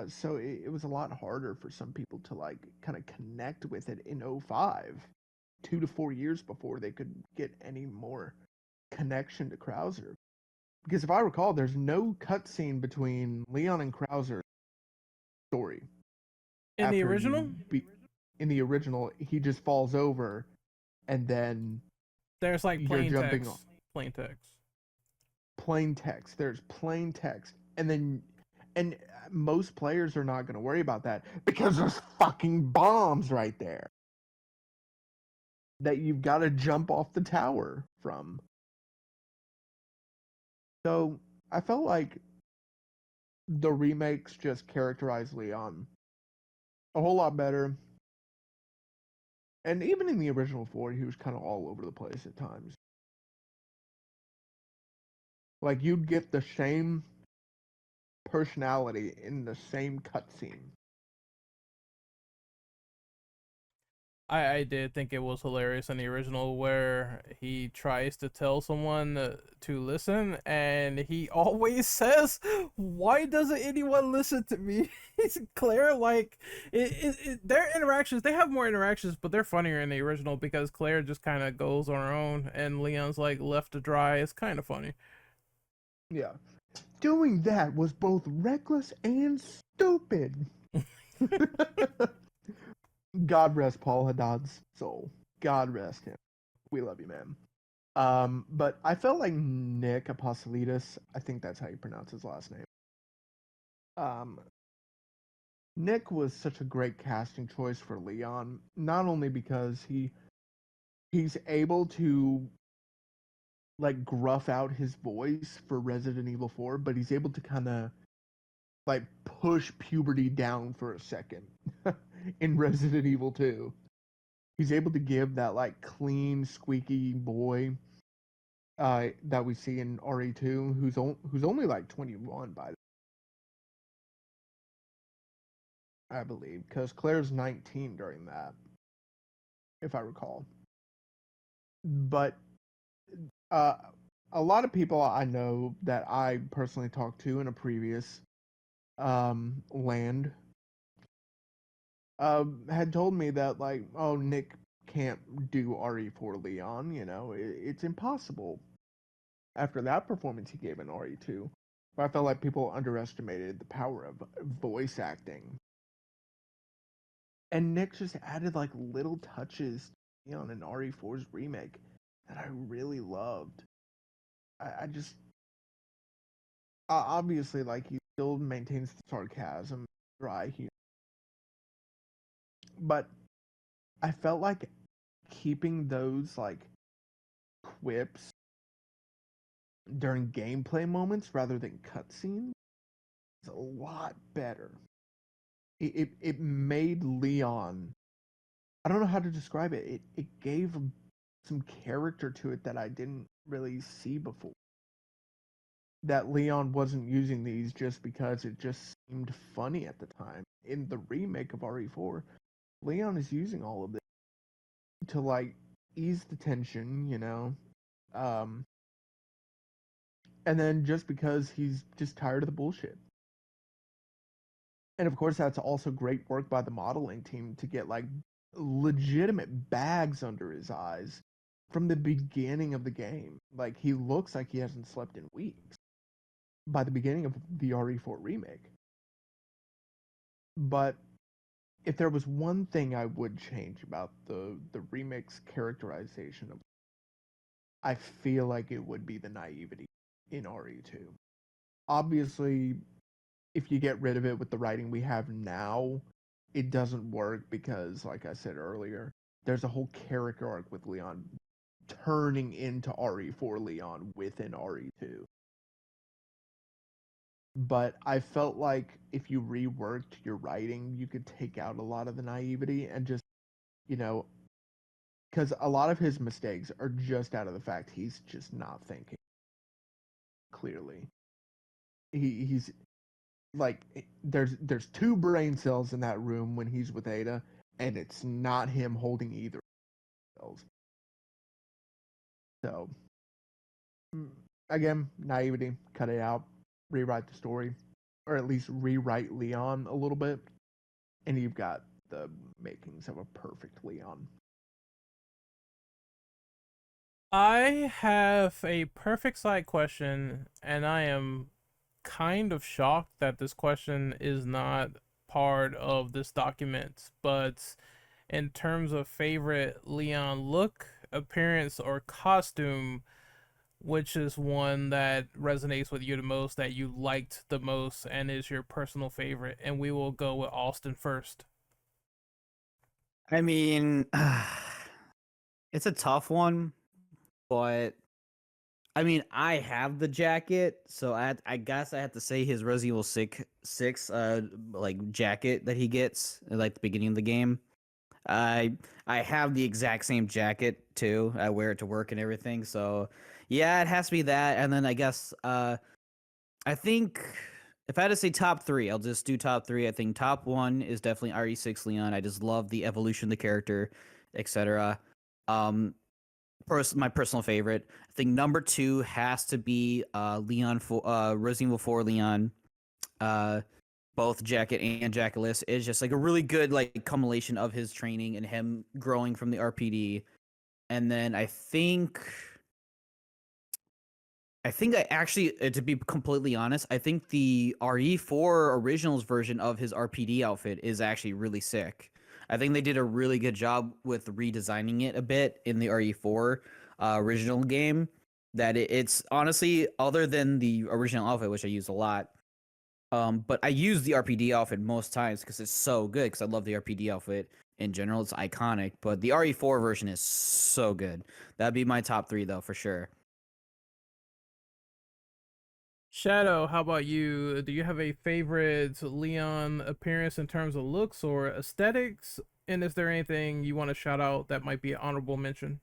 So it was a lot harder for some people to like kind of connect with it in 05, 2 to 4 years before they could get any more connection to Krauser. Because if I recall, there's no cutscene between Leon and Krauser's story. In the original, in the original, he just falls over, and then there's like you're plain jumping text. on Plain text. plain text. There's plain text, and most players are not going to worry about that because there's fucking bombs right there that you've got to jump off the tower from. So I felt like the remakes just characterized Leon a whole lot better. And even in the original 4, he was kind of all over the place at times. Like, you'd get the same personality in the same cutscene. I did think it was hilarious in the original where he tries to tell someone to listen, and he always says, "Why doesn't anyone listen to me?" He's Claire. Like their interactions, they have more interactions, but they're funnier in the original because Claire just kind of goes on her own, and Leon's like left to dry. It's kind of funny. Yeah. Doing that was both reckless and stupid. God rest Paul Haddad's soul. God rest him. We love you, man. But I felt like Nick Apostolides, I think that's how you pronounce his last name. Um, Nick was such a great casting choice for Leon, not only because he's able to like gruff out his voice for Resident Evil 4, but he's able to kind of like push puberty down for a second in Resident Evil 2. He's able to give that like clean, squeaky boy that we see in RE2, who's only like 21 by I believe, because Claire's 19 during that, if I recall. But uh, a lot of people I know that I personally talked to in a previous land had told me that like, oh, Nick can't do RE4 Leon. It's impossible. After that performance he gave in RE2, but I felt like people underestimated the power of voice acting. And Nick just added like little touches on an RE4's remake that I really loved. I just obviously like he still maintains the sarcasm, dry humor, but I felt like keeping those like quips during gameplay moments rather than cutscenes is a lot better. It made Leon. I don't know how to describe it. It gave some character to it that I didn't really see before. That Leon wasn't using these just because it just seemed funny at the time. In the remake of RE4, Leon is using all of this to like ease the tension, um, And then just because he's just tired of the bullshit. And of course, that's also great work by the modeling team to get like legitimate bags under his eyes from the beginning of the game. Like he looks like he hasn't slept in weeks by the beginning of the RE4 remake. But if there was one thing I would change about the remake's characterization of, I feel like it would be the naivety in RE2. Obviously, if you get rid of it with the writing we have now, it doesn't work because, like I said earlier, there's a whole character arc with Leon turning into RE4 Leon within RE2. But I felt like if you reworked your writing, you could take out a lot of the naivety and just, you know, because a lot of his mistakes are just out of the fact he's just not thinking clearly. He's like there's two brain cells in that room when he's with Ada, and it's not him holding either cells. So again, naivety, cut it out, rewrite the story, or at least rewrite Leon a little bit, and you've got the makings of a perfect Leon. I have a perfect side question, and I am kind of shocked that this question is not part of this document. But in terms of favorite Leon look, appearance, or costume, which is one that resonates with you the most, that you liked the most, and is your personal favorite? And we will go with Austin first. I mean, it's a tough one, but I mean, I have the jacket, so I guess I have to say his Resident Evil 6 like jacket that he gets at like the beginning of the game. I I have the exact same jacket too. I wear it to work and everything. So yeah, it has to be that. And then I guess I think if I had to say top three, I'll just do top three. I think top one is definitely RE6 Leon. I just love the evolution of the character, etc. Um, my personal favorite. I think number two has to be Leon for Resident Evil 4 Leon. Uh, both jacket and jacketless is just like a really good like culmination of his training and him growing from the RPD. And then I actually, to be completely honest, I think the RE4 Originals version of his RPD outfit is actually really sick. I think they did a really good job with redesigning it a bit in the RE4 original game. That it's honestly, other than the original outfit, which I use a lot, but I use the RPD outfit most times because it's so good. Because I love the RPD outfit in general; it's iconic. But the RE4 version is so good. That'd be my top three, though, for sure. Shadow, how about you? Do you have a favorite Leon appearance in terms of looks or aesthetics? And is there anything you want to shout out that might be an honorable mention?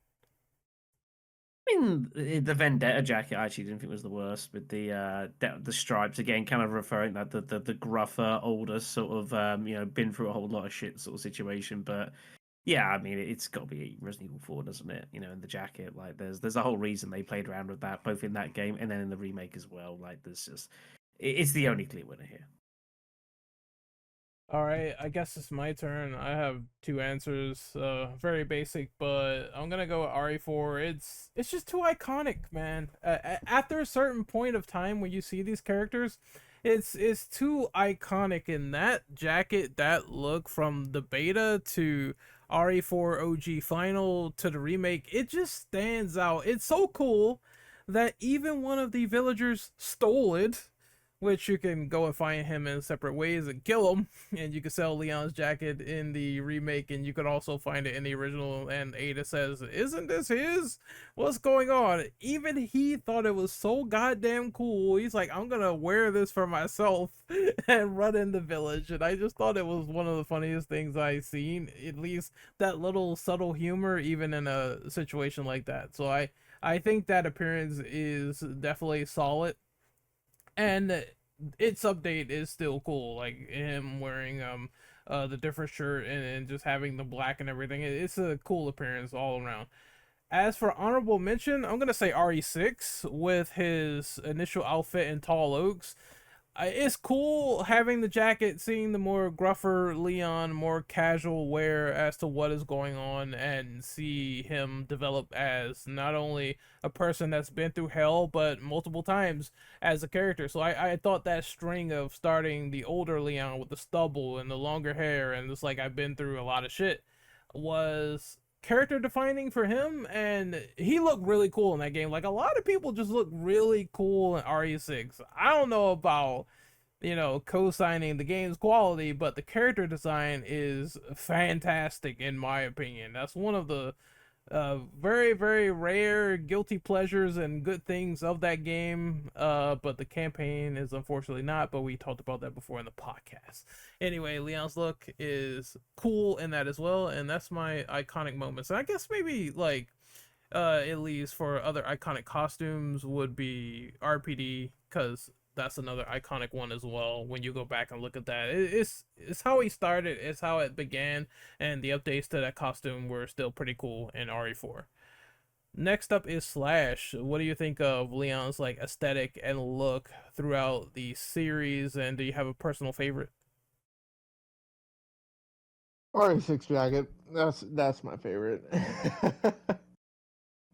I mean, the Vendetta jacket I actually didn't think was the worst, with the stripes again, kind of referring that the gruffer, older sort of been through a whole lot of shit sort of situation. But yeah, I mean, it's got to be Resident Evil 4, doesn't it? You know, in the jacket, like there's a whole reason they played around with that, both in that game and then in the remake as well. Like there's just it's the only clear winner here. All right, I guess it's my turn. I have two answers. Very basic, but I'm gonna go with RE4. It's just too iconic, man. After a certain point of time when you see these characters, it's too iconic. In that jacket, that look from the beta to RE4 OG final to the remake, it just stands out. It's so cool that even one of the villagers stole it, which you can go and find him in separate ways and kill him, and you can sell Leon's jacket in the remake, and you could also find it in the original. And Ada says, "Isn't this his? What's going on?" Even he thought it was so goddamn cool. He's like, "I'm gonna wear this for myself and run in the village." And I just thought it was one of the funniest things I've seen. At least that little subtle humor, even in a situation like that. So I think that appearance is definitely solid, and its update is still cool, like him wearing the different shirt, and just having the black and everything. It's a cool appearance all around. As for honorable mention, I'm gonna say RE6 with his initial outfit in Tall Oaks. It's cool having the jacket, seeing the more gruffer Leon, more casual wear as to what is going on, and see him develop as not only a person that's been through hell, but multiple times as a character. So I thought that string of starting the older Leon with the stubble and the longer hair, and just like I've been through a lot of shit, was character defining for him, and he looked really cool in that game. Like a lot of people just look really cool in RE6. I don't know about co-signing the game's quality, but the character design is fantastic in my opinion. That's one of the very very rare guilty pleasures and good things of that game. But the campaign is unfortunately not. But we talked about that before in the podcast. Anyway, Leon's look is cool in that as well, and that's my iconic moments. And I guess maybe like at least for other iconic costumes would be RPD, because that's another iconic one as well. When you go back and look at that, it's how he started, it's how it began, and the updates to that costume were still pretty cool in RE4. Next up is Slash. What do you think of Leon's like aesthetic and look throughout the series, and do you have a personal favorite? RE6 jacket. That's my favorite.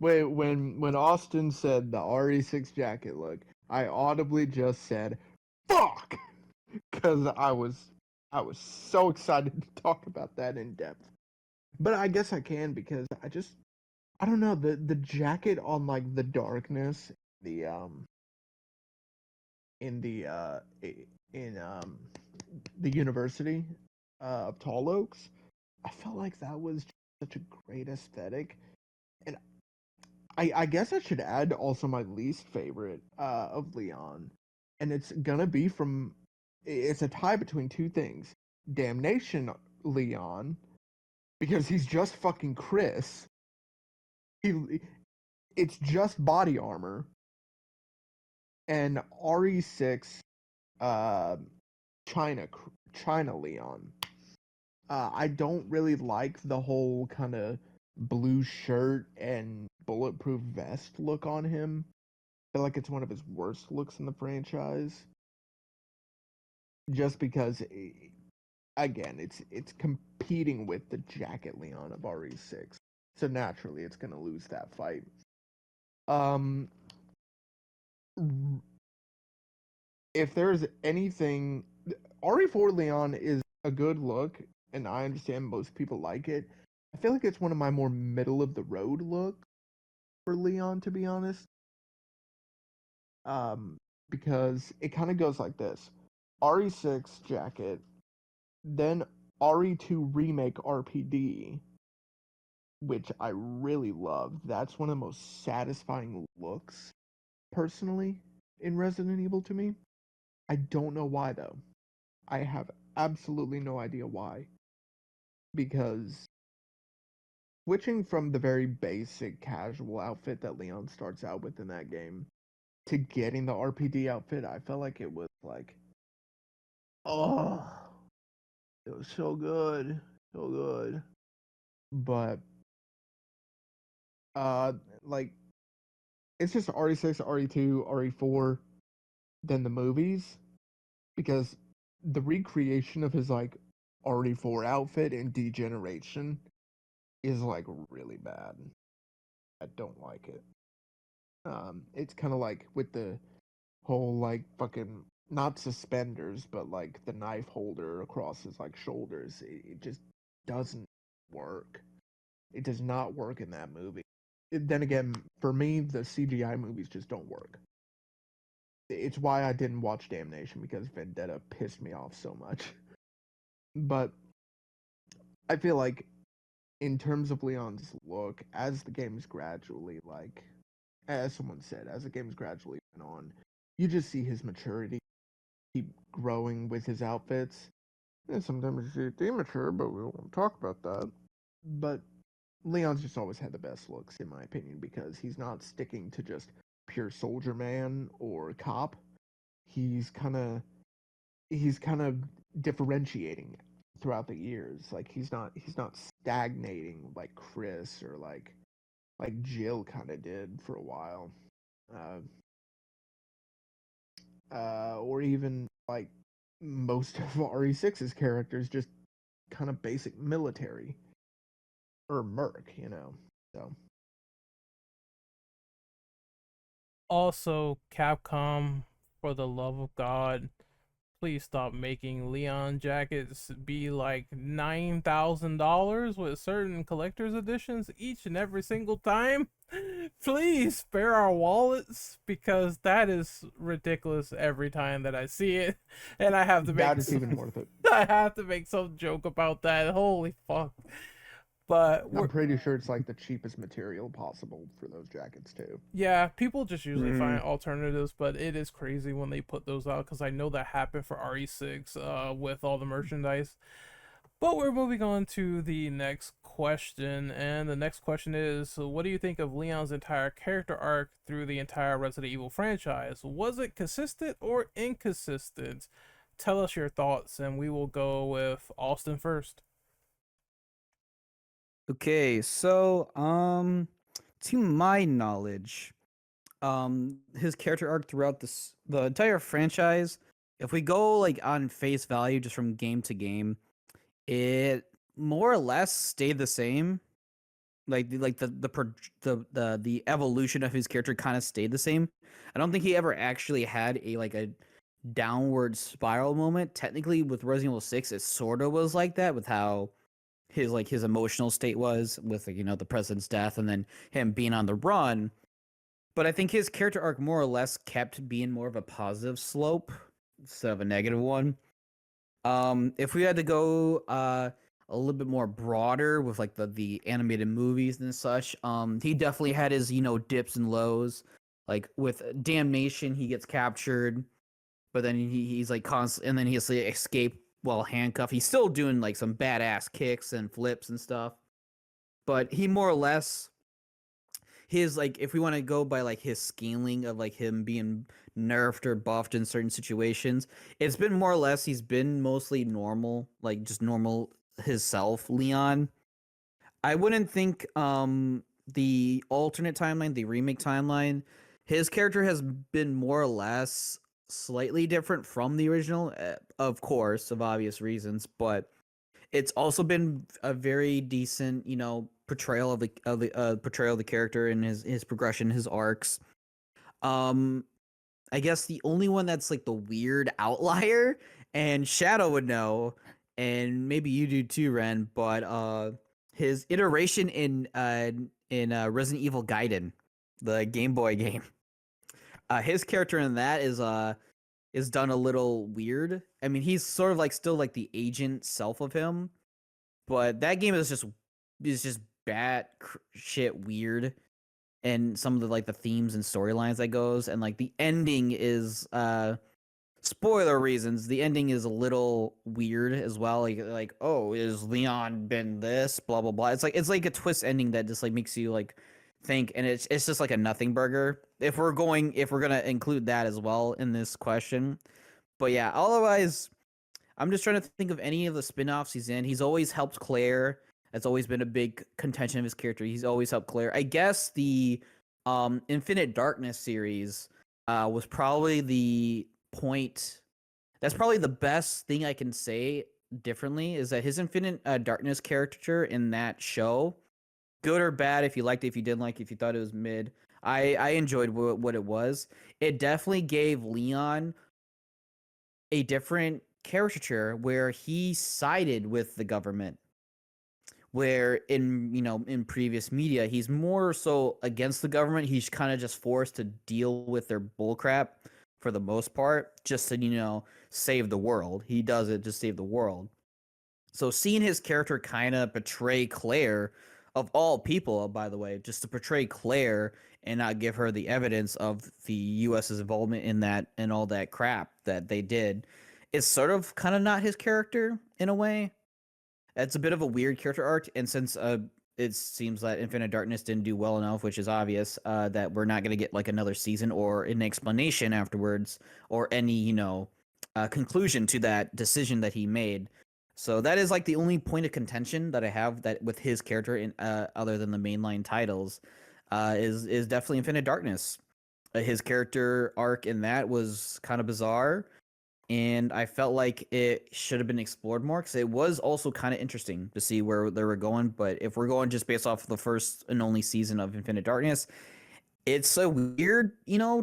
Wait, when Austin said the RE6 jacket look, I audibly just said, "Fuck," because I was so excited to talk about that in depth. But I guess I can because I don't know, the jacket on like the darkness, the in the in the university of Tall Oaks. I felt like that was just such a great aesthetic, and I guess I should add also my least favorite of Leon, and it's gonna be from. It's a tie between two things: Damnation Leon, because he's just fucking Chris. He, it's just body armor, and RE6 uh, China China Leon. I don't really like the whole kind of blue shirt and bulletproof vest look on him. I feel like it's one of his worst looks in the franchise. Just because, again, it's competing with the jacket Leon of RE6, so naturally it's gonna lose that fight. Um, if there's anything, RE4 Leon is a good look, and I understand most people like it. I feel like it's one of my more middle of the road looks for Leon, to be honest. Um, because it kind of goes like this: RE6 jacket, then RE2 remake RPD, which I really love. That's one of the most satisfying looks, personally, in Resident Evil to me. I don't know why though. I have absolutely no idea why. Because switching from the very basic casual outfit that Leon starts out with in that game to getting the RPD outfit, I felt like it was like, oh, it was so good, so good. But uh, like it's just RE6, RE2, RE4, then the movies, because the recreation of his like RE4 outfit in Degeneration is like really bad. I don't like it. It's kind of like with the whole like fucking not suspenders, but like the knife holder across his like shoulders. It just doesn't work. It does not work in that movie. Then again, for me, the CGI movies just don't work. It's why I didn't watch Damnation, because Vendetta pissed me off so much. But I feel like in terms of Leon's look, as the game's gradually like, as someone said, as the game's gradually went on, you just see his maturity keep growing with his outfits. And sometimes you see it immature, but we won't talk about that. But Leon's just always had the best looks, in my opinion, because he's not sticking to just pure soldier man or cop. He's kind of he's kind of differentiating throughout the years. Like he's not stagnating like Chris or like like Jill kind of did for a while, or even like most of RE6's characters, just kind of basic military or merc, you know. So Also, Capcom, for the love of God, please stop making Leon jackets be like $9,000 with certain collector's editions each and every single time. Please spare our wallets because that is ridiculous every time that I see it, and I have to make that is even worth it. I have to make some joke about that. Holy fuck! But I'm pretty sure it's like the cheapest material possible for those jackets too. yeah, people just usually find alternatives, but it is crazy when they put those out because I know that happened for RE6 with all the merchandise. But we're moving on to the next question, and the next question is, so what do you think of Leon's entire character arc through the entire Resident Evil franchise? Was it consistent or inconsistent? Tell us your thoughts, and we will go with Austin first. Okay, so to my knowledge, his character arc throughout the entire franchise, if we go like on face value just from game to game, it more or less stayed the same. The evolution of his character kind of stayed the same. I don't think he ever actually had a downward spiral moment. Technically with Resident Evil 6 it sort of was like that with how his emotional state was with the president's death and then him being on the run. But I think his character arc more or less kept being more of a positive slope instead of a negative one. If we had to go a little bit more broader with like the animated movies and such, he definitely had his dips and lows. Like with Damnation, he gets captured, but then he's like constant, and then he has to escape while handcuffed. He's still doing like some badass kicks and flips and stuff, but he more or less his like if we want to go by like his scaling of like him being nerfed or buffed in certain situations, it's been more or less he's been mostly normal, like just normal his self, Leon. I wouldn't think the alternate timeline, the remake timeline, his character has been more or less slightly different from the original, of course, of obvious reasons, but it's also been a very decent, portrayal of the portrayal of the character and his progression, his arcs. Um, I guess the only one that's like the weird outlier, and Shadow would know, and maybe you do too, Ren. But his iteration in Resident Evil Gaiden, the Game Boy game, his character in that is done a little weird. I mean, he's sort of like still like the agent self of him, but that game is just shit weird, and some of the themes and storylines that goes, and like the ending is spoiler reasons, the ending is a little weird as well. Like oh, is Leon been this blah blah blah. It's like a twist ending that just like makes you like think, and it's just like a nothing burger if we're gonna include that as well in this question. But yeah, otherwise I'm just trying to think of any of the spin-offs he's in. He's always helped Claire. That's always been a big contention of his character. He's always helped Claire. I guess the Infinite Darkness series was probably the point. That's probably the best thing I can say differently is that his Infinite Darkness character in that show, good or bad, if you liked it, if you didn't like it, if you thought it was mid, I enjoyed what it was. It definitely gave Leon a different caricature where he sided with the government, where in previous media he's more so against the government. He's kind of just forced to deal with their bullcrap for the most part just to save the world. He does it to save the world. So seeing his character kind of betray Claire, of all people, by the way, just to portray Claire and not give her the evidence of the US's involvement in that and all that crap that they did, is sort of kind of not his character in a way. It's a bit of a weird character arc, and since it seems that Infinite Darkness didn't do well enough, which is obvious, that we're not going to get like another season or an explanation afterwards or any conclusion to that decision that he made. So that is like the only point of contention that I have that with his character in other than the mainline titles. is definitely Infinite Darkness. His character arc in that was kind of bizarre, and I felt like it should have been explored more because it was also kind of interesting to see where they were going. But if we're going just based off the first and only season of Infinite Darkness, it's a weird,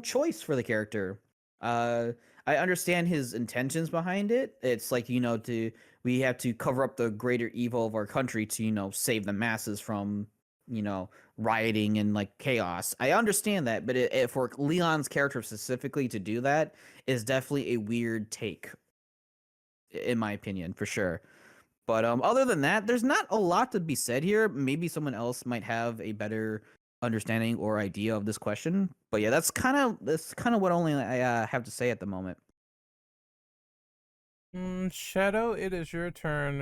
choice for the character. Uh, I understand his intentions behind it. It's like, we have to cover up the greater evil of our country to, save the masses from, you know, rioting and like chaos. I understand that, but for Leon's character specifically to do that is definitely a weird take, in my opinion, for sure. But other than that, there's not a lot to be said here. Maybe someone else might have a better understanding or idea of this question. But yeah, that's kind of what only I have to say at the moment. Shadow, it is your turn.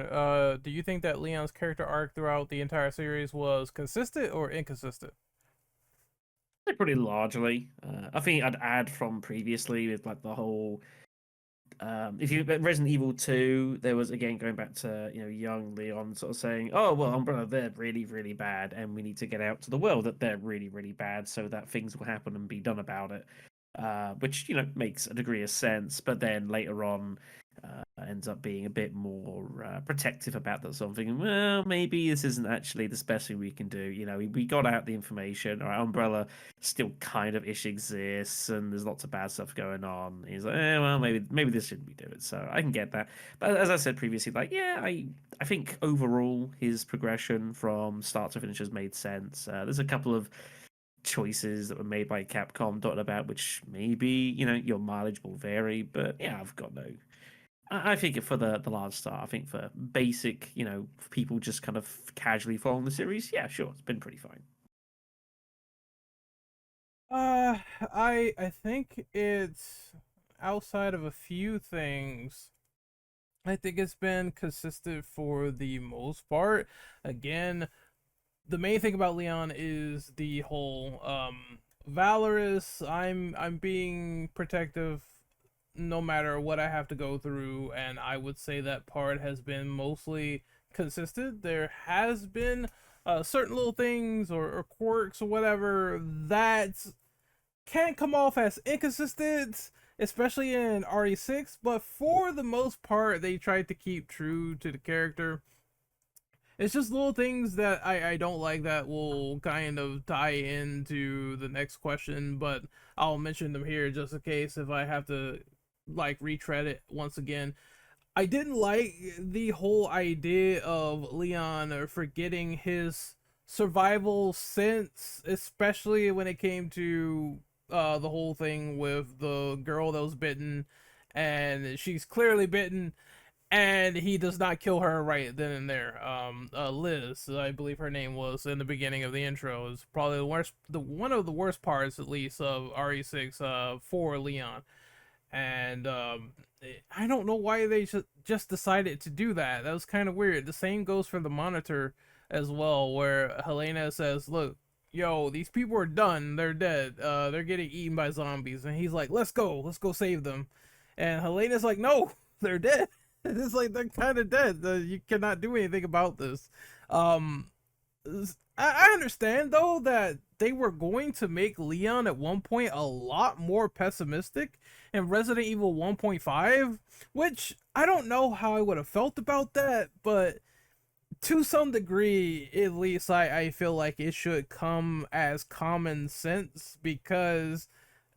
Do you think that Leon's character arc throughout the entire series was consistent or inconsistent? Pretty largely. I think I'd add from previously with like the whole. If you Resident Evil 2, there was again going back to young Leon sort of saying, "Oh well, Umbrella, they're really really bad, and we need to get out to the world that they're really really bad, so that things will happen and be done about it." Which makes a degree of sense, but then later on ends up being a bit more protective about that sort of thing. Well, maybe this isn't actually the best thing we can do. We got out the information. Our Umbrella still kind of ish exists, and there's lots of bad stuff going on. He's like, well, maybe this shouldn't be doing. So I can get that, but as I said previously, like, yeah, I think overall his progression from start to finish has made sense. There's a couple of choices that were made by Capcom dotted about, which maybe your mileage will vary, but yeah, I've got no. I think for the large start, I think for basic, for people just kind of casually following the series, yeah, sure, it's been pretty fine. I think it's outside of a few things. I think it's been consistent for the most part. Again, the main thing about Leon is the whole valorous. I'm being protective no matter what I have to go through, and I would say that part has been mostly consistent. There has been certain little things or quirks or whatever that can come off as inconsistent, especially in RE6, but for the most part, they tried to keep true to the character. It's just little things that I don't like that will kind of tie into the next question, but I'll mention them here just in case if I have to like retread it once again. I didn't like the whole idea of Leon forgetting his survival sense, especially when it came to the whole thing with the girl that was bitten, and she's clearly bitten, and he does not kill her right then and there. Liz, I believe her name was in the beginning of the intro, is probably one of the worst parts, at least, of RE6 for Leon. And I don't know why they just decided to do that. That was kind of weird. The same goes for the monitor as well, where Helena says, "Look, yo, these people are done. They're dead. They're getting eaten by zombies." And he's like, let's go save them." And Helena's like, "No, they're dead." It's like they're kind of dead. You cannot do anything about this. Um, I understand though that they were going to make Leon at one point a lot more pessimistic in Resident Evil 1.5, which I don't know how I would have felt about that, but to some degree, at least I feel like it should come as common sense because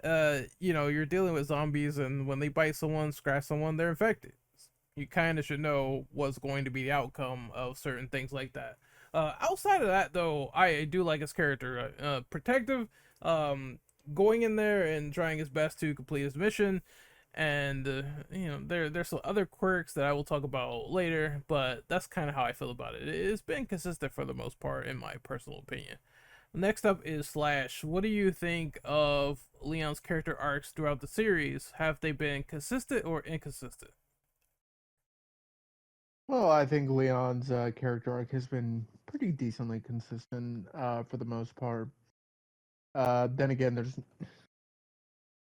you're dealing with zombies, and when they bite someone, scratch someone, they're infected. You kind of should know what's going to be the outcome of certain things like that. Outside of that, though, I do like his character, protective, going in there and trying his best to complete his mission. And there's some other quirks that I will talk about later, but that's kind of how I feel about it. It's been consistent for the most part, in my personal opinion. Next up is Slash. What do you think of Leon's character arcs throughout the series? Have they been consistent or inconsistent? Well, I think Leon's character arc has been pretty decently consistent for the most part. Then again,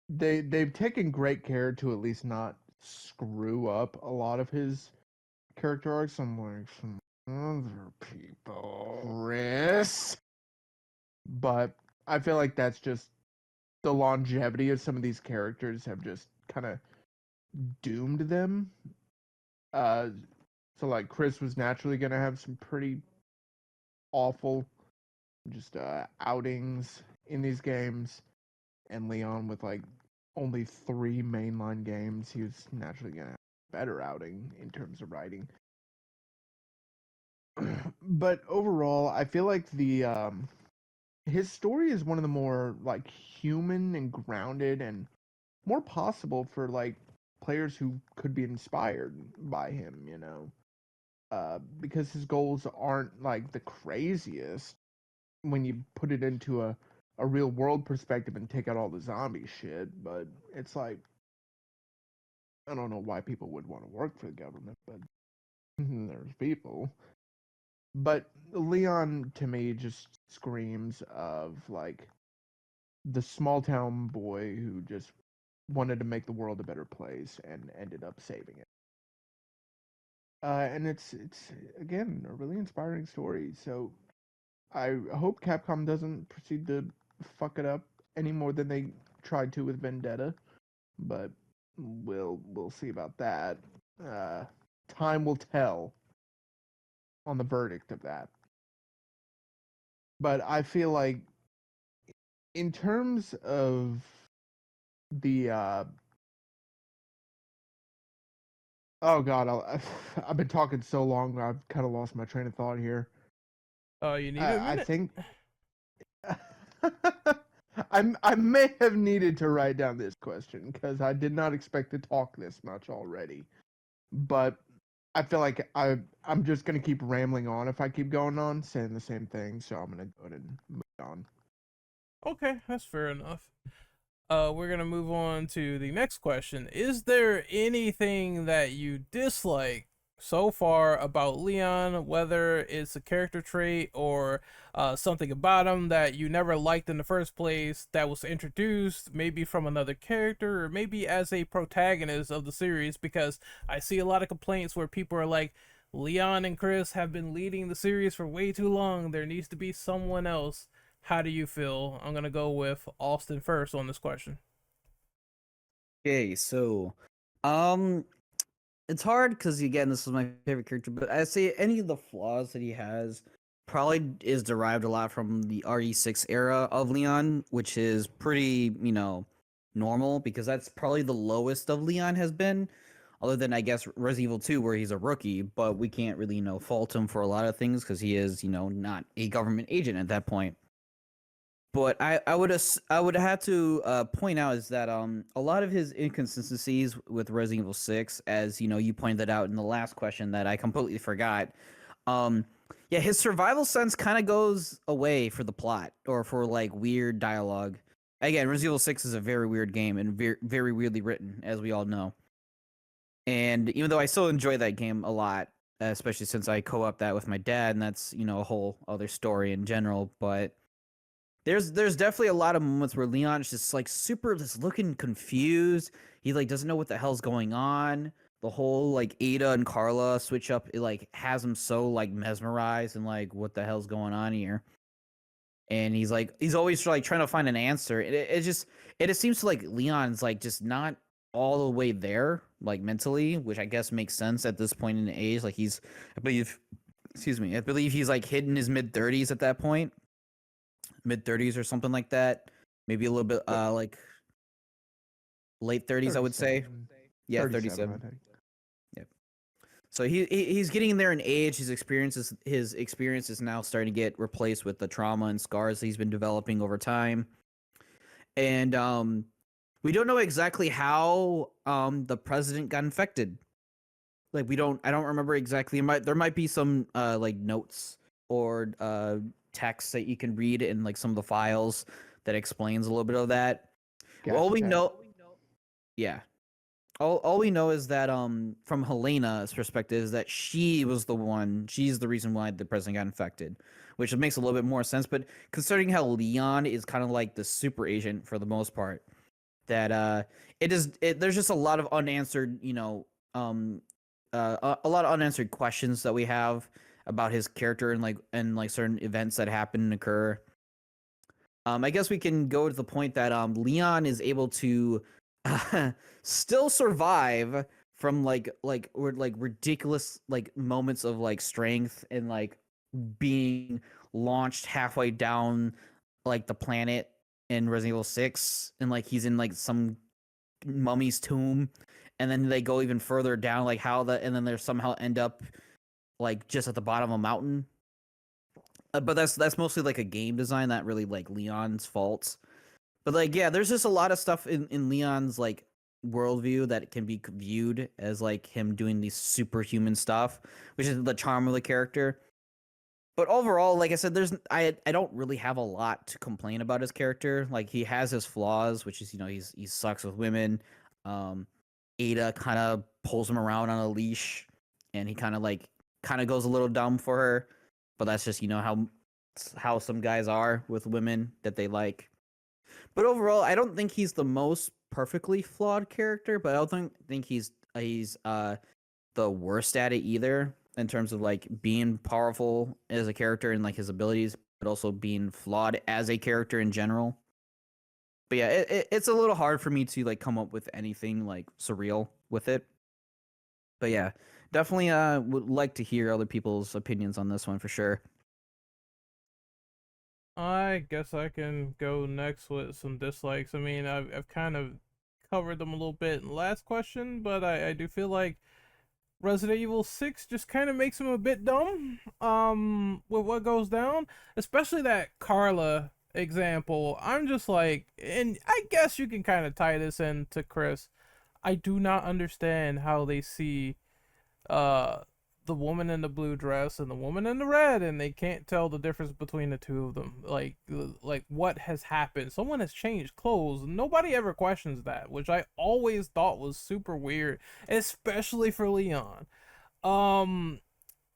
they've taken great care to at least not screw up a lot of his character arcs. Unlike some other people, Chris. But I feel like that's just the longevity of some of these characters have just kind of doomed them. Uh, so like Chris was naturally gonna have some pretty awful just outings in these games, and Leon with like only 3 mainline games, he was naturally gonna have a better outing in terms of writing. But overall, I feel like the his story is one of the more like human and grounded and more possible for like players who could be inspired by him, you know. Because his goals aren't like the craziest when you put it into a real world perspective and take out all the zombie shit, but it's like I don't know why people would want to work for the government, but there's people. But Leon to me just screams of like the small town boy who just wanted to make the world a better place and ended up saving it. And it's again a really inspiring story. So I hope Capcom doesn't proceed to fuck it up any more than they tried to with Vendetta, but we'll see about that. Uh, Time will tell on the verdict of that. But I feel like in terms of the oh god, I've been talking so long, I've kind of lost my train of thought here. Oh, you need a I minute? think I may have needed to write down this question because I did not expect to talk this much already. But I feel like I'm just gonna keep rambling on if I keep going on saying the same thing. So I'm gonna go ahead and move on. Okay, that's fair enough. We're gonna move on to the next question. Is there anything that you dislike so far about Leon, whether it's a character trait or something about him that you never liked in the first place that was introduced, maybe from another character, or maybe as a protagonist of the series? Because I see a lot of complaints where people are like, Leon and Chris have been leading the series for way too long. There needs to be someone else. How do you feel? I'm gonna go with Austin first on this question. Okay, so um it's hard because again, this is my favorite character, but I say any of the flaws that he has probably is derived a lot from the RE6 era of Leon, which is pretty, normal because that's probably the lowest of Leon has been. Other than I guess Resident Evil 2, where he's a rookie, but we can't really, fault him for a lot of things because he is, not a government agent at that point. But I would have to point out is that a lot of his inconsistencies with Resident Evil 6, as you pointed out in the last question that I completely forgot. Um, yeah, his survival sense kind of goes away for the plot or for like weird dialogue. Again, Resident Evil 6 is a very weird game and very, very weirdly written, as we all know. And even though I still enjoy that game a lot, especially since I co-op that with my dad, and that's a whole other story in general, but there's definitely a lot of moments where Leon's just like super just looking confused. He like doesn't know what the hell's going on. The whole like Ada and Carla switch up, it like has him so like mesmerized and like what the hell's going on here. And he's always like trying to find an answer. It seems to like Leon's like just not all the way there like mentally, which I guess makes sense at this point in the age. Like I believe, excuse me, I believe he's like hitting his mid-30s at that point, mid-30s or something like that. Maybe a little bit like late 30s, I would say. 37. Yeah, 37, I 37. think. Yep. So he's getting there in age. His experience is now starting to get replaced with the trauma and scars he's been developing over time. And we don't know exactly how the president got infected. Like I don't remember exactly. There might be some like notes or text that you can read in like some of the files that explains a little bit of that. All we Gotcha. know, yeah. All we know is that from Helena's perspective is that she's the reason why the president got infected, which makes a little bit more sense. But considering how Leon is kind of like the super agent for the most part, that there's just a lot of unanswered, a lot of unanswered questions that we have about his character and like certain events that happen and occur. I guess we can go to the point that Leon is able to still survive from like ridiculous like moments of like strength and like being launched halfway down like the planet in Resident Evil 6, and like he's in like some mummy's tomb, and then they go even further down like how the and then they somehow end up like just at the bottom of a mountain. But that's mostly like a game design, not really like Leon's fault. But like yeah, there's just a lot of stuff in Leon's like worldview that can be viewed as like him doing these superhuman stuff, which is the charm of the character. But overall, like I said, I don't really have a lot to complain about his character. Like he has his flaws, which is he sucks with women. Um, Ada kind of pulls him around on a leash, and he kind of goes a little dumb for her. But that's just how some guys are with women that they like. But overall, I don't think he's the most perfectly flawed character, but I don't think he's the worst at it either in terms of like being powerful as a character and like his abilities, but also being flawed as a character in general. But yeah, it's a little hard for me to like come up with anything like surreal with it. But yeah, definitely would like to hear other people's opinions on this one for sure. I guess I can go next with some dislikes. I mean, I've kind of covered them a little bit in the last question, but I do feel like Resident Evil 6 just kind of makes him a bit dumb with what goes down, especially that Carla example. I'm just like, and I guess you can kind of tie this into Chris. I do not understand how they see uh the woman in the blue dress and the woman in the red, and they can't tell the difference between the two of them. Like what has happened? Someone has changed clothes. Nobody ever questions that, which I always thought was super weird, especially for Leon. Um,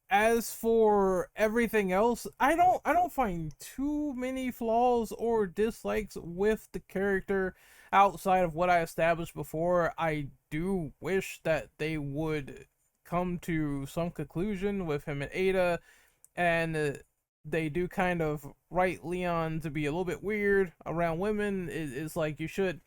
as for everything else, I don't find too many flaws or dislikes with the character outside of what I established before. I do wish that they would come to some conclusion with him and Ada, and they do kind of write Leon to be a little bit weird around women. It's like you should.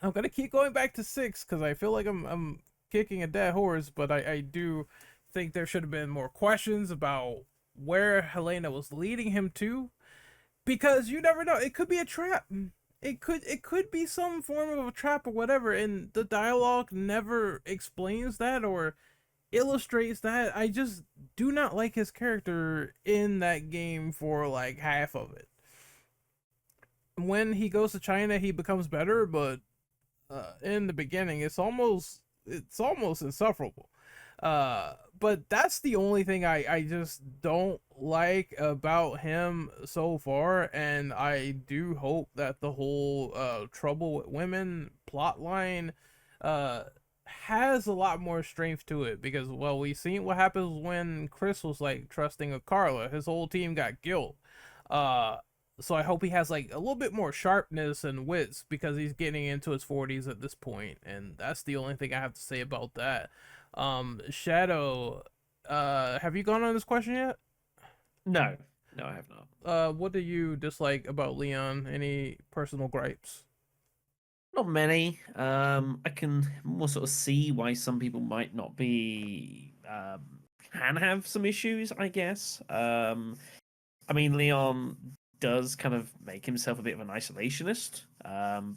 I'm gonna keep going back to 6 because I feel like I'm kicking a dead horse, but I do think there should have been more questions about where Helena was leading him to, because you never know. It could be a trap. It could be some form of a trap or whatever, and the dialogue never explains that or illustrates that. I just do not like his character in that game for like half of it. When he goes to China, he becomes better, but in the beginning, it's almost insufferable. But that's the only thing I just don't like about him so far, and I do hope that the whole trouble with women plot line uh has a lot more strength to it, because well, we seen what happens when Chris was like trusting a Carla. His whole team got killed. Uh so I hope he has like a little bit more sharpness and wits, because he's getting into his 40s at this point, and that's the only thing I have to say about that. Shadow, have you gone on this question yet? No, no, I have not. What do you dislike about Leon? Any personal gripes? Not many. I can more sort of see why some people might not be can have some issues, I guess. I mean, Leon does kind of make himself a bit of an isolationist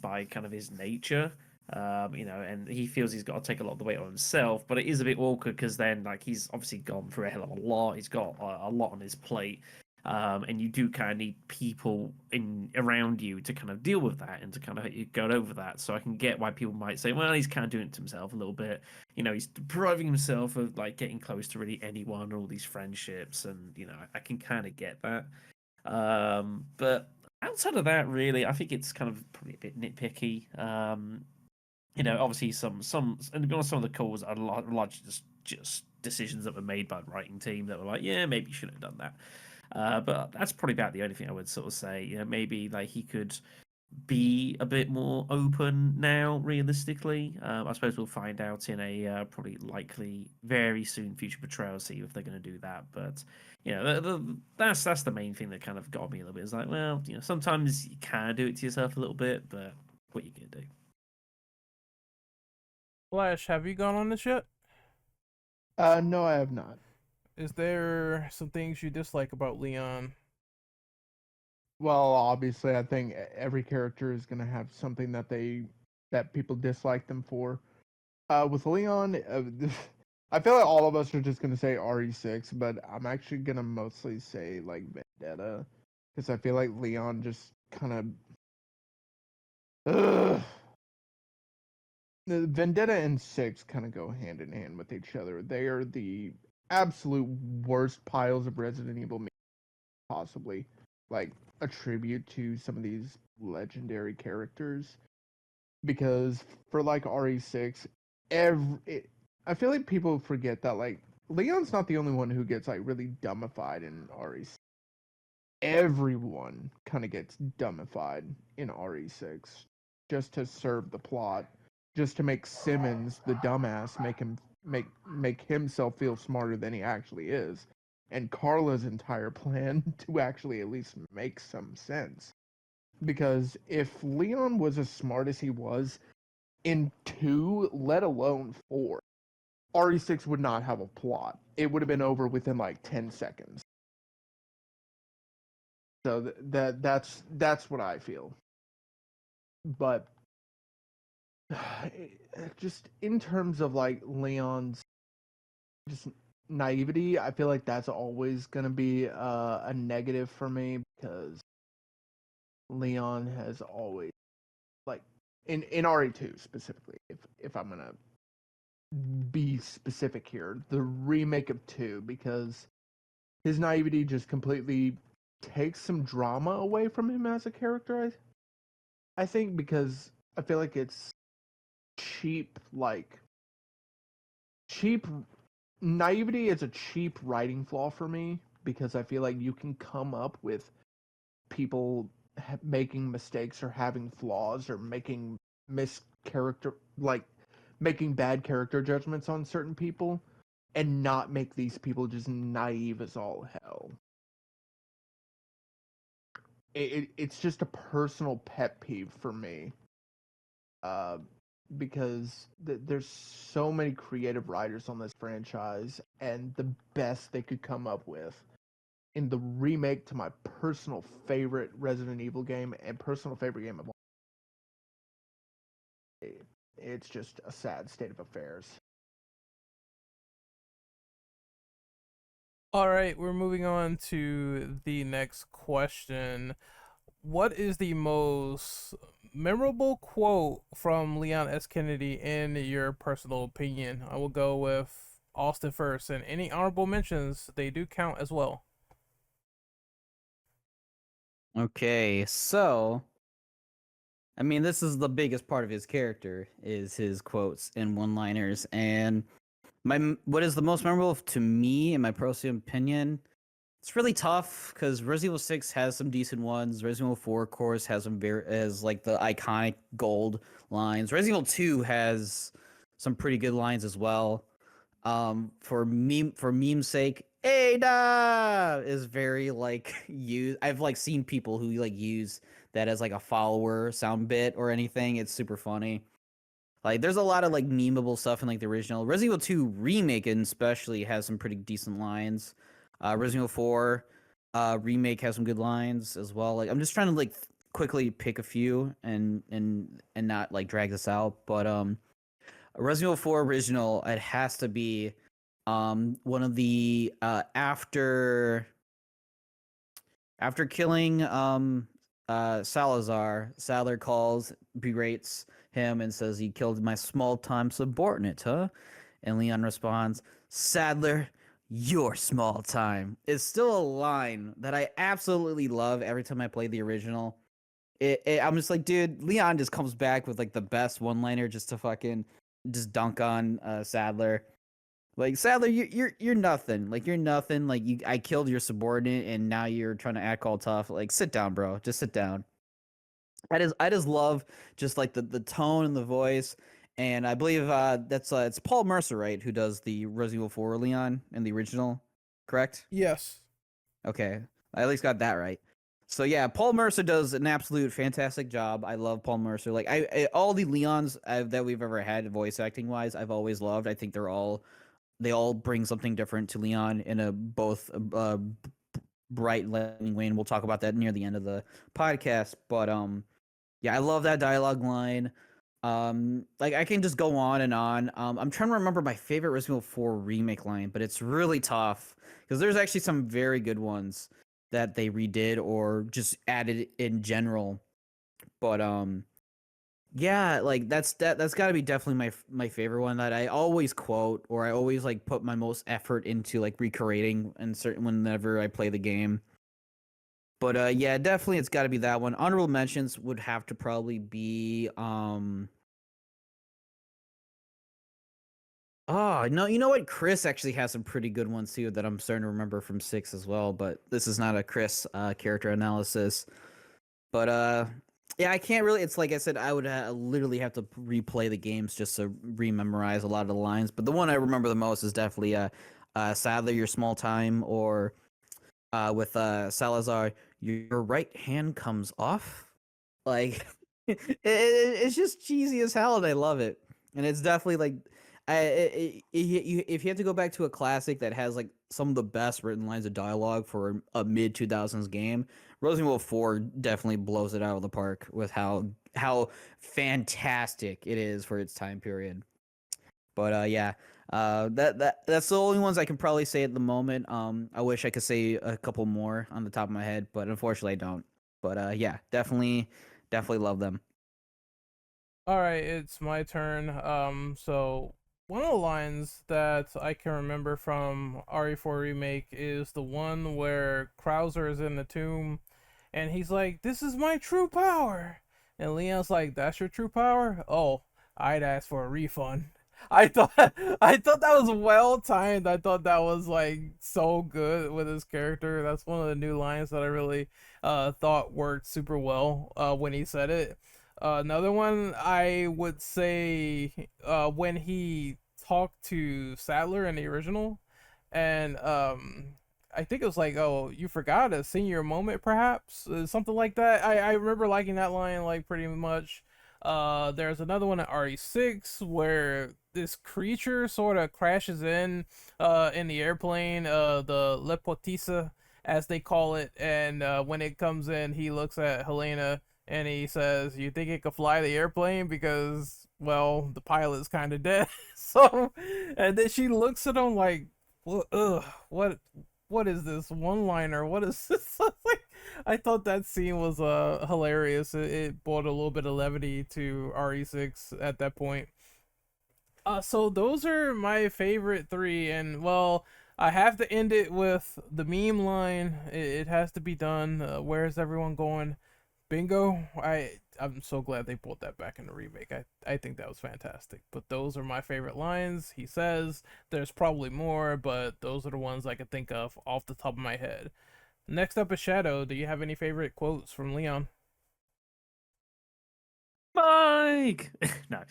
by kind of his nature. And he feels he's got to take a lot of the weight on himself, but it is a bit awkward because then, like, he's obviously gone through a hell of a lot. He's got a lot on his plate, and you do kind of need people in around you to kind of deal with that and to kind of go over that. So I can get why people might say, well, he's kind of doing it to himself a little bit. He's depriving himself of like getting close to really anyone, all these friendships, and I can kind of get that. But outside of that, really, I think it's kind of probably a bit nitpicky. Obviously and to be honest, some of the calls are largely just decisions that were made by the writing team that were like, yeah, maybe you should have done that. But that's probably about the only thing I would sort of say. Maybe like he could be a bit more open now, realistically. I suppose we'll find out in a probably likely very soon future portrayal, see if they're going to do that. But that's the main thing that kind of got me a little bit. It's like, well, sometimes you can do it to yourself a little bit, but what are you going to do? Flash, have you gone on this yet? No, I have not. Is there some things you dislike about Leon? Well, obviously, I think every character is gonna have something that people dislike them for. With Leon, I feel like all of us are just gonna say RE6, but I'm actually gonna mostly say like Vendetta, because I feel like Leon just kind of. Vendetta and Six kind of go hand in hand with each other. They are the absolute worst piles of Resident Evil possibly. Like a tribute to some of these legendary characters, because for like RE6, I feel like people forget that like Leon's not the only one who gets like really dumbified in RE6. Everyone kind of gets dumbified in RE6 just to serve the plot, just to make Simmons the dumbass make himself feel smarter than he actually is, and Carla's entire plan to actually at least make some sense. Because if Leon was as smart as he was in 2, let alone 4, RE6 would not have a plot. It would have been over within like 10 seconds. So that's what I feel. But just in terms of like Leon's just naivety, I feel like that's always gonna be a negative for me, because Leon has always, like, in RE2 specifically, if I'm gonna be specific here, the remake of 2, because his naivety just completely takes some drama away from him as a character. I think, because I feel like it's cheap, like cheap naivety is a cheap writing flaw for me, because I feel like you can come up with people making mistakes or having flaws or making mischaracter like making bad character judgments on certain people, and not make these people just naive as all hell. It's just a personal pet peeve for me, uh, because there's so many creative writers on this franchise, and the best they could come up with in the remake to my personal favorite Resident Evil game and personal favorite game of all, it's just a sad state of affairs. All right, we're moving on to the next question. What is the most memorable quote from Leon S. Kennedy in your personal opinion? I will go with Austin first, and any honorable mentions, they do count as well. Okay, so I mean, this is the biggest part of his character is his quotes and one-liners, and what is the most memorable to me, in my personal opinion, it's really tough because Resident Evil 6 has some decent ones. Resident Evil 4, of course, has some as like the iconic gold lines. Resident Evil 2 has some pretty good lines as well. For meme's sake, Ada is very like used. I've like seen people who like use that as like a follower sound bit or anything. It's super funny. Like, there's a lot of like memeable stuff in like the original. Resident Evil 2 remake, and especially has some pretty decent lines. Resident Evil 4 remake has some good lines as well. Like, I'm just trying to like quickly pick a few and not like drag this out. But Resident Evil 4 original, it has to be one of the after killing Salazar, Sadler berates him and says, "He killed my small-time subordinate, huh?" And Leon responds, "Sadler, you're small time." It's still a line that I absolutely love every time I play the original. I'm just like, dude, Leon just comes back with like the best one-liner just to fucking just dunk on Sadler. Like, Sadler, you're nothing. Like, you're nothing. Like, I killed your subordinate, and now you're trying to act all tough. Like, sit down, bro. Just sit down. I just love just like the tone and the voice, and I believe that's it's Paul Mercer, right, who does the Resident Evil 4 Leon in the original, correct? Yes. Okay, I at least got that right. So yeah, Paul Mercer does an absolute fantastic job. I love Paul Mercer. Like all the Leons that we've ever had voice acting wise, I've always loved. I think they all bring something different to Leon in a both bright and lightning way, and we'll talk about that near the end of the podcast. But yeah, I love that dialogue line. Like I can just go on and on. I'm trying to remember my favorite Resident Evil 4 remake line, but it's really tough because there's actually some very good ones that they redid or just added in general. But yeah, like that's got to be definitely my favorite one that I always quote or I always like put my most effort into like recreating and certain whenever I play the game. But yeah, definitely it's got to be that one. Honorable mentions would have to probably be oh, no, you know what? Chris actually has some pretty good ones too that I'm starting to remember from 6 as well, but this is not a Chris character analysis. But yeah, I can't really it's like I said I would literally have to replay the games just to rememorize a lot of the lines, but the one I remember the most is definitely sadly your small time or with Salazar, your right hand comes off. Like it's just cheesy as hell, and I love it. And it's definitely like, if you have to go back to a classic that has like some of the best written lines of dialogue for a mid 2000s game, Resident Evil 4 definitely blows it out of the park with how fantastic it is for its time period. But yeah, that's the only ones I can probably say at the moment. I wish I could say a couple more on the top of my head, but unfortunately I don't. But yeah, definitely love them. All right, it's my turn. So one of the lines that I can remember from RE4 remake is the one where Krauser is in the tomb, and he's like, "This is my true power," and Leon's like, "That's your true power? Oh, I'd ask for a refund." I thought I thought that was well timed. I thought that was like so good with his character. That's one of the new lines that I really thought worked super well when he said it. Another one I would say when he talked to Sadler in the original, and I think it was like, "Oh, you forgot a senior moment, perhaps," something like that. I remember liking that line like pretty much. There's another one at RE6 where this creature sort of crashes in the airplane, the Lepotisa as they call it, and when it comes in, he looks at Helena and he says, "You think it could fly the airplane? Because, well, the pilot's kind of dead." So, and then she looks at him like, "Well, ugh, what is this one liner? What is this?" Like, I thought that scene was hilarious. It brought a little bit of levity to RE6 at that point. So those are my favorite three, and well, I have to end it with the meme line. It has to be done. Where's everyone going? Bingo. I'm so glad they brought that back in the remake. I think that was fantastic. But those are my favorite lines. He says there's probably more, but those are the ones I could think of off the top of my head. Next up is Shadow. Do you have any favorite quotes from Leon? Mike. No.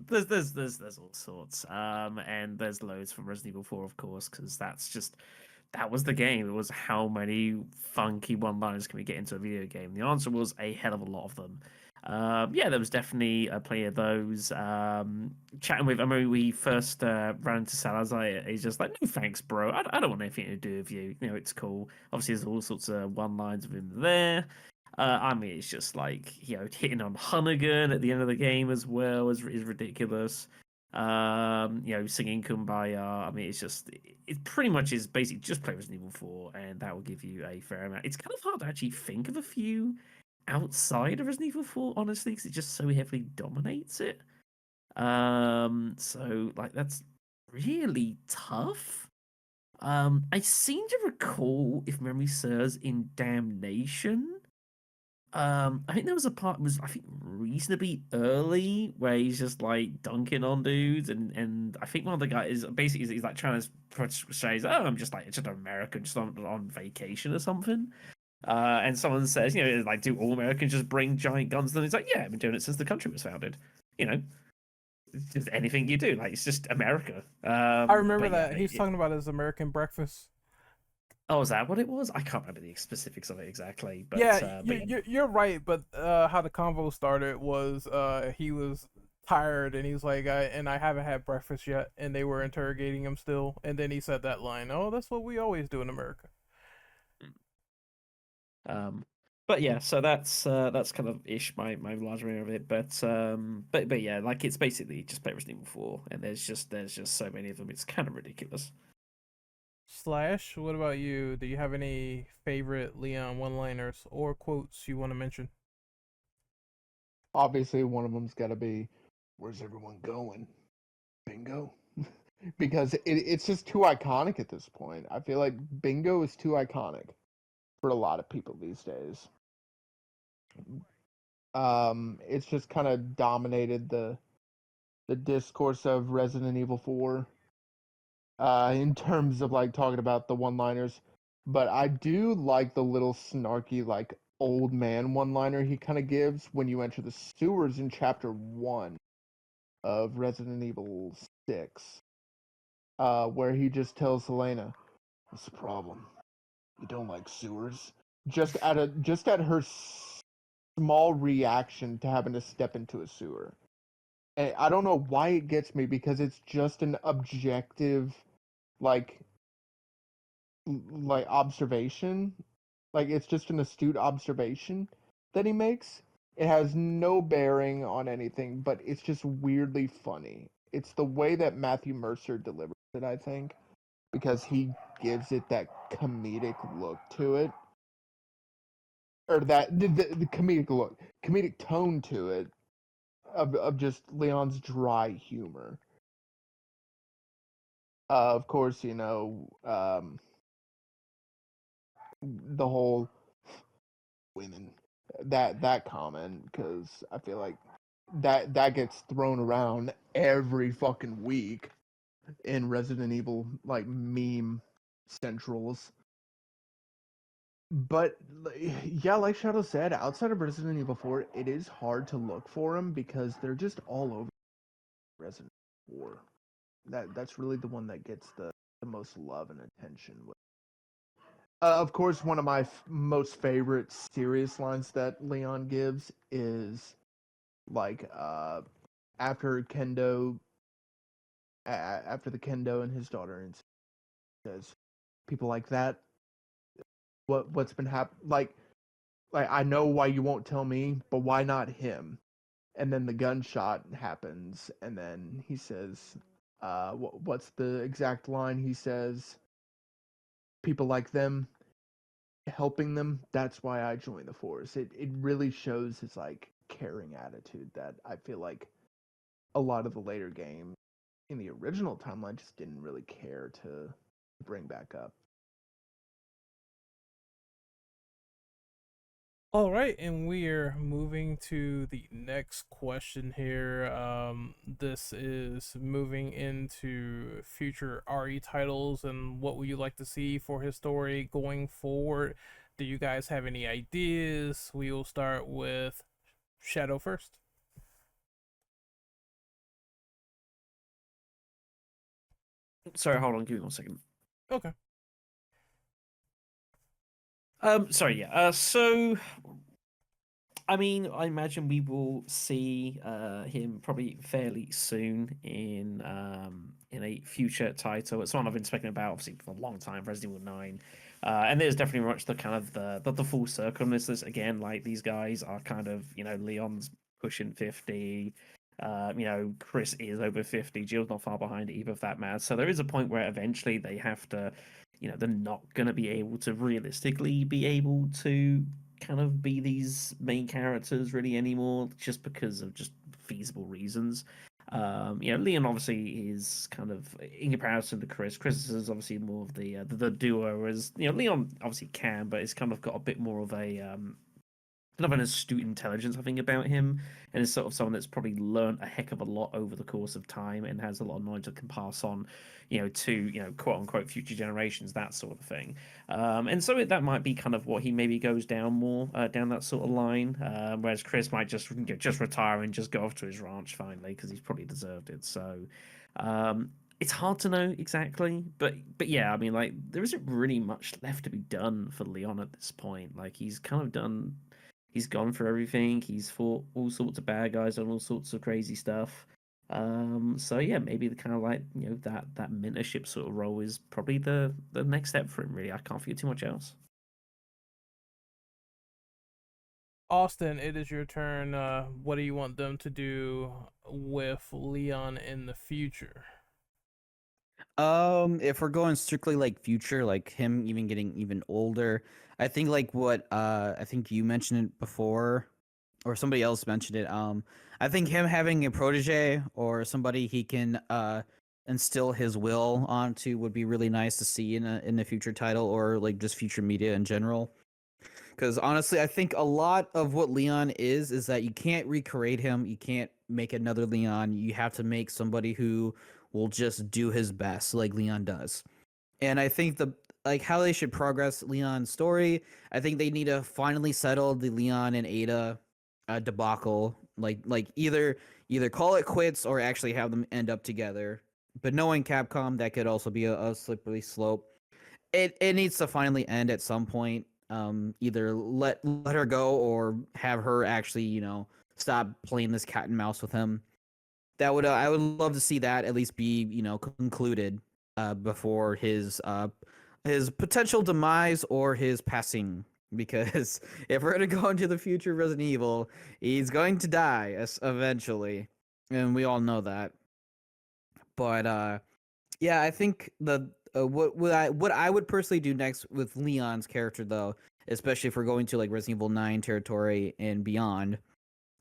There's all sorts. And there's loads from Resident Evil 4, of course, because that was the game. It was how many funky one-liners can we get into a video game? The answer was a hell of a lot of them. Yeah, there was definitely plenty of those. Chatting with, I remember we first ran into Salazar. He's just like, "No thanks, bro. I don't want anything to do with you. You know, it's cool." Obviously, there's all sorts of one-lines of him there. I mean, it's just like, hitting on Hunnigan at the end of the game as well is ridiculous. Singing Kumbaya. I mean, it pretty much is basically just play Resident Evil 4, and that will give you a fair amount. It's kind of hard to actually think of a few outside of Resident Evil 4, honestly, because it just so heavily dominates it. So like that's really tough. I seem to recall, if memory serves, in Damnation. I think there was a part was I think reasonably early where he's just like dunking on dudes, and I think one of the guys is basically he's like trying to say, "Oh, I'm just like just an American, just on vacation or something." And someone says, like, do all Americans just bring giant guns? Then it's like, yeah, I've been doing it since the country was founded. Just anything you do, like, it's just America. I remember But yeah, that he's talking about his American breakfast. oh, is that what it was? I can't remember the specifics of it exactly, but Yeah, but yeah. you're right. But how the convo started was he was tired and he's like, I haven't had breakfast yet, and they were interrogating him still, and then he said that line, "Oh, that's what we always do in America." Um, but yeah, so that's kind of ish my large memory of it. But yeah, like it's basically just play Resident Evil 4, and there's just so many of them. It's kind of ridiculous. Slash, what about you? Do you have any favorite Leon one-liners or quotes you want to mention? Obviously, one of them's got to be, "Where's everyone going? Bingo." Because it's just too iconic at this point. I feel like bingo is too iconic for a lot of people these days. It's just kind of dominated the discourse of Resident Evil 4 in terms of like talking about the one-liners. But I do like the little snarky like old man one-liner he kind of gives when you enter the sewers in chapter 1 of Resident Evil 6. Where he just tells Helena, "What's the problem? You don't like sewers?" Just at her small reaction to having to step into a sewer. And I don't know why it gets me because it's just an objective, like observation. Like it's just an astute observation that he makes. It has no bearing on anything, but it's just weirdly funny. It's the way that Matthew Mercer delivers it, I think, because he gives it that comedic look to it, or that the comedic look, comedic tone to it, of just Leon's dry humor. Of course, the whole women, that comment, because I feel like that gets thrown around every fucking week in Resident Evil like meme centrals. But yeah, like Shadow said, outside of Resident Evil 4, it is hard to look for them because they're just all over Resident Evil 4. That's really the one that gets the most love and attention. Of course, one of my most favorite serious lines that Leon gives is like after Kendo, after the Kendo and his daughter, and says, "People like that, what's been happening? Like I know why you won't tell me, but why not him?" And then the gunshot happens, and then he says, "What's the exact line?" He says, "People like them, helping them. That's why I joined the force." It really shows his like caring attitude that I feel like a lot of the later games in the original timeline just didn't really care to bring back up. All right, and we are moving to the next question here. This is moving into future RE titles and what would you like to see for his story going forward? Do you guys have any ideas? We will start with Shadow first. Sorry, hold on, give me 1 second. Okay. Sorry, yeah. So I mean, I imagine we will see him probably fairly soon in a future title. It's one I've been speaking about obviously for a long time, Resident Evil 9. And there's definitely much the kind of the full circle on this. Again, like these guys are kind of, Leon's pushing 50. Chris is over 50. Jill's not far behind either of that matter. So there is a point where eventually they have to, they're not going to be able to realistically be able to kind of be these main characters really anymore, just because of just feasible reasons. Leon obviously is kind of in comparison to Chris. Chris is obviously more of the duo, whereas Leon obviously can, but it's kind of got a bit more of a kind of an astute intelligence, I think, about him, and is sort of someone that's probably learned a heck of a lot over the course of time and has a lot of knowledge that can pass on, to quote unquote future generations, that sort of thing. And so that might be kind of what he maybe goes down more down that sort of line, whereas Chris might just retire and just go off to his ranch finally because he's probably deserved it. So. It's hard to know exactly, but yeah, I mean, like there isn't really much left to be done for Leon at this point. Like he's kind of done, he's gone for everything. He's fought all sorts of bad guys on all sorts of crazy stuff. So yeah, maybe the kind of like that mentorship sort of role is probably the next step for him. Really, I can't feel too much else. Austin, it is your turn. What do you want them to do with Leon in the future? If we're going strictly like future, like him even getting even older, I think like what I think you mentioned it before, or somebody else mentioned it. I think him having a protege or somebody he can instill his will onto would be really nice to see in a future title or like just future media in general. Because honestly, I think a lot of what Leon is that you can't recreate him. You can't make another Leon. You have to make somebody who will just do his best, like Leon does. And I think the like how they should progress Leon's story. I think they need to finally settle the Leon and Ada debacle. Like either call it quits or actually have them end up together. But knowing Capcom, that could also be a slippery slope. It needs to finally end at some point. Either let her go or have her actually stop playing this cat and mouse with him. That would I would love to see that at least be concluded before his potential demise or his passing. Because if we're gonna go into the future of Resident Evil, he's going to die eventually, and we all know that. But yeah, I think the what I would personally do next with Leon's character though, especially if we're going to like Resident Evil 9 territory and beyond,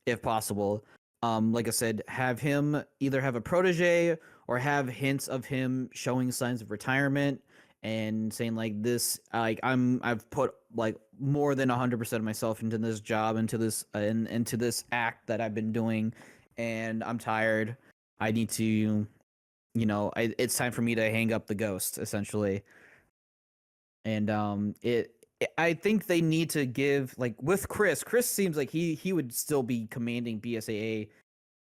if possible. Like I said, have him either have a protege or have hints of him showing signs of retirement and saying like this, like I've put like more than 100% of myself into this job, into this act that I've been doing, and I'm tired. I need to, it's time for me to hang up the ghost, essentially. And I think they need to give like with Chris seems like he would still be commanding BSAA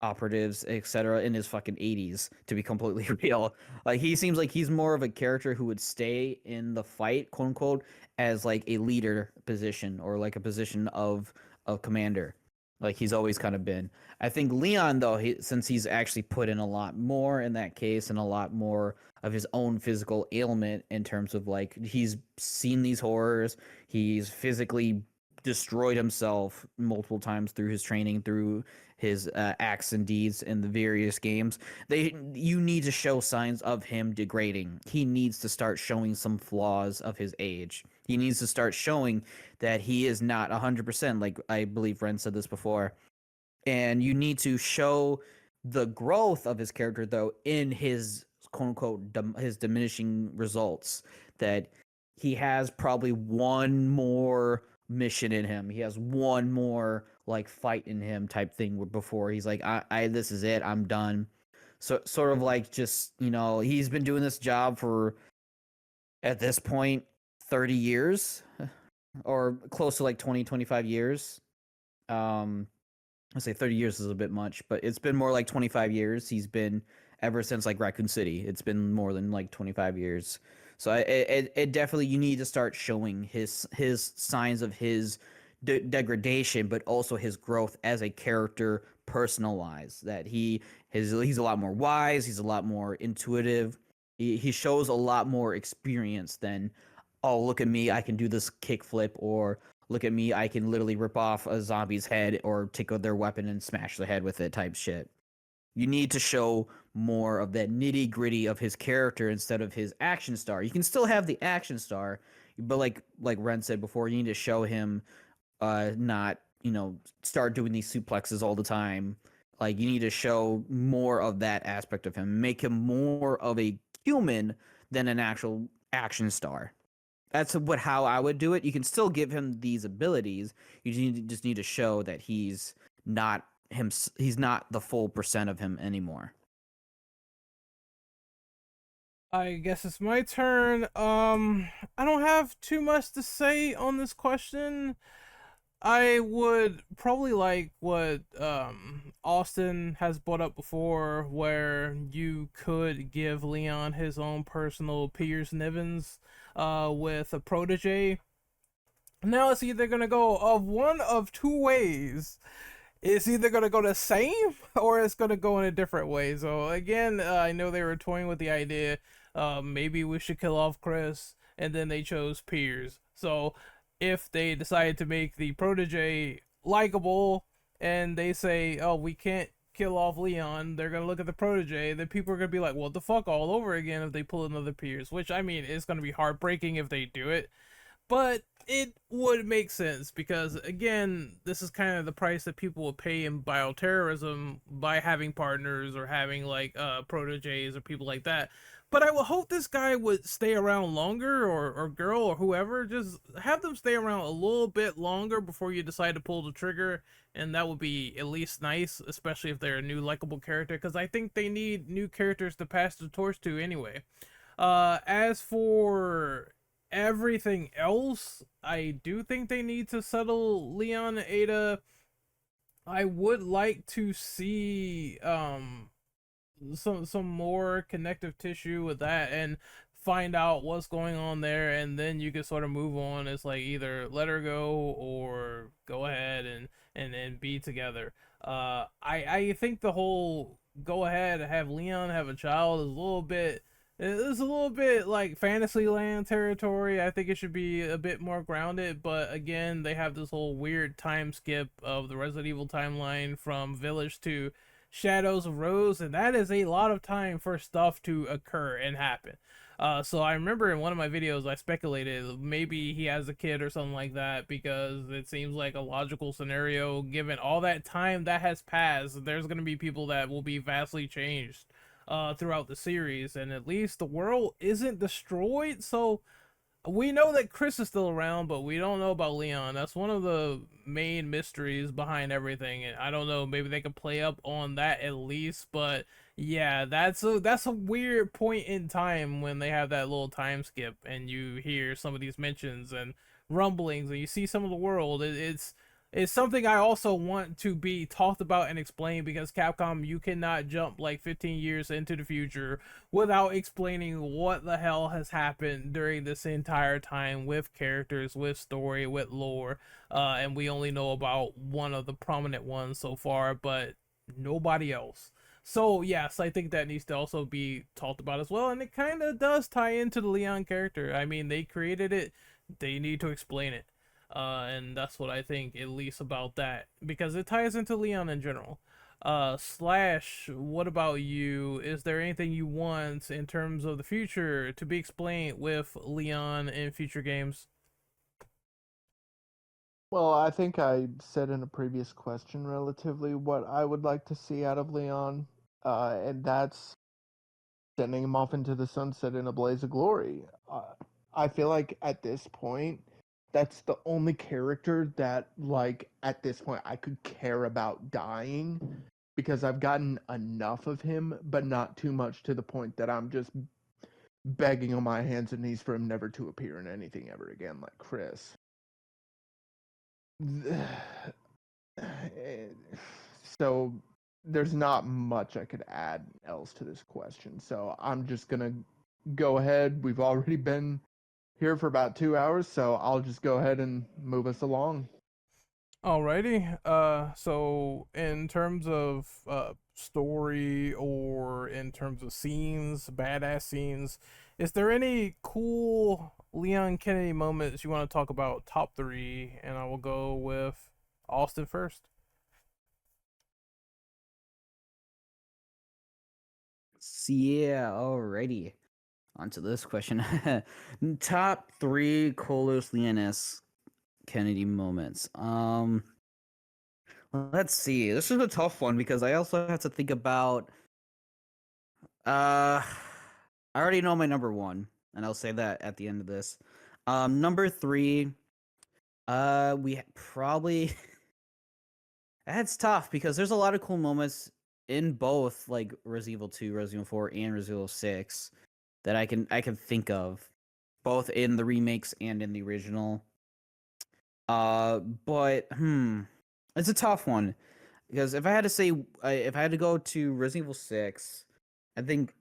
operatives, etc., in his fucking 80s, to be completely real. Like he seems like he's more of a character who would stay in the fight, quote unquote, as like a leader position or like a position of commander. Like he's always kind of been. I think Leon though, since he's actually put in a lot more in that case and a lot more of his own physical ailment in terms of like he's seen these horrors, he's physically destroyed himself multiple times through his training, through his acts and deeds in the various games. You need to show signs of him degrading. He needs to start showing some flaws of his age. He needs to start showing that he is not 100%, like I believe Ren said this before. And you need to show the growth of his character though in his quote unquote his diminishing results, that he has probably one more mission in him. He has one more like fight in him type thing before he's like, I this is it, I'm done. So sort of like just, he's been doing this job for at this point 30 years or close to like 20-25 years. I say 30 years is a bit much, but it's been more like 25 years. He's been ever since like Raccoon City. It's been more than like 25 years. So it definitely, you need to start showing his signs of his degradation, but also his growth as a character, personalized. That he's a lot more wise. He's a lot more intuitive. He shows a lot more experience than, oh, look at me, I can do this kickflip, or look at me, I can literally rip off a zombie's head or take out their weapon and smash the head with it type shit. You need to show more of that nitty gritty of his character instead of his action star. You can still have the action star, but like Ren said before, you need to show him not start doing these suplexes all the time. Like you need to show more of that aspect of him, make him more of a human than an actual action star. that's how I would do it. You can still give him these abilities. Just need to show that he's not him. He's not the full percent of him anymore. I guess it's my turn. I don't have too much to say on this question. I would probably like what Austin has brought up before, where you could give Leon his own personal Piers Nivens with a protege. Now it's either gonna go of one of two ways. It's either gonna go the same or it's gonna go in a different way. So again, I know they were toying with the idea, maybe we should kill off Chris, and then they chose Piers. So if they decided to make the protege likable, and they say, "Oh, we can't kill off Leon," they're gonna look at the protege. Then people are gonna be like, "What the fuck?" all over again if they pull another Piers. Which, I mean, it's gonna be heartbreaking if they do it, but it would make sense because, again, this is kind of the price that people will pay in bioterrorism by having partners or having like proteges or people like that. But I would hope this guy would stay around longer, or girl or whoever, just have them stay around a little bit longer before you decide to pull the trigger, and that would be at least nice, especially if they're a new likable character, because I think they need new characters to pass the torch to anyway. As for everything else, I do think they need to settle Leon and Ada. I would like to see some more connective tissue with that and find out what's going on there, and then you can sort of move on. It's like either let her go or go ahead and be together. I think the whole go ahead have Leon have a child is a little bit, it's a little bit like Fantasyland territory. I think it should be a bit more grounded, but again, they have this whole weird time skip of the Resident Evil timeline from Village to Shadows of Rose, and that is a lot of time for stuff to occur and happen. So I remember in one of my videos I speculated maybe he has a kid or something like that, because it seems like a logical scenario given all that time that has passed. There's going to be people that will be vastly changed throughout the series, and at least the world isn't destroyed. So we know that Chris is still around, but we don't know about Leon. That's one of the main mysteries behind everything. And I don't know, maybe they could play up on that at least. But yeah, that's a weird point in time when they have that little time skip, and you hear some of these mentions and rumblings, and you see some of the world. It's something I also want to be talked about and explained, because Capcom, you cannot jump like 15 years into the future without explaining what the hell has happened during this entire time, with characters, with story, with lore. And we only know about one of the prominent ones so far, but nobody else. So yes, I think that needs to also be talked about as well, and it kind of does tie into the Leon character. I mean, they created it, they need to explain it. And that's what I think, at least about that, because it ties into Leon in general. Slash, what about you? Is there anything you want in terms of the future to be explained with Leon in future games? Well, I think I said in a previous question relatively what I would like to see out of Leon, and that's sending him off into the sunset in a blaze of glory. I feel like at this point, that's the only character that, like, at this point, I could care about dying, because I've gotten enough of him, but not too much to the point that I'm just begging on my hands and knees for him never to appear in anything ever again, like Chris. So there's not much I could add else to this question. So I'm just gonna go ahead. We've already been here for about 2 hours, so I'll just go ahead and move us along. Alrighty. So in terms of story, or in terms of scenes, badass scenes, is there any cool Leon Kennedy moments you want to talk about? Top three, and I will go with Austin first. Yeah, alrighty. On to this question. Top three Colos Leonis Kennedy moments. Let's see. This is a tough one because I also have to think about I already know my number one, and I'll say that at the end of this. Number three, we probably that's tough because there's a lot of cool moments in both like Resident Evil 2, Resident Evil 4, and Resident Evil 6 that I can think of, both in the remakes and in the original. But it's a tough one because if I had to say, if I had to go to Resident Evil 6, I think,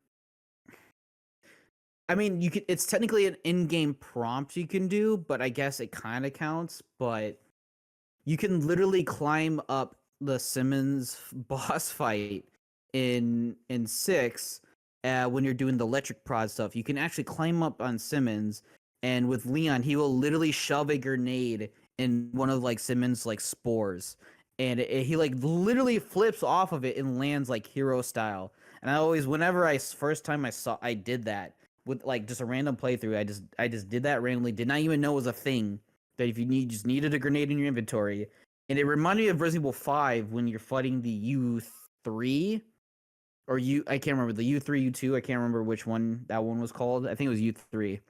I mean, you could. It's technically an in-game prompt you can do, but I guess it kind of counts. But you can literally climb up the Simmons boss fight in 6, when you're doing the electric prod stuff. You can actually climb up on Simmons, and with Leon, he will literally shove a grenade in one of like Simmons like spores, and he like literally flips off of it and lands like hero style. And I always, whenever first time I did that with like just a random playthrough, I just did that randomly, did not even know it was a thing, that if you just needed a grenade in your inventory. And it reminded me of Resident Evil 5 when you're fighting the U3, or I can't remember, the U3, U2, I can't remember which one that one was called. I think it was U3.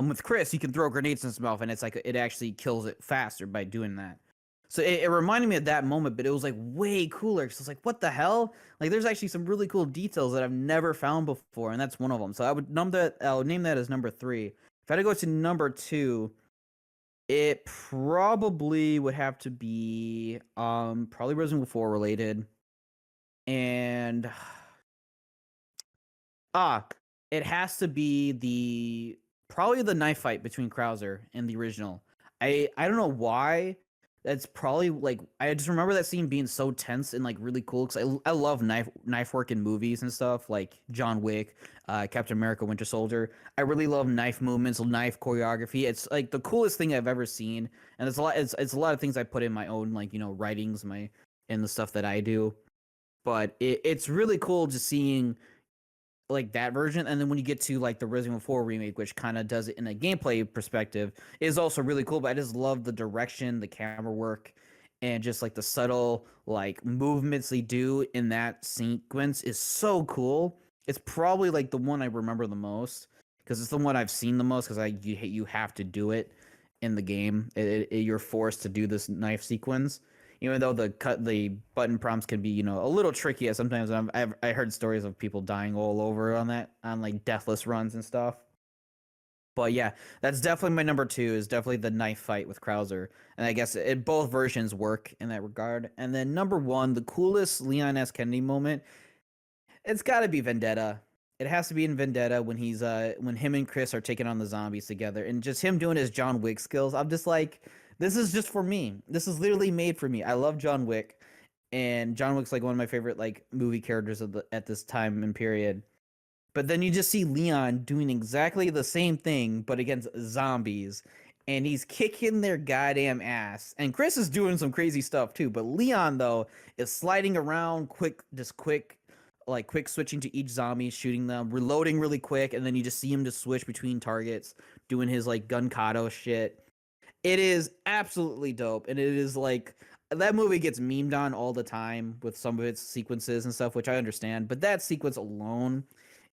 With Chris, you can throw grenades in his mouth, and it's like it actually kills it faster by doing that. So it reminded me of that moment, but it was like way cooler. Cause I was like, what the hell? Like, there's actually some really cool details that I've never found before, and that's one of them. So I'll name that as number 3. If I had to go to number 2, it probably would have to be probably Resident Evil 4 related. And it has to be probably the knife fight between Krauser and the original. I don't know why. That's probably like, I just remember that scene being so tense and like really cool, because I love knife work in movies and stuff like John Wick, Captain America, Winter Soldier. I really love knife movements, knife choreography. It's like the coolest thing I've ever seen, and it's a lot of things I put in my own, like, writings, and the stuff that I do. But it's really cool just seeing like that version, and then when you get to like the Resident Evil 4 remake, which kind of does it in a gameplay perspective, is also really cool. But I just love the direction, the camera work, and just like the subtle like movements they do in that sequence is so cool. It's probably like the one I remember the most, because it's the one I've seen the most, because you have to do it in the game. You're forced to do this knife sequence, even though the button prompts can be, a little tricky. Sometimes I heard stories of people dying all over on like deathless runs and stuff. But yeah, that's definitely my number 2, is definitely the knife fight with Krauser, and I guess both versions work in that regard. And then number 1, the coolest Leon S. Kennedy moment, it's got to be Vendetta. It has to be in Vendetta when when him and Chris are taking on the zombies together, and just him doing his John Wick skills. I'm just like, this is just for me. This is literally made for me. I love John Wick, and John Wick's like one of my favorite like movie characters at this time and period. But then you just see Leon doing exactly the same thing, but against zombies, and he's kicking their goddamn ass. And Chris is doing some crazy stuff too, but Leon though is sliding around quick switching to each zombie, shooting them, reloading really quick, and then you just see him just switch between targets, doing his like Gunkado shit. It is absolutely dope, and it is like, that movie gets memed on all the time with some of its sequences and stuff, which I understand, but that sequence alone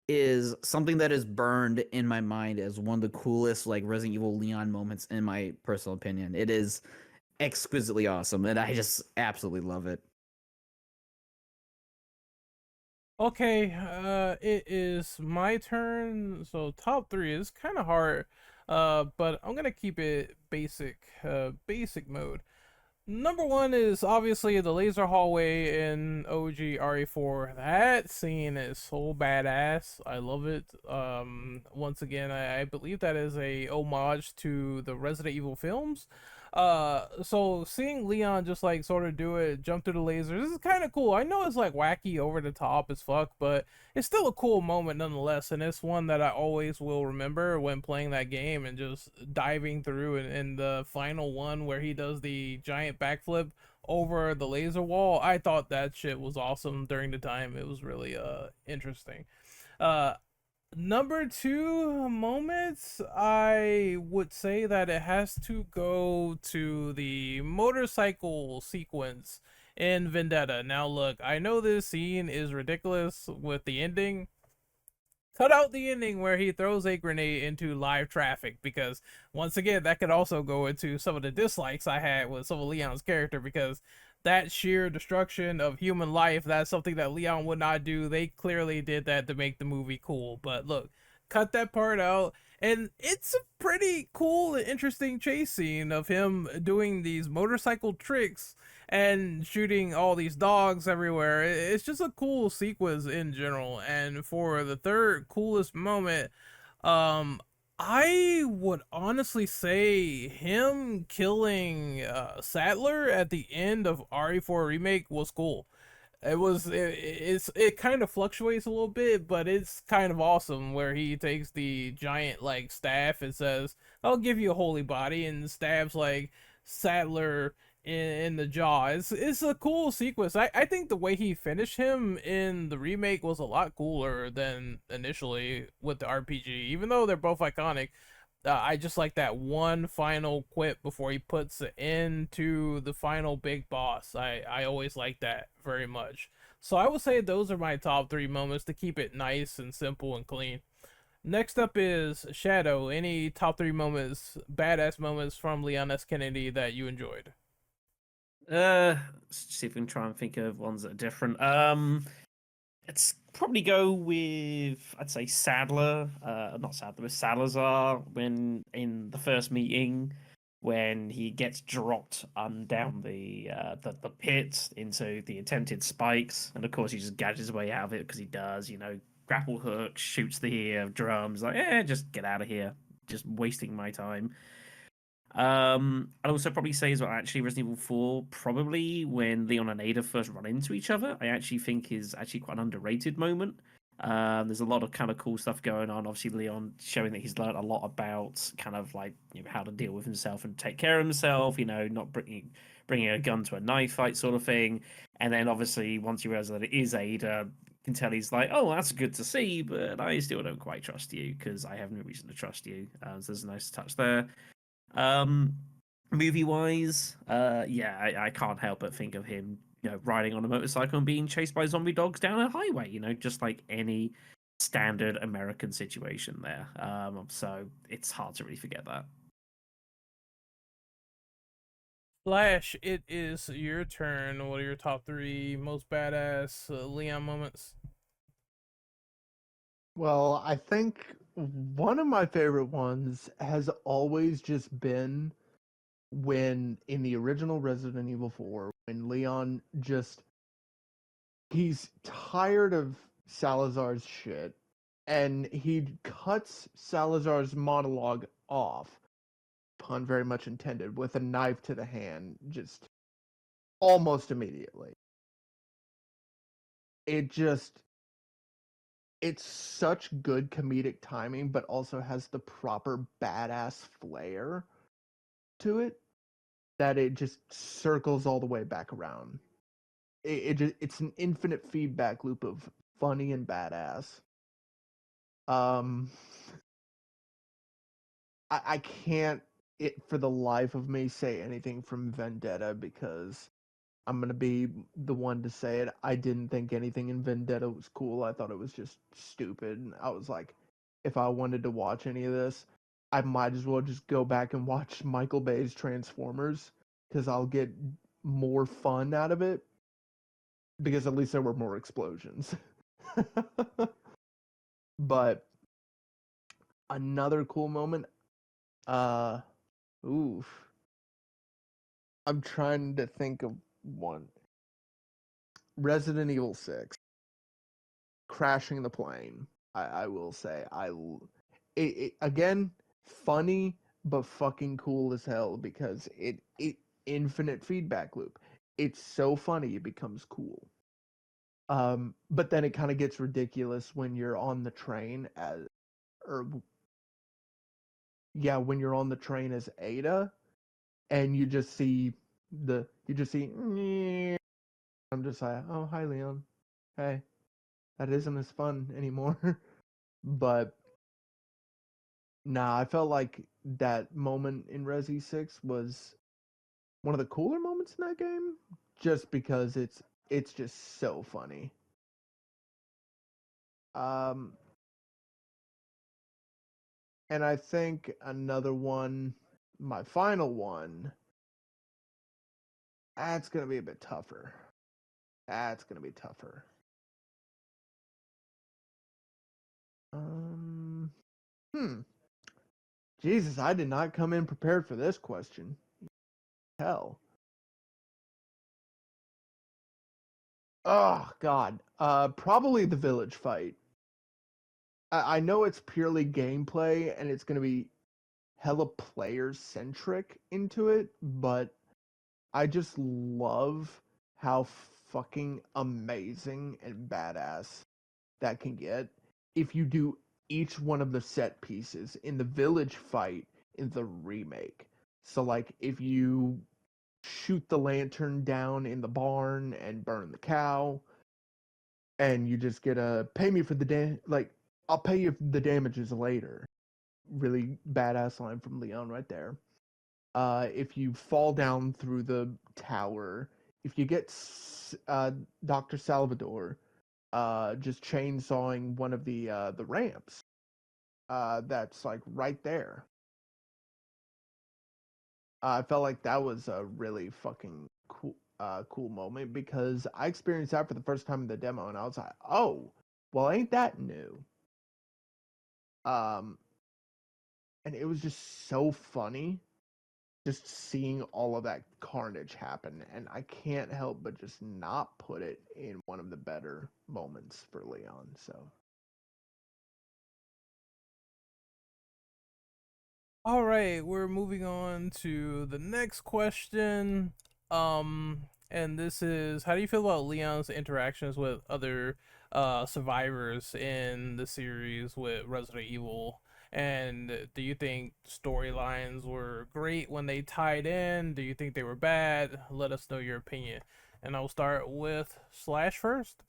is something that is burned in my mind as one of the coolest like Resident Evil Leon moments, in my personal opinion. It is exquisitely awesome, and I just absolutely love it. Okay, it is my turn. So top 3 is kind of hard, but I'm gonna keep it basic mode. Number 1 is obviously the laser hallway in OG RE4. That scene is so badass. I love it. Once again, I believe that is a homage to the Resident Evil films. So seeing Leon just like sort of do it, jump through the lasers, this is kind of cool. I know it's like wacky, over the top as fuck, but it's still a cool moment nonetheless, and it's one that I always will remember when playing that game and just diving through. And the final one where he does the giant backflip over the laser wall, I thought that shit was awesome during the time. It was really interesting. Uh, Number 2 moments, I would say that it has to go to the motorcycle sequence in Vendetta. Now, look, I know this scene is ridiculous with the ending, cut out the ending where he throws a grenade into live traffic, because once again that could also go into some of the dislikes I had with some of Leon's character, because that sheer destruction of human life, that's something that Leon would not do. They clearly did that to make the movie cool. But look, cut that part out, and it's a pretty cool and interesting chase scene of him doing these motorcycle tricks and shooting all these dogs everywhere. It's just a cool sequence in general. And for the third coolest moment, um, I would honestly say him killing Sattler at the end of RE4 remake was cool. It kind of fluctuates a little bit, but it's kind of awesome where he takes the giant like staff and says, "I'll give you a holy body," and stabs like Sattler in the jaw. It's a cool sequence. I think the way he finished him in the remake was a lot cooler than initially with the RPG. Even though they're both iconic, I just like that one final quip before he puts it into the final big boss. I always like that very much. So I would say those are my top three moments to keep it nice and simple and clean. Next up is Shadow. Any top three moments, badass moments from Leon S. Kennedy that you enjoyed? Let's see if we can try and think of ones that are different. Let's probably go with, I'd say, Sadler. Not Sadler, but Salazar, when in the first meeting, when he gets dropped down the pit into the attempted spikes, and of course he just gadgets his way out of it because he does, grapple hook, shoots the drums, like, just get out of here, just wasting my time. I'd also probably say as well, actually, Resident Evil 4, probably when Leon and Ada first run into each other, I actually think is actually quite an underrated moment. There's a lot of kind of cool stuff going on. Obviously, Leon showing that he's learned a lot about kind of like how to deal with himself and take care of himself. Not bringing a gun to a knife fight sort of thing. And then obviously, once you realize that it is Ada, you can tell he's like, oh, that's good to see, but I still don't quite trust you because I have no reason to trust you. So there's a nice touch there. Um, movie wise, yeah, I can't help but think of him, riding on a motorcycle and being chased by zombie dogs down a highway. Just like any standard American situation there. So it's hard to really forget that. Flash, it is your turn. What are your top three most badass Leon moments? Well, I think one of my favorite ones has always just been when in the original Resident Evil 4, when Leon just he's tired of Salazar's shit and he cuts Salazar's monologue off, pun very much intended, with a knife to the hand just almost immediately. It just it's such good comedic timing, but also has the proper badass flair to it that it just circles all the way back around. It's an infinite feedback loop of funny and badass. Um, I can't it for the life of me say anything from Vendetta because I'm gonna be the one to say it. I didn't think anything in Vendetta was cool. I thought it was just stupid. I was like, if I wanted to watch any of this, I might as well just go back and watch Michael Bay's Transformers because I'll get more fun out of it because at least there were more explosions. But another cool moment, uh, oof. I'm trying to think of one. Resident Evil 6. Crashing the plane. I will say again funny but fucking cool as hell because it infinite feedback loop. It's so funny it becomes cool. But then it kind of gets ridiculous when you're on the train as or yeah, when you're on the train as Ada and you just see I'm just like, "Oh, hi Leon. Hey, that isn't as fun anymore." But nah, I felt like that moment in Resi 6 was one of the cooler moments in that game just because it's just so funny. Um And I think another one, my final one, that's gonna be a bit tougher. That's gonna be tougher. Hmm. Jesus, I did not come in prepared for this question. Hell. Oh God. Probably the village fight. I know it's purely gameplay and it's gonna be hella player centric into it, but I just love how fucking amazing and badass that can get if you do each one of the set pieces in the village fight in the remake. So like if you shoot the lantern down in the barn and burn the cow and you just get a pay me for the like I'll pay you the damages later. Really badass line from Leon right there. If you fall down through the tower, if you get Dr. Salvador just chainsawing one of the ramps, that's like right there. I felt like that was a really fucking cool moment because I experienced that for the first time in the demo, and I was like, oh, well, ain't that new? Um, and it was just so funny just seeing all of that carnage happen, and I can't help but just not put it in one of the better moments for Leon. So All right, we're moving on to the next question. And this is, how do you feel about Leon's interactions with other survivors in the series with Resident Evil? And do you think storylines were great when they tied in? Do you think they were bad? Let us know your opinion. And I'll start with Slash first.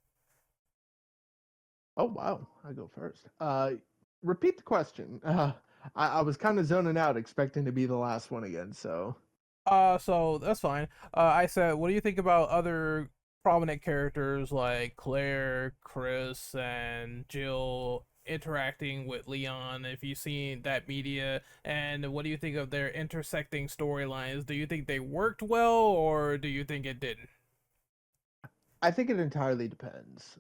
oh wow, I go first. Repeat the question. I was kind of zoning out, expecting to be the last one again. So So that's fine. I said, what do you think about other prominent characters like Claire, Chris, and Jill interacting with Leon? If you've seen that media, and what do you think of their intersecting storylines? Do you think they worked well, or do you think it didn't? I think it entirely depends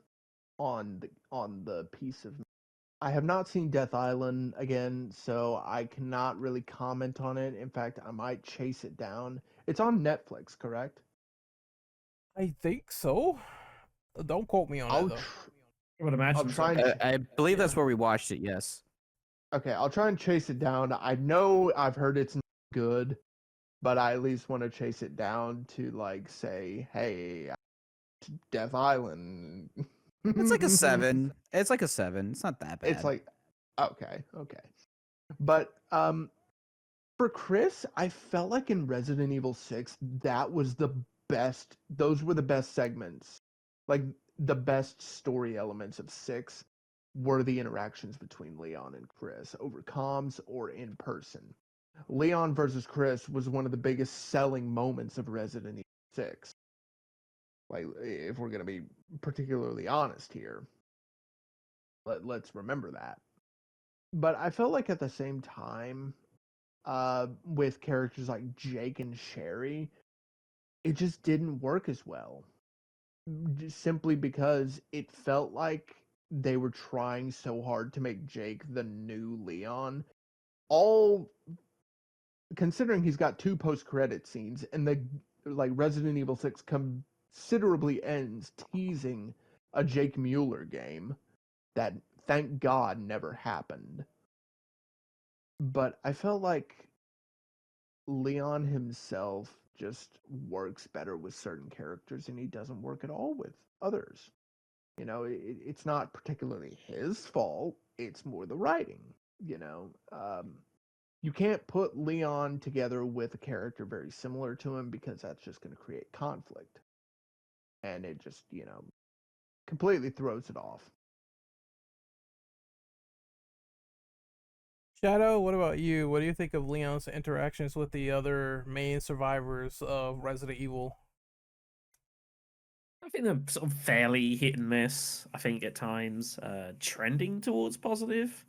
on the piece of. I have not seen Death Island again, so I cannot really comment on it. In fact, I might chase it down. It's on Netflix, correct? I think so. Don't quote me on that I'll though. tr- I would I'll imagine try so. and I believe that's Yeah. where we watched it. Yes. okay, I'll try and chase it down. I know I've heard it's not good, but I at least want to chase it down to like say, hey, Death Island. It's like a 7. It's like a 7. It's not that It's bad. like okay, okay. But for Chris, I felt like in Resident Evil 6 that was the best. Those were the best segments. Like the best story elements of 6 were the interactions between Leon and Chris over comms or in person. Leon versus Chris was one of the biggest selling moments of Resident Evil 6. Like if we're going to be particularly honest here, let's remember that. But I felt like at the same time, with characters like Jake and Sherry, it just didn't work as well. Just simply because it felt like they were trying so hard to make Jake the new Leon. All considering he's got 2 post-credit scenes, and the like Resident Evil 6 considerably ends teasing a Jake Mueller game that thank God never happened. But I felt like Leon himself just works better with certain characters and he doesn't work at all with others. You know, it's not particularly his fault, it's more the writing, you know. You can't put Leon together with a character very similar to him because that's just going to create conflict. And it just, completely throws it off. Shadow, what about you? What do you think of Leon's interactions with the other main survivors of Resident Evil? I think they're sort of fairly hit and miss. I think at times trending towards positive.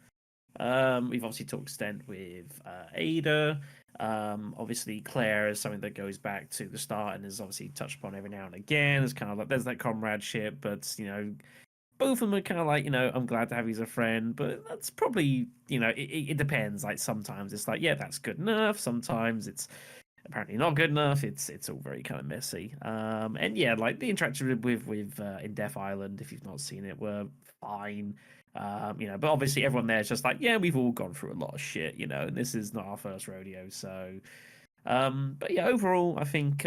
We've obviously talked extent with Ada. Obviously, Claire is something that goes back to the start and is obviously touched upon every now and again. It's kind of like there's that comradeship, but both of them are kind of like, I'm glad to have you as a friend, but that's probably, it depends. Like sometimes it's like, yeah, that's good enough. Sometimes it's apparently not good enough. It's all very kind of messy. And yeah, like the interaction with in Death Island, if you've not seen it, were fine. But obviously everyone there is just like, yeah, we've all gone through a lot of shit, and this is not our first rodeo, so. But yeah, overall, I think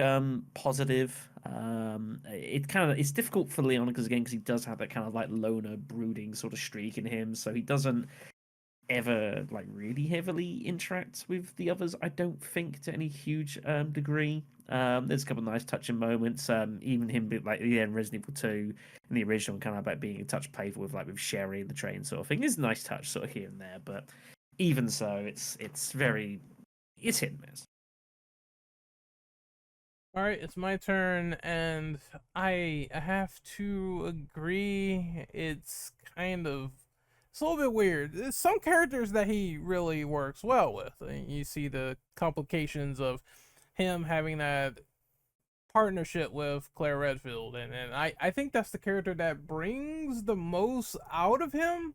positive. It's difficult for Leon because he does have that kind of like loner, brooding sort of streak in him, so he doesn't ever like really heavily interact with the others. I don't think to any huge degree. There's a couple of nice touching moments. Even him like the end Resident Evil 2 in the original kind of like being in touch playful with Sherry and the train sort of thing is a nice touch sort of here and there. But even so, it's hit and miss. All right, it's my turn, and I have to agree. It's a little bit weird. There's some characters that he really works well with. You see the complications of him having that partnership with Claire Redfield, and I think that's the character that brings the most out of him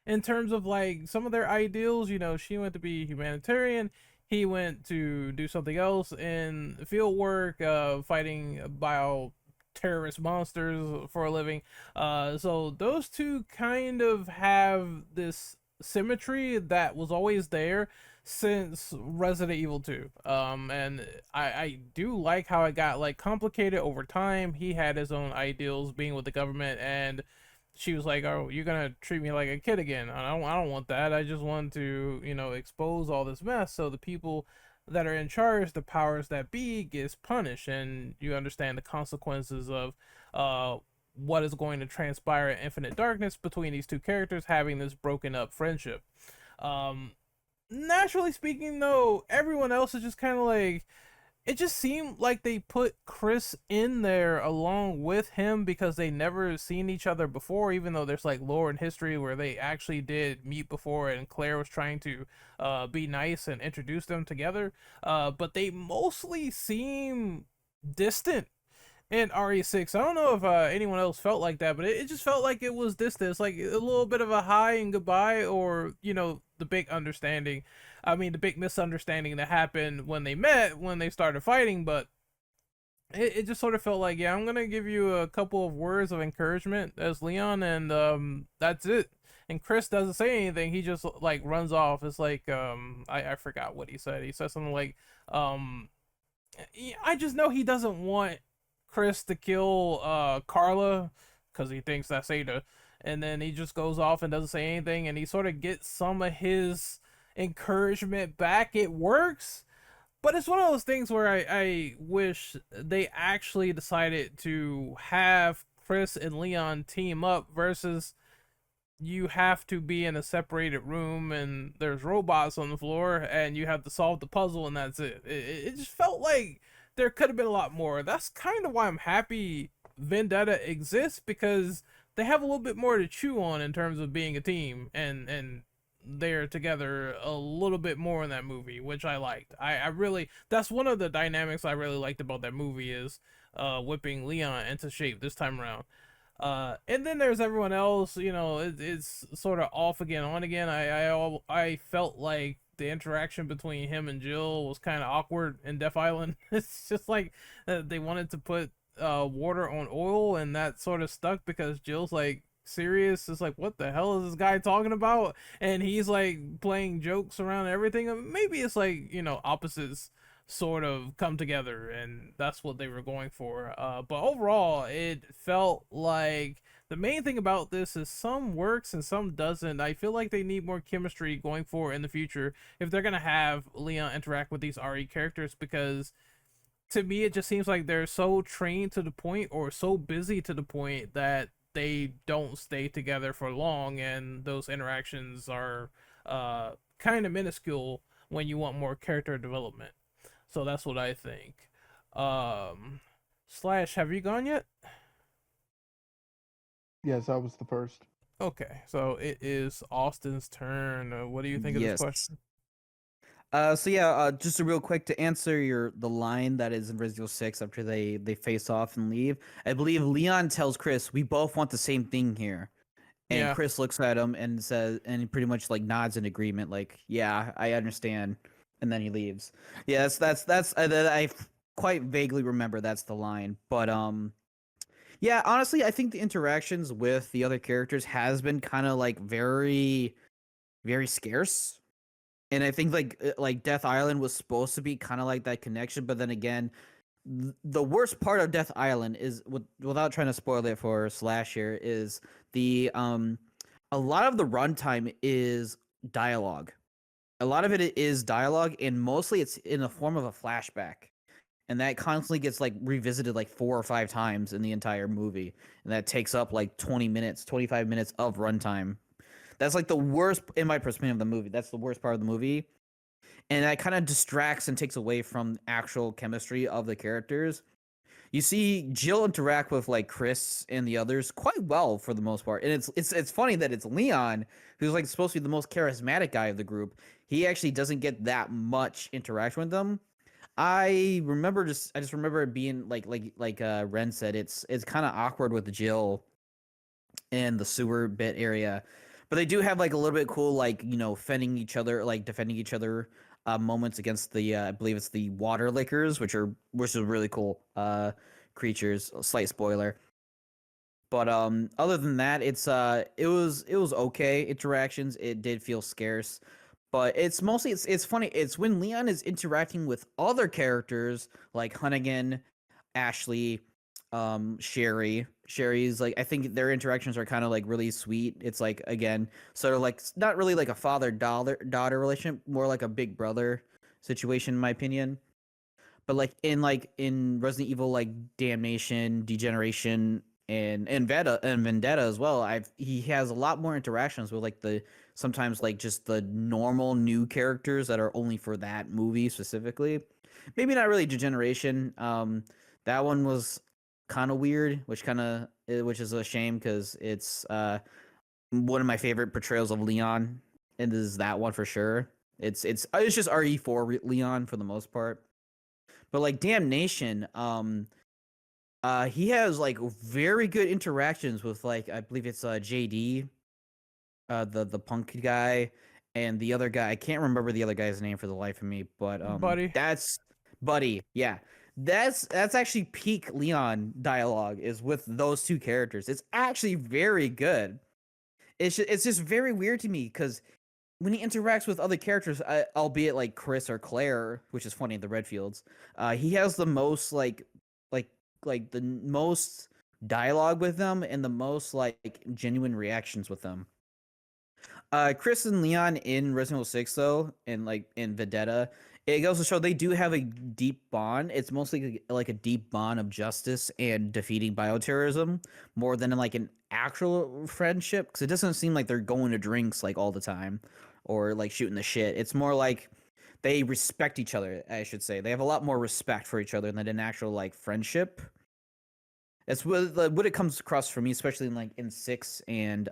in terms of like some of their ideals. She went to be humanitarian, he went to do something else in field work, fighting bio terrorist monsters for a living. So those two kind of have this symmetry that was always there since Resident Evil 2. And I do like how it got like complicated over time. He had his own ideals being with the government, and she was like, "Oh, you're gonna treat me like a kid again? I don't want that. I just want to, expose all this mess so the people that are in charge, the powers that be, gets punished, and you understand the consequences of what is going to transpire in Infinite Darkness between these two characters having this broken up friendship." Um, Naturally speaking, though, everyone else is just kind of like, it just seemed like they put Chris in there along with him because they never seen each other before, even though there's like lore and history where they actually did meet before and Claire was trying to be nice and introduce them together. But they mostly seem distant in RE6. I don't know if anyone else felt like that, but it just felt like it was distant. It's like a little bit of a hi and goodbye, or the big understanding. I mean, the big misunderstanding that happened when they met, when they started fighting. But it just sort of felt like, yeah, I'm gonna give you a couple of words of encouragement as Leon, and that's it. And Chris doesn't say anything. He just like runs off. It's like I forgot what he said. He said something like um I just know he doesn't want Chris to kill Carla because he thinks that's Ada. And then he just goes off and doesn't say anything, and he sort of gets some of his encouragement back. It works, but it's one of those things where I wish they actually decided to have Chris and Leon team up versus you have to be in a separated room and there's robots on the floor and you have to solve the puzzle and that's it. It just felt like there could have been a lot more. That's kind of why I'm happy Vendetta exists, because they have a little bit more to chew on in terms of being a team, and they're together a little bit more in that movie, which I liked. I really, that's one of the dynamics I really liked about that movie is whipping Leon into shape this time around. And then there's everyone else. It's sort of off again, on again. I felt like the interaction between him and Jill was kind of awkward in Death Island. It's just like they wanted to put water on oil, and that sort of stuck because Jill's like serious. It's like, what the hell is this guy talking about? And he's like playing jokes around everything. Maybe it's like opposites sort of come together, and that's what they were going for. But overall, it felt like the main thing about this is some works and some doesn't. I feel like they need more chemistry going forward in the future if they're gonna have Leon interact with these RE characters, because to me it just seems like they're so trained to the point or so busy to the point that they don't stay together for long, and those interactions are kind of minuscule when you want more character development. So that's what I think. Slash, have you gone yet? Yes, I was the first. Okay, so it is Austin's turn. What do you think of this Yes. question? So yeah, just a real quick to answer the line that is in Resident Evil 6 after they face off and leave. I believe Leon tells Chris, "We both want the same thing here." And Yeah. Chris looks at him and says, and he pretty much like nods in agreement, like, "Yeah, I understand." And then he leaves. Yeah, that's I quite vaguely remember that's the line, but yeah, honestly, I think the interactions with the other characters has been kind of like very scarce. And I think like Death Island was supposed to be kind of like that connection, but then again, the worst part of Death Island is without trying to spoil it for Slash here is the a lot of the runtime is dialogue. A lot of it is dialogue, and mostly it's in the form of a flashback, and that constantly gets like revisited like 4 or 5 times in the entire movie, and that takes up like 20 minutes, 25 minutes of runtime. That's like the worst in my perspective of the movie. That's the worst part of the movie, and that kind of distracts and takes away from actual chemistry of the characters. You see Jill interact with like Chris and the others quite well for the most part, and it's funny that it's Leon who's like supposed to be the most charismatic guy of the group. He actually doesn't get that much interaction with them. I just remember it being like Ren said, it's kind of awkward with Jill in the sewer bit area, but they do have like a little bit cool like fending each other, like defending each other moments against the I believe it's the water lickers, which is really cool creatures. Slight spoiler. But other than that, it was okay interactions. It did feel scarce, but it's mostly it's funny. It's when Leon is interacting with other characters like Hunnigan, Ashley, Sherry. Sherry's like I think their interactions are kind of like really sweet. It's like again sort of like not really like a father daughter relationship, more like a big brother situation in my opinion. But like in Resident Evil like Damnation, Degeneration, and Vendetta as well, I've he has a lot more interactions with like the sometimes like just the normal new characters that are only for that movie specifically. Maybe not really Degeneration. That one was kind of weird, which is a shame because it's one of my favorite portrayals of Leon, and this is that one for sure. It's just RE4 Leon for the most part. But like Damnation, he has like very good interactions with like I believe it's JD, the punk guy, and the other guy. I can't remember the other guy's name for the life of me, but Buddy. that's Buddy. Yeah, that's actually peak Leon dialogue is with those two characters. It's actually very good. It's just very weird to me because when he interacts with other characters, albeit like Chris or Claire, which is funny, the Redfields, he has the most like the most dialogue with them and the most like genuine reactions with them. Chris and Leon in Resident Evil 6 though, and like in Vendetta, it goes to show they do have a deep bond. It's mostly like a deep bond of justice and defeating bioterrorism more than like an actual friendship because it doesn't seem like they're going to drinks like all the time or like shooting the shit. It's more like they respect each other, I should say. They have a lot more respect for each other than an actual like friendship. That's what it comes across for me, especially in like in 6 and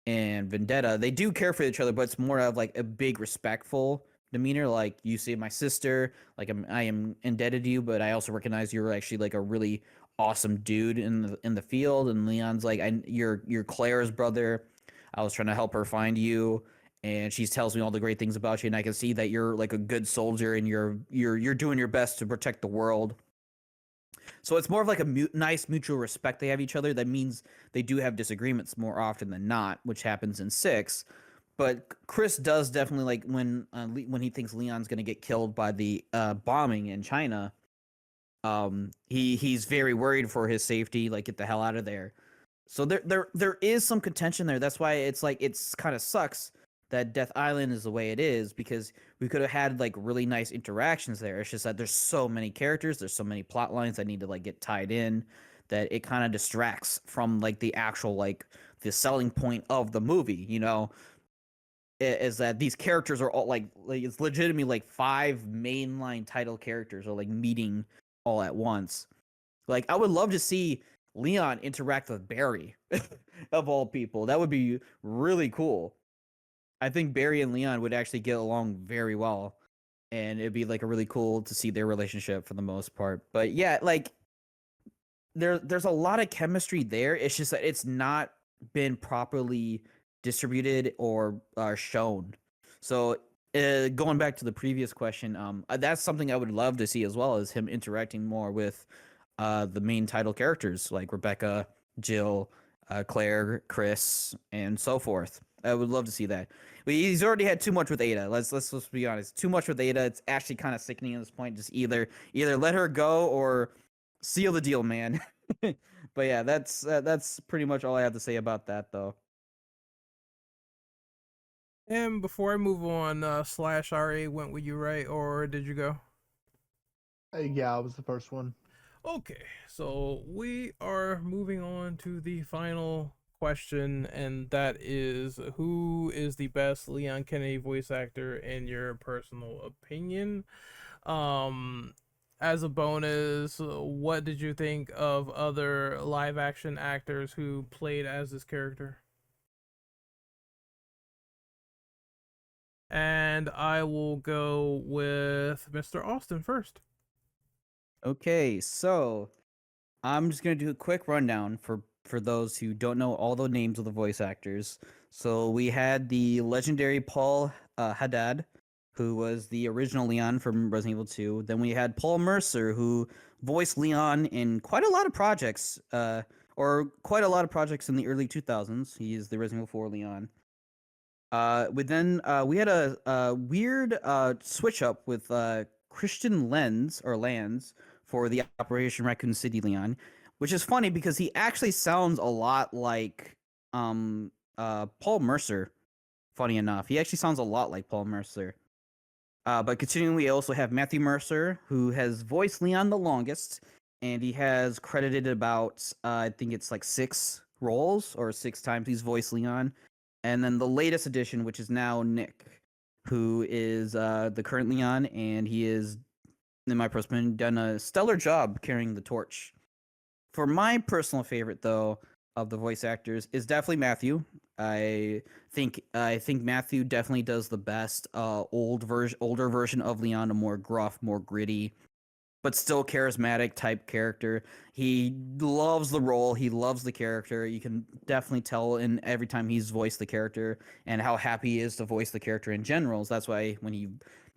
Vendetta. They do care for each other, but it's more of like a big respectful demeanor. Like you see my sister, like I am indebted to you, but I also recognize you're actually like a really awesome dude in the field. And Leon's like, you're Claire's brother. I was trying to help her find you, and she tells me all the great things about you, and I can see that you're like a good soldier and you're doing your best to protect the world. So it's more of like a nice mutual respect they have each other. That means they do have disagreements more often than not, which happens in 6. But Chris does definitely like when he thinks Leon's gonna get killed by the bombing in China. He's very worried for his safety. Like get the hell out of there. So there is some contention there. That's why it's like it's kind of sucks that Death Island is the way it is because we could have had like really nice interactions there. It's just that there's so many characters, there's so many plot lines that need to like get tied in that it kind of distracts from like the actual like the selling point of the movie, is that these characters are all like it's legitimately like 5 mainline title characters are like meeting all at once. Like I would love to see Leon interact with Barry, of all people. That would be really cool. I think Barry and Leon would actually get along very well, and it'd be like a really cool to see their relationship for the most part. But yeah, like there's a lot of chemistry there. It's just that it's not been properly distributed or shown. So going back to the previous question, that's something I would love to see as well, as him interacting more with the main title characters like Rebecca, Jill, Claire, Chris, and so forth. I would love to see that. But he's already had too much with Ada. Let's be honest. Too much with Ada. It's actually kind of sickening at this point. Just either let her go or seal the deal, man. But yeah, that's pretty much all I have to say about that, though. And before I move on, Slash RA went with you, right? Or did you go? Yeah, I was the first one. Okay, so we are moving on to the final question, and that is, who is the best Leon Kennedy voice actor in your personal opinion? Um, as a bonus, what did you think of other live action actors who played as this character? And I will go with Mr. Austin first. Okay, so I'm just gonna do a quick rundown for those who don't know all the names of the voice actors. So we had the legendary Paul Haddad, who was the original Leon from Resident Evil 2. Then we had Paul Mercer, who voiced Leon in quite a lot of projects, or quite a lot of projects in the early 2000s. He is the Resident Evil 4 Leon. We had a weird switch up with Christian Lands for the Operation Raccoon City Leon, which is funny because he actually sounds a lot like Paul Mercer. Funny enough, he actually sounds a lot like Paul Mercer. But continuing, we also have Matthew Mercer, who has voiced Leon the longest, and he has credited about I think it's like 6 roles or 6 times he's voiced Leon. And then the latest addition, which is now Nick, who is the current Leon, and he is, in my personal opinion, done a stellar job carrying the torch. For my personal favorite, though, of the voice actors is definitely Matthew. I think Matthew definitely does the best older version of Leon, a more gruff, more gritty, but still charismatic type character. He loves the role. He loves the character. You can definitely tell in every time he's voiced the character and how happy he is to voice the character in general. So that's why when he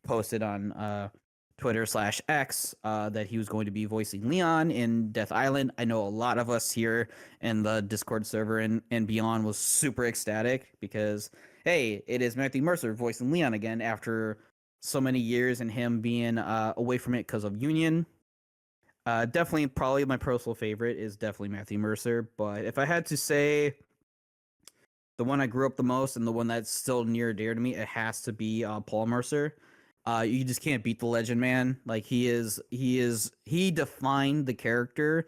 posted on Twitter/X that he was going to be voicing Leon in Death Island, I know a lot of us here in the Discord server and beyond was super ecstatic because, hey, it is Matthew Mercer voicing Leon again after so many years and him being away from it because of Union. Definitely, probably my personal favorite is definitely Matthew Mercer. But if I had to say the one I grew up the most and the one that's still near and dear to me, it has to be Paul Mercer. You just can't beat the legend, man. Like he defined the character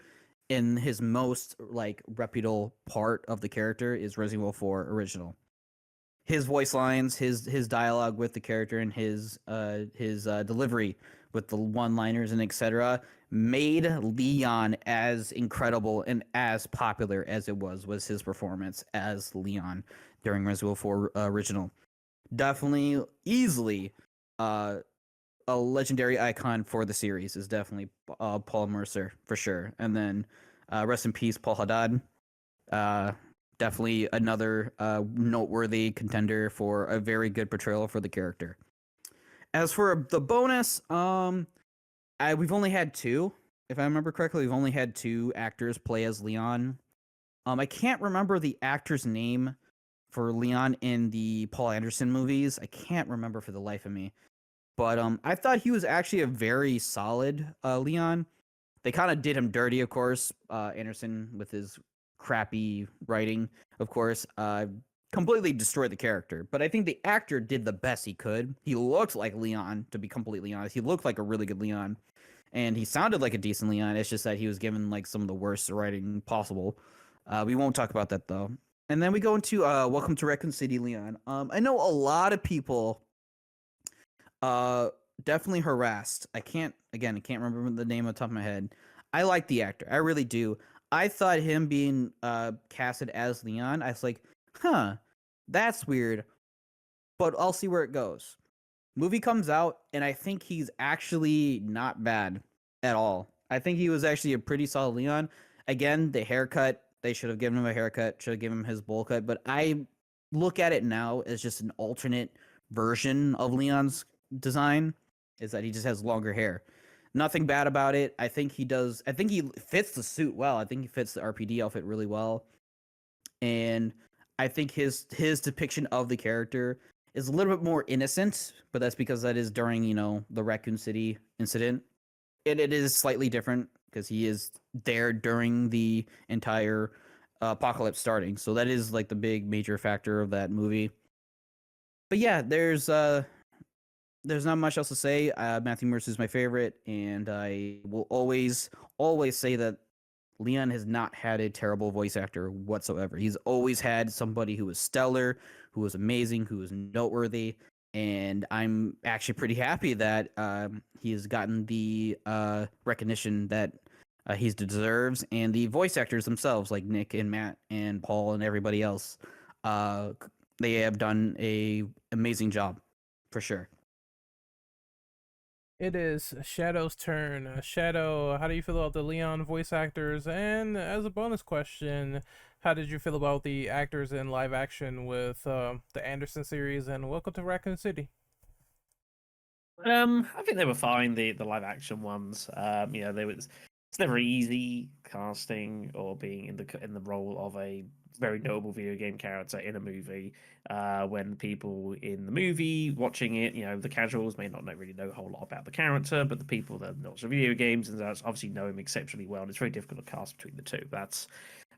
in his most like reputable part of the character is Resident Evil 4 original. His voice lines, his dialogue with the character, and his delivery with the one-liners and etc. made Leon as incredible and as popular as it was his performance as Leon during Resident Evil 4 original. Definitely, easily, uh, a legendary icon for the series is definitely Paul Mercer for sure. And then rest in peace, Paul Haddad. Uh, Definitely another noteworthy contender for a very good portrayal for the character. As for the bonus, we've only had 2, if I remember correctly. We've only had 2 actors play as Leon. I can't remember the actor's name for Leon in the Paul Anderson movies. I can't remember for the life of me. But I thought he was actually a very solid Leon. They kind of did him dirty, of course. Anderson with his crappy writing, of course, completely destroyed the character. But I think the actor did the best he could. He looked like Leon, to be completely honest. He looked like a really good Leon, and he sounded like a decent Leon. It's just that he was given like some of the worst writing possible. We won't talk about that though. And then we go into Welcome to Raccoon City, Leon. I know a lot of people definitely harassed. I can't remember the name on the top of my head. I like the actor. I really do. I thought him being casted as Leon, I was like, huh, that's weird, but I'll see where it goes. Movie comes out, and I think he's actually not bad at all. I think he was actually a pretty solid Leon. Again, the haircut, they should have given him a haircut, should have given him his bowl cut, but I look at it now as just an alternate version of Leon's design, is that he just has longer hair. Nothing bad about it. I think he fits the suit well. I think he fits the RPD outfit really well. And I think his depiction of the character is a little bit more innocent, but that's because that is during, the Raccoon City incident. And it is slightly different because he is there during the entire apocalypse starting. So that is like the big major factor of that movie. But yeah, there's not much else to say. Matthew Mercer is my favorite, and I will always say that Leon has not had a terrible voice actor whatsoever. He's always had somebody who was stellar, who was amazing, who was noteworthy, and I'm actually pretty happy that he has gotten the recognition that he deserves, and the voice actors themselves, like Nick and Matt and Paul and everybody else, they have done a amazing job, for sure. It is Shadow's turn. Shadow, how do you feel about the Leon voice actors? And as a bonus question, how did you feel about the actors in live action with the Anderson series and Welcome to Raccoon City? I think they were fine. The live action ones. They was. It's never easy casting or being in the role of a very notable video game character in a movie. When people in the movie watching it, the casuals may not really know a whole lot about the character, but the people that watch the video games and that's obviously know him exceptionally well. And it's very difficult to cast between the two. That's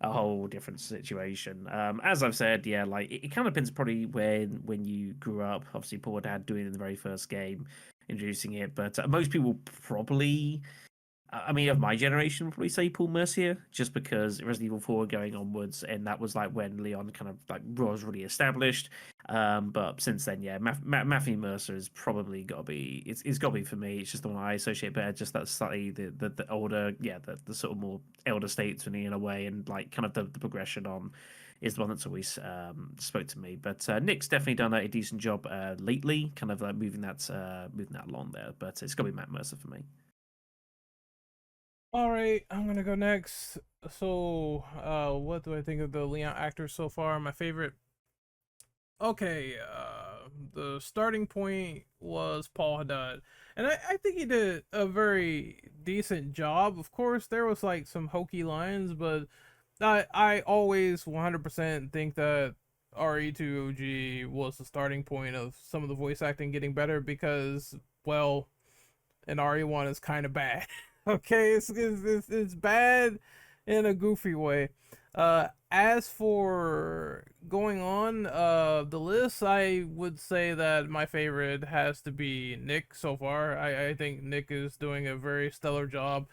a whole different situation. As I've said, yeah, like it kind of depends probably when you grew up. Obviously, Paul had doing it in the very first game, introducing it, but most people probably. I mean, of my generation, would probably say Paul Mercier, just because Resident Evil 4 going onwards, and that was like when Leon kind of like was really established. But since then, yeah, Matthew Mercer has probably got to be. It's got to be for me. It's just the one I associate better. Just that slightly the older, yeah, the sort of more elder statesman in a way, and like kind of the progression on is the one that's always spoke to me. But Nick's definitely done a decent job lately, kind of like moving that along there. But it's got to be Matt Mercer for me. All right, I'm gonna go next. So, what do I think of the Leon actors so far? My favorite. Okay, the starting point was Paul Haddad, and I think he did a very decent job. Of course, there was like some hokey lines, but I always 100% think that RE2OG was the starting point of some of the voice acting getting better because, well, and RE1 is kind of bad. Okay, it's bad in a goofy way. As for going on the list, I would say that my favorite has to be Nick so far. I think Nick is doing a very stellar job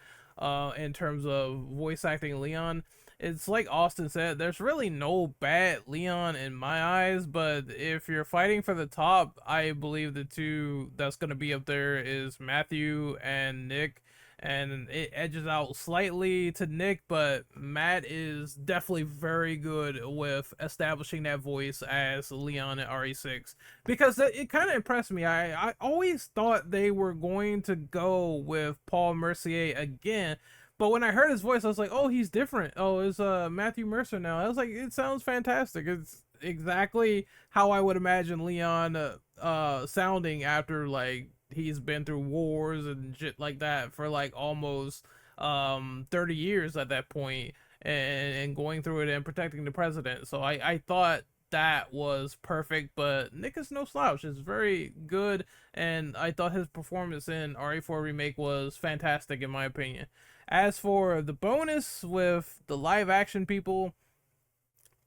in terms of voice acting Leon. It's like Austin said, there's really no bad Leon in my eyes, but if you're fighting for the top, I believe the two that's going to be up there is Matthew and Nick, and it edges out slightly to Nick, but Matt is definitely very good with establishing that voice as Leon in RE6 because it kind of impressed me. I always thought they were going to go with Paul Mercier again, but when I heard his voice, I was like, "Oh, he's different. Oh, it's Matthew Mercer now." I was like, "It sounds fantastic. It's exactly how I would imagine Leon sounding after like he's been through wars and shit like that for like almost 30 years at that point and going through it and protecting the president." So I thought that was perfect, but Nick is no slouch. It's very good, and I thought his performance in RE4 Remake was fantastic in my opinion. As for the bonus with the live action people,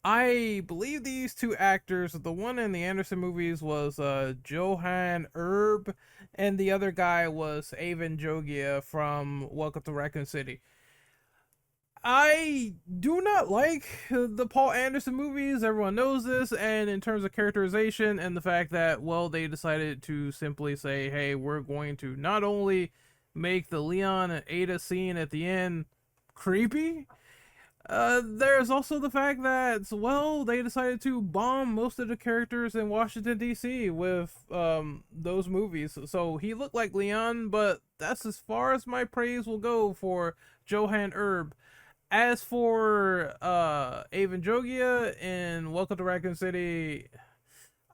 I believe these two actors, the one in the Anderson movies was Johan Erb, and the other guy was Avon Jogia from Welcome to Raccoon City. I do not like the Paul Anderson movies. Everyone knows this. And in terms of characterization and the fact that, well, they decided to simply say, hey, we're going to not only make the Leon and Ada scene at the end creepy, There's also the fact that, well, they decided to bomb most of the characters in Washington D.C. with those movies. So he looked like Leon, but that's as far as my praise will go for Johan Erb. As for Avon Jogia and Welcome to Raccoon City,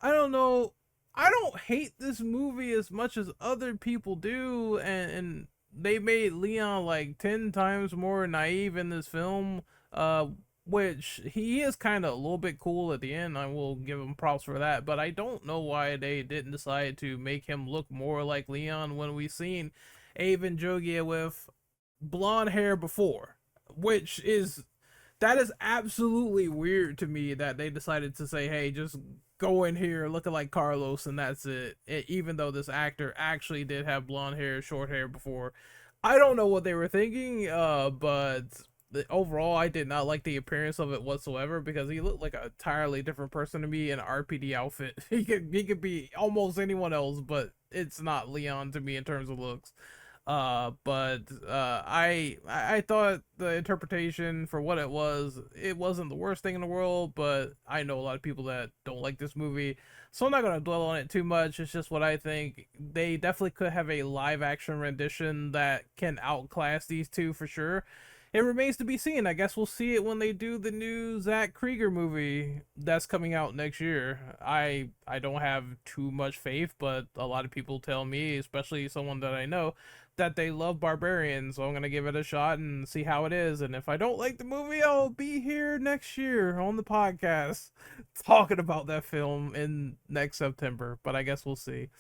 I don't know. I don't hate this movie as much as other people do, and they made Leon like 10 times more naive in this film. Uh, which he is kind of a little bit cool at the end. I will give him props for that, but I don't know why they didn't decide to make him look more like Leon when we seen Avon Jogia with blonde hair before, which is that is absolutely weird to me that they decided to say, "Hey, just go in here looking like Carlos and that's it." Even though this actor actually did have blonde hair, short hair before, I don't know what they were thinking. But overall, I did not like the appearance of it whatsoever because he looked like a entirely different person to me in an RPD outfit. He could be almost anyone else, but it's not Leon to me in terms of looks. But I thought the interpretation for what it wasn't the worst thing in the world, but I know a lot of people that don't like this movie, so I'm not gonna dwell on it too much. It's just what I think. They definitely could have a live action rendition that can outclass these two for sure. It remains to be seen. I guess we'll see it when they do the new Zach Krieger movie that's coming out next year. I don't have too much faith, but a lot of people tell me, especially someone that I know, that they love Barbarian, so I'm gonna give it a shot and see how it is. And if I don't like the movie, I'll be here next year on the podcast talking about that film in next September. But I guess we'll see.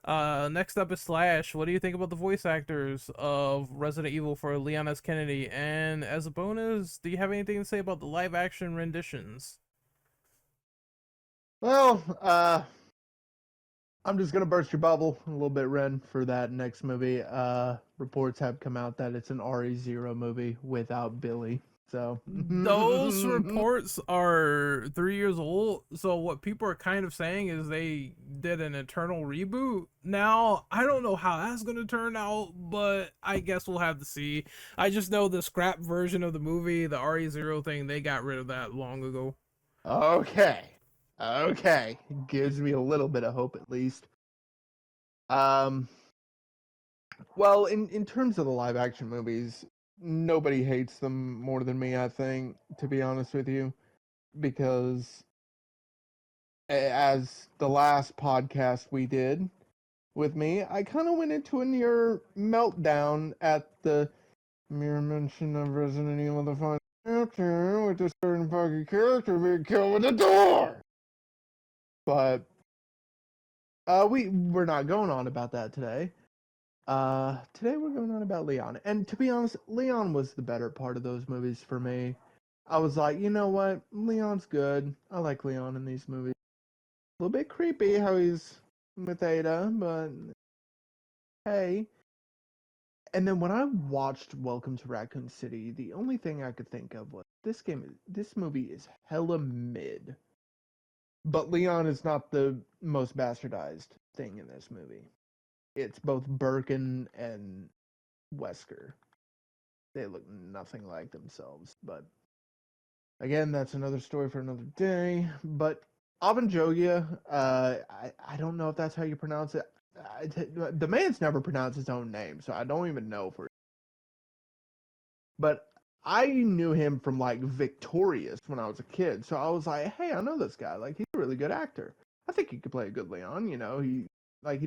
Next up is Slash. What do you think about the voice actors of Resident Evil for Leon S. Kennedy? And as a bonus, do you have anything to say about the live action renditions? Well, I'm just gonna burst your bubble a little bit, Ren, for that next movie. Reports have come out that it's an RE0 movie without Billy. So Those reports are 3 years old. So what people are kind of saying is they did an internal reboot. Now I don't know how that's gonna turn out, but I guess we'll have to see. I just know the scrap version of the movie, the RE0 thing, they got rid of that long ago. okay, okay, gives me a little bit of hope at least. Um, well, in terms of the live action movies, nobody hates them more than me. I think, to be honest with you, because as the last podcast we did with me, I kind of went into a near meltdown at the mere mention of Resident Evil the Final Chapter with a certain fucking character being killed with a door. But we're not going on about that today. Today we're going on about Leon. And to be honest, Leon was the better part of those movies for me. I was like, you know what? Leon's good. I like Leon in these movies. A little bit creepy how he's with Ada, but hey. And then when I watched Welcome to Raccoon City, the only thing I could think of was this movie is hella mid. But Leon is not the most bastardized thing in this movie. It's both Birkin and Wesker. They look nothing like themselves, but again, that's another story for another day. But Avanjogia, I don't know if that's how you pronounce it. The man's never pronounced his own name, so I don't even know for. But I knew him from like Victorious when I was a kid, so I was like, hey, I know this guy. Like he's a really good actor. I think he could play a good Leon. You know, he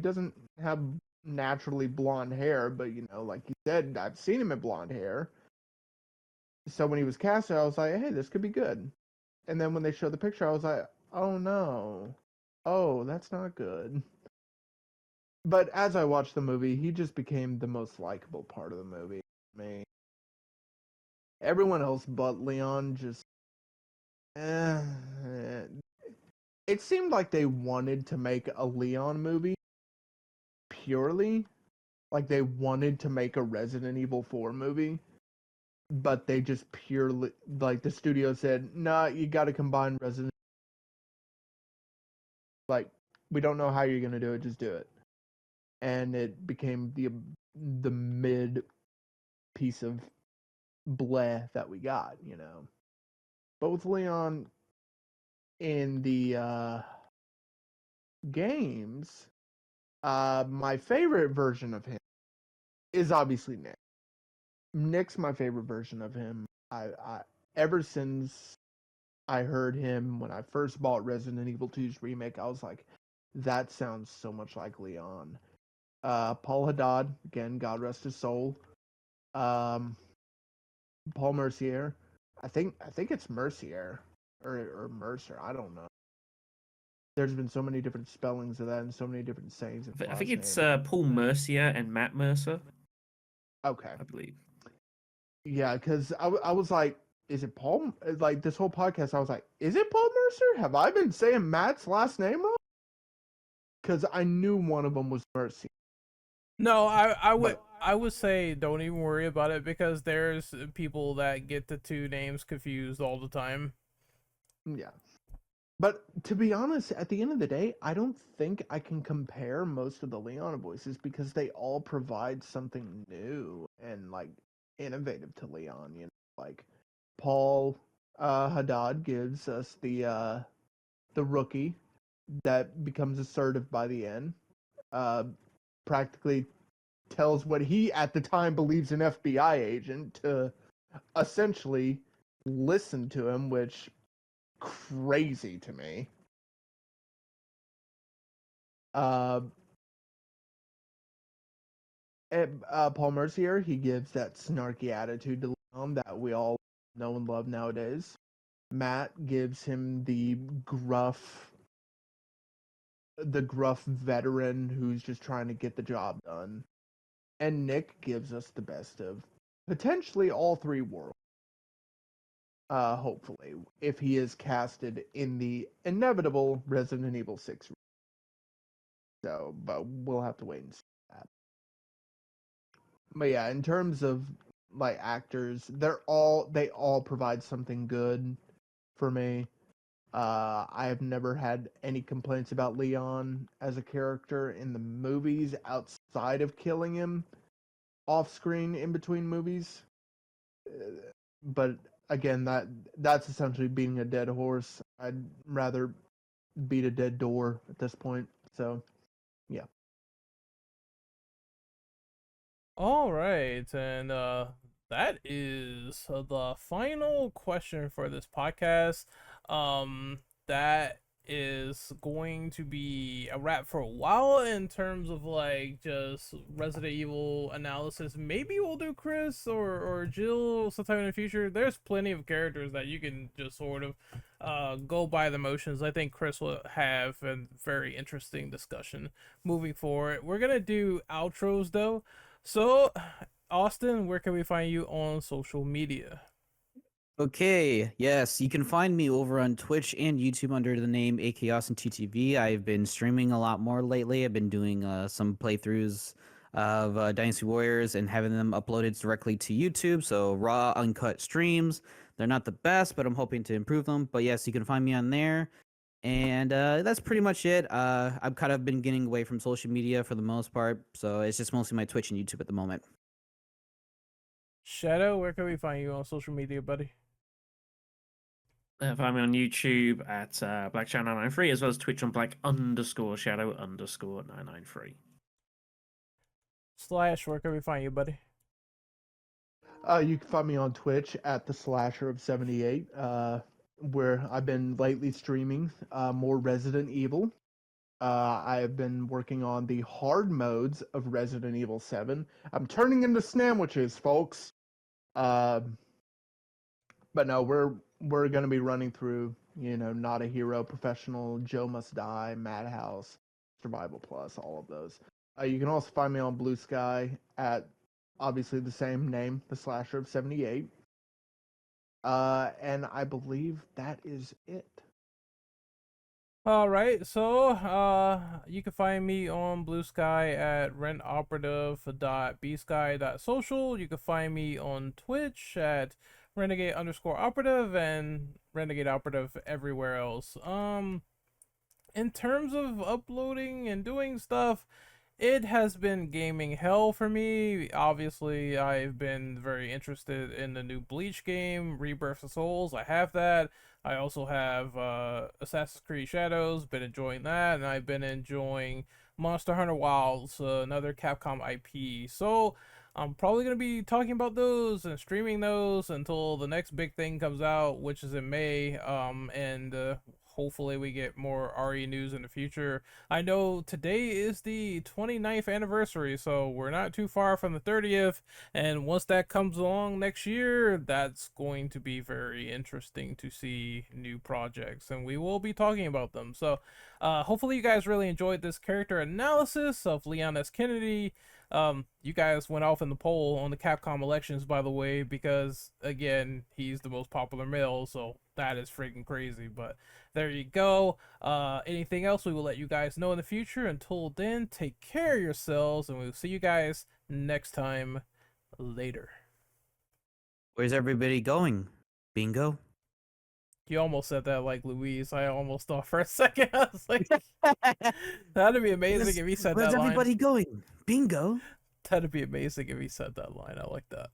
doesn't have naturally blonde hair, but you know, like you said, I've seen him in blonde hair. So when he was casted, I was like, hey, this could be good. And then when they showed the picture, I was like, oh no, oh that's not good. But as I watched the movie, he just became the most likable part of the movie for me. Everyone else but Leon just, eh. It seemed like they wanted to make a Leon movie purely, like they wanted to make a Resident Evil 4 movie, but they just purely, like the studio said, nah, you got to combine Resident. Like we don't know how you're gonna do it, just do it. And it became the mid piece of bleh that we got, you know. both Leon in the games, my favorite version of him is obviously Nick. Nick's my favorite version of him. I ever since I heard him when I first bought Resident Evil 2's remake, I was like, that sounds so much like Leon. Paul Haddad, again, God rest his soul. Um, Paul Mercier. I think it's Mercier or Mercer. I don't know. There's been so many different spellings of that and so many different sayings of his I think last it's name. Paul Mercier and Matt Mercer, Okay. I believe. Yeah, because I was like, is it Paul? Like this whole podcast, I was like, is it Paul Mercer? Have I been saying Matt's last name wrong? Because I knew one of them was Mercy. No, But I would say don't even worry about it because there's people that get the two names confused all the time. yeah. But to be honest, at the end of the day, I don't think I can compare most of the Leon voices because they all provide something new and like innovative to Leon. You know, like Paul Haddad gives us the rookie that becomes assertive by the end. Practically tells what he at the time believes an FBI agent to essentially listen to him, which crazy to me. Uh, Paul Mercier, he gives that snarky attitude to Leon that we all know and love nowadays. Matt gives him the gruff veteran who's just trying to get the job done. And Nick gives us the best of potentially all three worlds. Hopefully, if he is casted in the inevitable Resident Evil 6. So, but we'll have to wait and see that. But yeah, in terms of like actors, they all provide something good for me. I have never had any complaints about Leon as a character in the movies outside of killing him off screen in between movies. But again, that's essentially beating a dead horse. I'd rather beat a dead door at this point. So, yeah. All right, and that is the final question for this podcast. That is going to be a wrap for a while in terms of like just Resident Evil analysis. Maybe we'll do Chris or Jill sometime in the future. There's plenty of characters that you can just sort of go by the motions. I think Chris will have a very interesting discussion moving forward. We're gonna do outros though. So, Austin, where can we find you on social media? Okay, yes, you can find me over on Twitch and YouTube under the name AKAustin2TV. I've been streaming a lot more lately. I've been doing some playthroughs of Dynasty Warriors and having them uploaded directly to YouTube. So raw, uncut streams. They're not the best, but I'm hoping to improve them. But yes, you can find me on there. And that's pretty much it. I've kind of been getting away from social media for the most part. So it's just mostly my Twitch and YouTube at the moment. Shadow, where can we find you on social media, buddy? Find me on YouTube at Black Shadow 993 as well as Twitch on Black_Shadow_993. Slash, where can we find you, buddy? You can find me on Twitch at the Slasher of 78, where I've been lately streaming more Resident Evil. I have been working on the hard modes of Resident Evil 7. I'm turning into sandwiches, folks. But no, we're gonna be running through, Not a Hero, Professional, Joe Must Die, Madhouse, Survival Plus, all of those. You can also find me on Blue Sky at obviously the same name, the Slasher of 78. And I believe that is it. All right, so you can find me on Blue Sky at rentoperative.bsky.social. You can find me on Twitch at renegade_operative and renegade operative everywhere else. In terms of uploading and doing stuff, It has been gaming hell for me. Obviously, I've been very interested in the new Bleach game, Rebirth of Souls. I have that. I also have Assassin's Creed Shadows. Been enjoying that, and I've been enjoying Monster Hunter Wilds, another Capcom IP. So I'm probably gonna be talking about those and streaming those until the next big thing comes out, which is in May. And hopefully we get more RE news in the future. I know today is the 29th anniversary, so we're not too far from the 30th. And once that comes along next year, that's going to be very interesting to see new projects, and we will be talking about them. So, hopefully, you guys really enjoyed this character analysis of Leon S. Kennedy. You guys went off in the poll on the Capcom elections, by the way, because again, he's the most popular male, so that is freaking crazy. But there you go. Anything else, we will let you guys know in the future. Until then, take care of yourselves, and we'll see you guys next time. Later. Where's everybody going? Bingo. You almost said that like Louise. I almost thought for a second. I was like, that'd be amazing if he said Where's that line. everybody going? Bingo. That'd be amazing if he said that line. I like that.